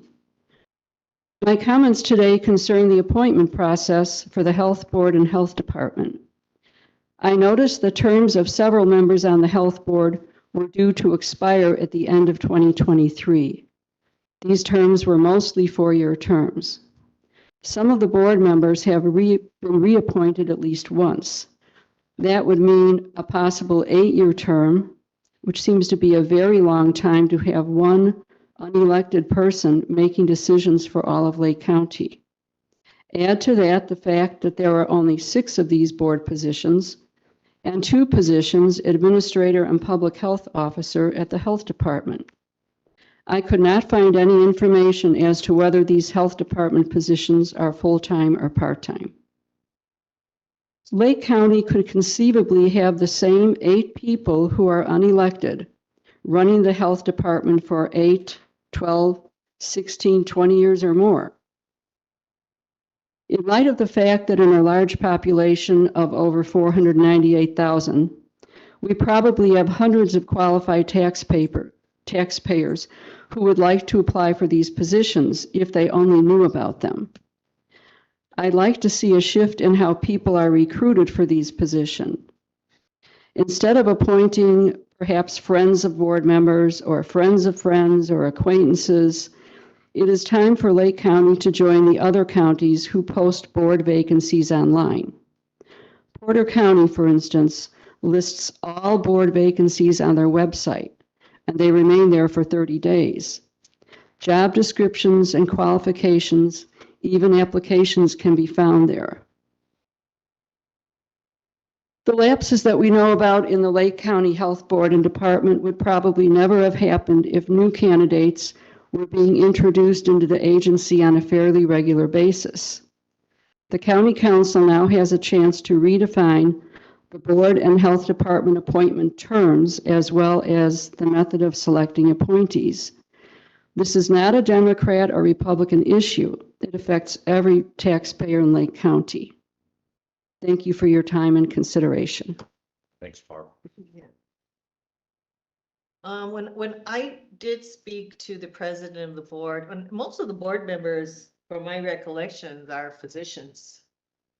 My comments today concern the appointment process for the Health Board and Health Department. I noticed the terms of several members on the Health Board were due to expire at the end of 2023. These terms were mostly 4-year terms. Some of the board members have been reappointed at least once. That would mean a possible 8-year term, which seems to be a very long time to have one unelected person making decisions for all of Lake County. Add to that the fact that there are only 6 of these board positions and 2 positions, administrator and public health officer at the health department. I could not find any information as to whether these health department positions are full-time or part-time. Lake County could conceivably have the same 8 people who are unelected running the health department for 8, 12, 16, 20 years or more. In light of the fact that in a large population of over 498,000, we probably have hundreds of qualified taxpayers who would like to apply for these positions if they only knew about them. I'd like to see a shift in how people are recruited for these positions. Instead of appointing perhaps friends of board members or friends of friends or acquaintances, it is time for Lake County to join the other counties who post board vacancies online. Porter County, for instance, lists all board vacancies on their website, and they remain there for 30 days. Job descriptions and qualifications, even applications, can be found there. The lapses that we know about in the Lake County Health Board and Department would probably never have happened if new candidates were being introduced into the agency on a fairly regular basis. The County Council now has a chance to redefine the board and health department appointment terms as well as the method of selecting appointees. This is not a Democrat or Republican issue. It affects every taxpayer in Lake County. Thank you for your time and consideration. Thanks, Barb. When I did speak to the president of the board, and most of the board members, from my recollections, are physicians.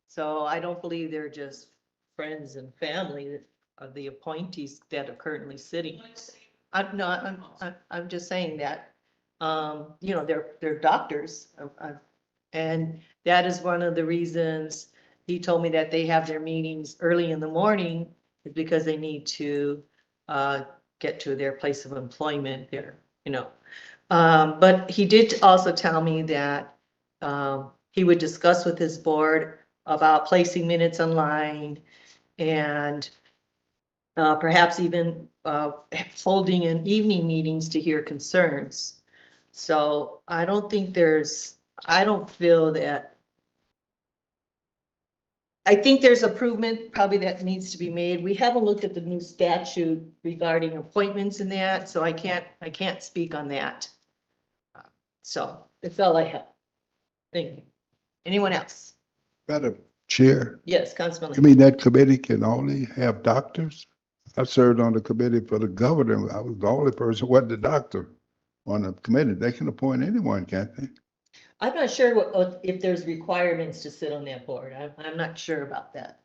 So I don't believe they're just friends and family of the appointees that are currently sitting. I'm just saying that, you know, they're doctors. And that is one of the reasons he told me that they have their meetings early in the morning, is because they need to get to their place of employment there, you know. But he did also tell me that he would discuss with his board about placing minutes online and perhaps even holding an evening meetings to hear concerns. So I don't feel that, I think there's improvement probably that needs to be made. We haven't looked at the new statute regarding appointments and that, so I can't speak on that. So that's all I have. Thank you. Anyone else? Madam Chair, Yes, Councilman. you mean that committee can only have doctors? I served on the committee for the governor. I was the only person who wasn't a doctor on the committee. They can appoint anyone, can't they? I'm not sure if there's requirements to sit on that board. I'm not sure about that.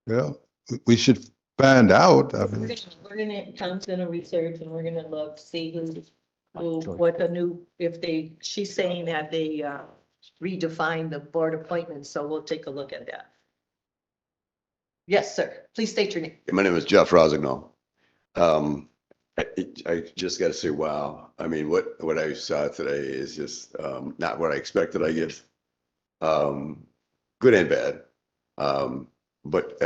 Well, we should find out. I mean, We're gonna come to research and we're gonna look, see what the new, she's saying that they redefine the board appointments, so we'll take a look at that. Yes, sir. Please state your name. My name is Jeff Rosignol. I just got to say, wow. I mean, what I saw today is just not what I expected, I guess. Good and bad. But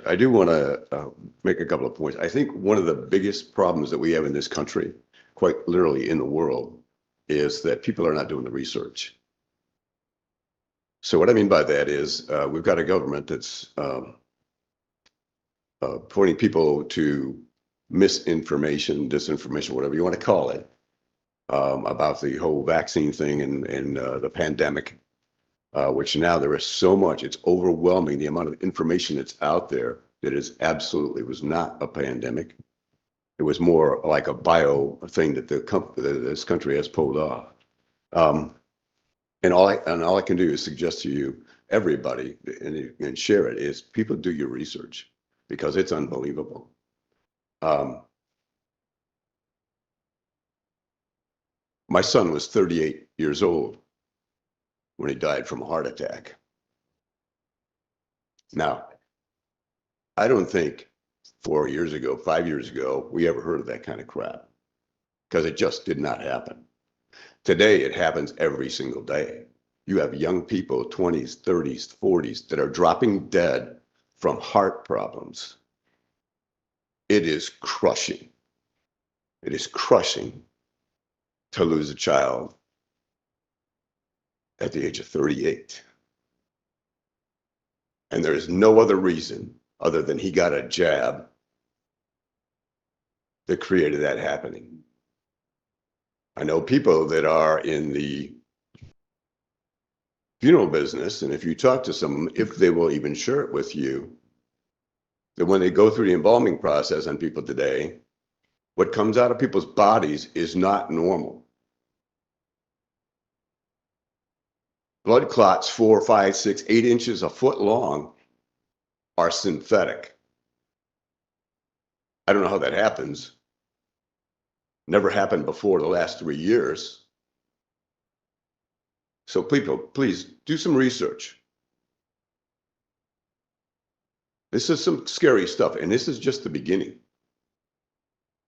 I do want to make a couple of points. I think one of the biggest problems that we have in this country, quite literally in the world, is that people are not doing the research. So what I mean by that is we've got a government that's pointing people to misinformation, disinformation, whatever you want to call it, about the whole vaccine thing and the pandemic, which now there is so much, it's overwhelming the amount of information that's out there that is absolutely was not a pandemic. It was more like a bio thing that this country has pulled off. And all I can do is suggest to you, everybody, and share it, is people do your research because it's unbelievable. My son was 38 years old when he died from a heart attack. Now, I don't think 4 years ago, 5 years ago, we ever heard of that kind of crap because it just did not happen. Today, it happens every single day. You have young people, 20s, 30s, 40s, that are dropping dead from heart problems. It is crushing. It is crushing to lose a child at the age of 38. And there is no other reason other than he got a jab that created that happening. I know people that are in the funeral business, and if you talk to some, if they will even share it with you, that when they go through the embalming process on people today, what comes out of people's bodies is not normal. Blood clots 4, 5, 6, 8 inches, a foot long are synthetic. I don't know how that happens. Never happened before the last 3 years. So people, please do some research. This is some scary stuff, and this is just the beginning.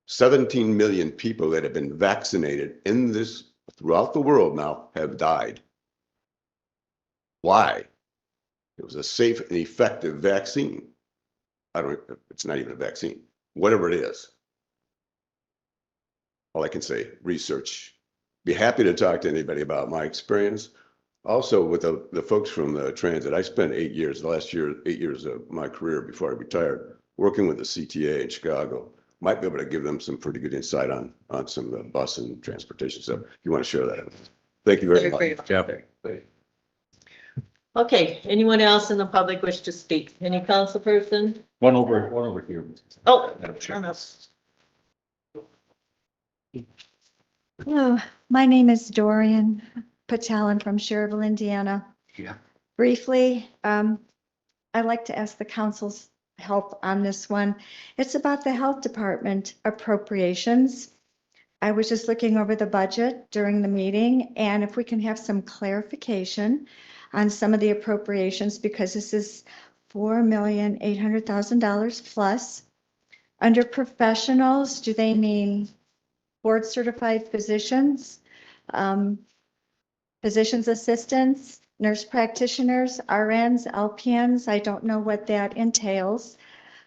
17 million people that have been vaccinated in this throughout the world now have died. Why? It was a safe and effective vaccine. It's not even a vaccine, whatever it is. All I can say, research. Be happy to talk to anybody about my experience. Also with the folks from the transit, I spent 8 years, the last 8 years of my career before I retired, working with the CTA in Chicago. Might be able to give them some pretty good insight on some of the bus and transportation stuff. If you want to share that. Thank you very much. Jeff. Okay, anyone else in the public wish to speak? Any council person? One over here. Oh, hello, my name is Dorian Patel. I'm from Schererville, Indiana. Yeah. Briefly, I'd like to ask the council's help on this one. It's about the health department appropriations. I was just looking over the budget during the meeting, and if we can have some clarification on some of the appropriations, because this is $4,800,000 plus. Under professionals, do they mean board certified physicians, physician's assistants, nurse practitioners, RNs, LPNs? I don't know what that entails.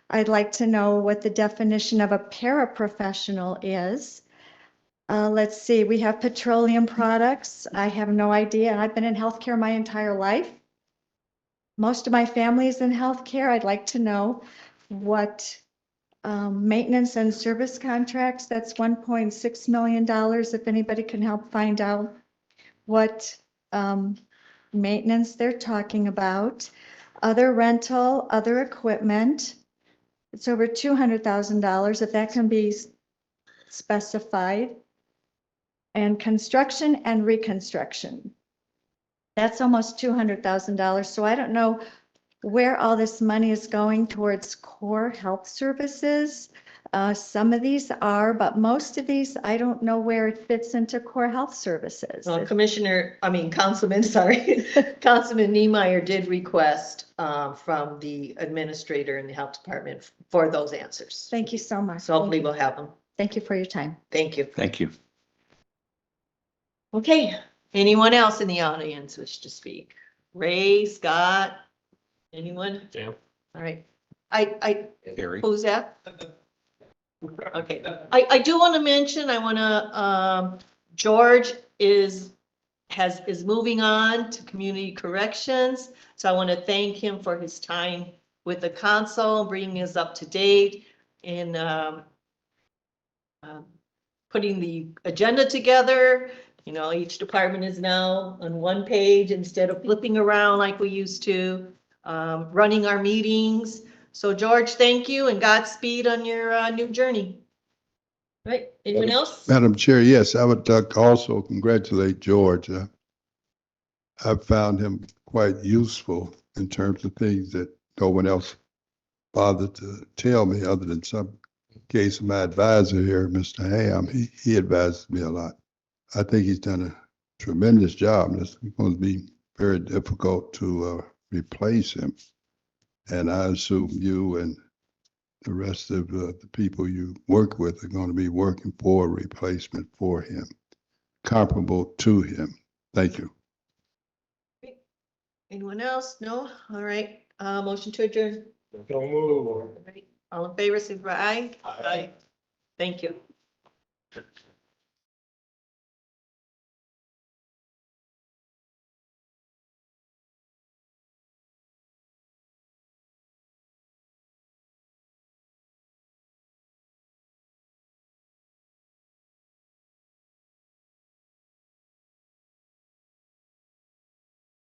I'd like to know what the definition of a paraprofessional is. Let's see, we have petroleum products. I have no idea. I've been in healthcare my entire life. Most of my family is in healthcare. I'd like to know what maintenance and service contracts, that's $1.6 million. If anybody can help find out what maintenance they're talking about. Other rental, other equipment. It's over $200,000 if that can be specified. And construction and reconstruction. That's almost $200,000. So I don't know where all this money is going towards core health services. Some of these are, but most of these, I don't know where it fits into core health services. Well, Councilman, sorry, Councilman Niemeyer did request from the administrator in the health department for those answers. Thank you so much. So hopefully we'll have them. Thank you for your time. Thank you. Thank you. Okay, anyone else in the audience wish to speak? Ray, Scott, anyone? Dan. All right. Harry. Who's that? Okay, I do want to mention, George is moving on to community corrections. So I want to thank him for his time with the council, bringing us up to date in putting the agenda together. You know, each department is now on one page instead of flipping around like we used to, running our meetings. So George, thank you and Godspeed on your new journey. Right, anyone else? Madam Chair, yes, I would also congratulate George. I've found him quite useful in terms of things that no one else bothered to tell me, other than some case my advisor here, Mr. Ham. He advises me a lot. I think he's done a tremendous job, and it's going to be very difficult to replace him. And I assume you and the rest of the people you work with are going to be working for a replacement for him, comparable to him. Thank you. Anyone else? No? All right, motion to adjourn. Don't move. All right. All in favor, say aye. Aye. Thank you.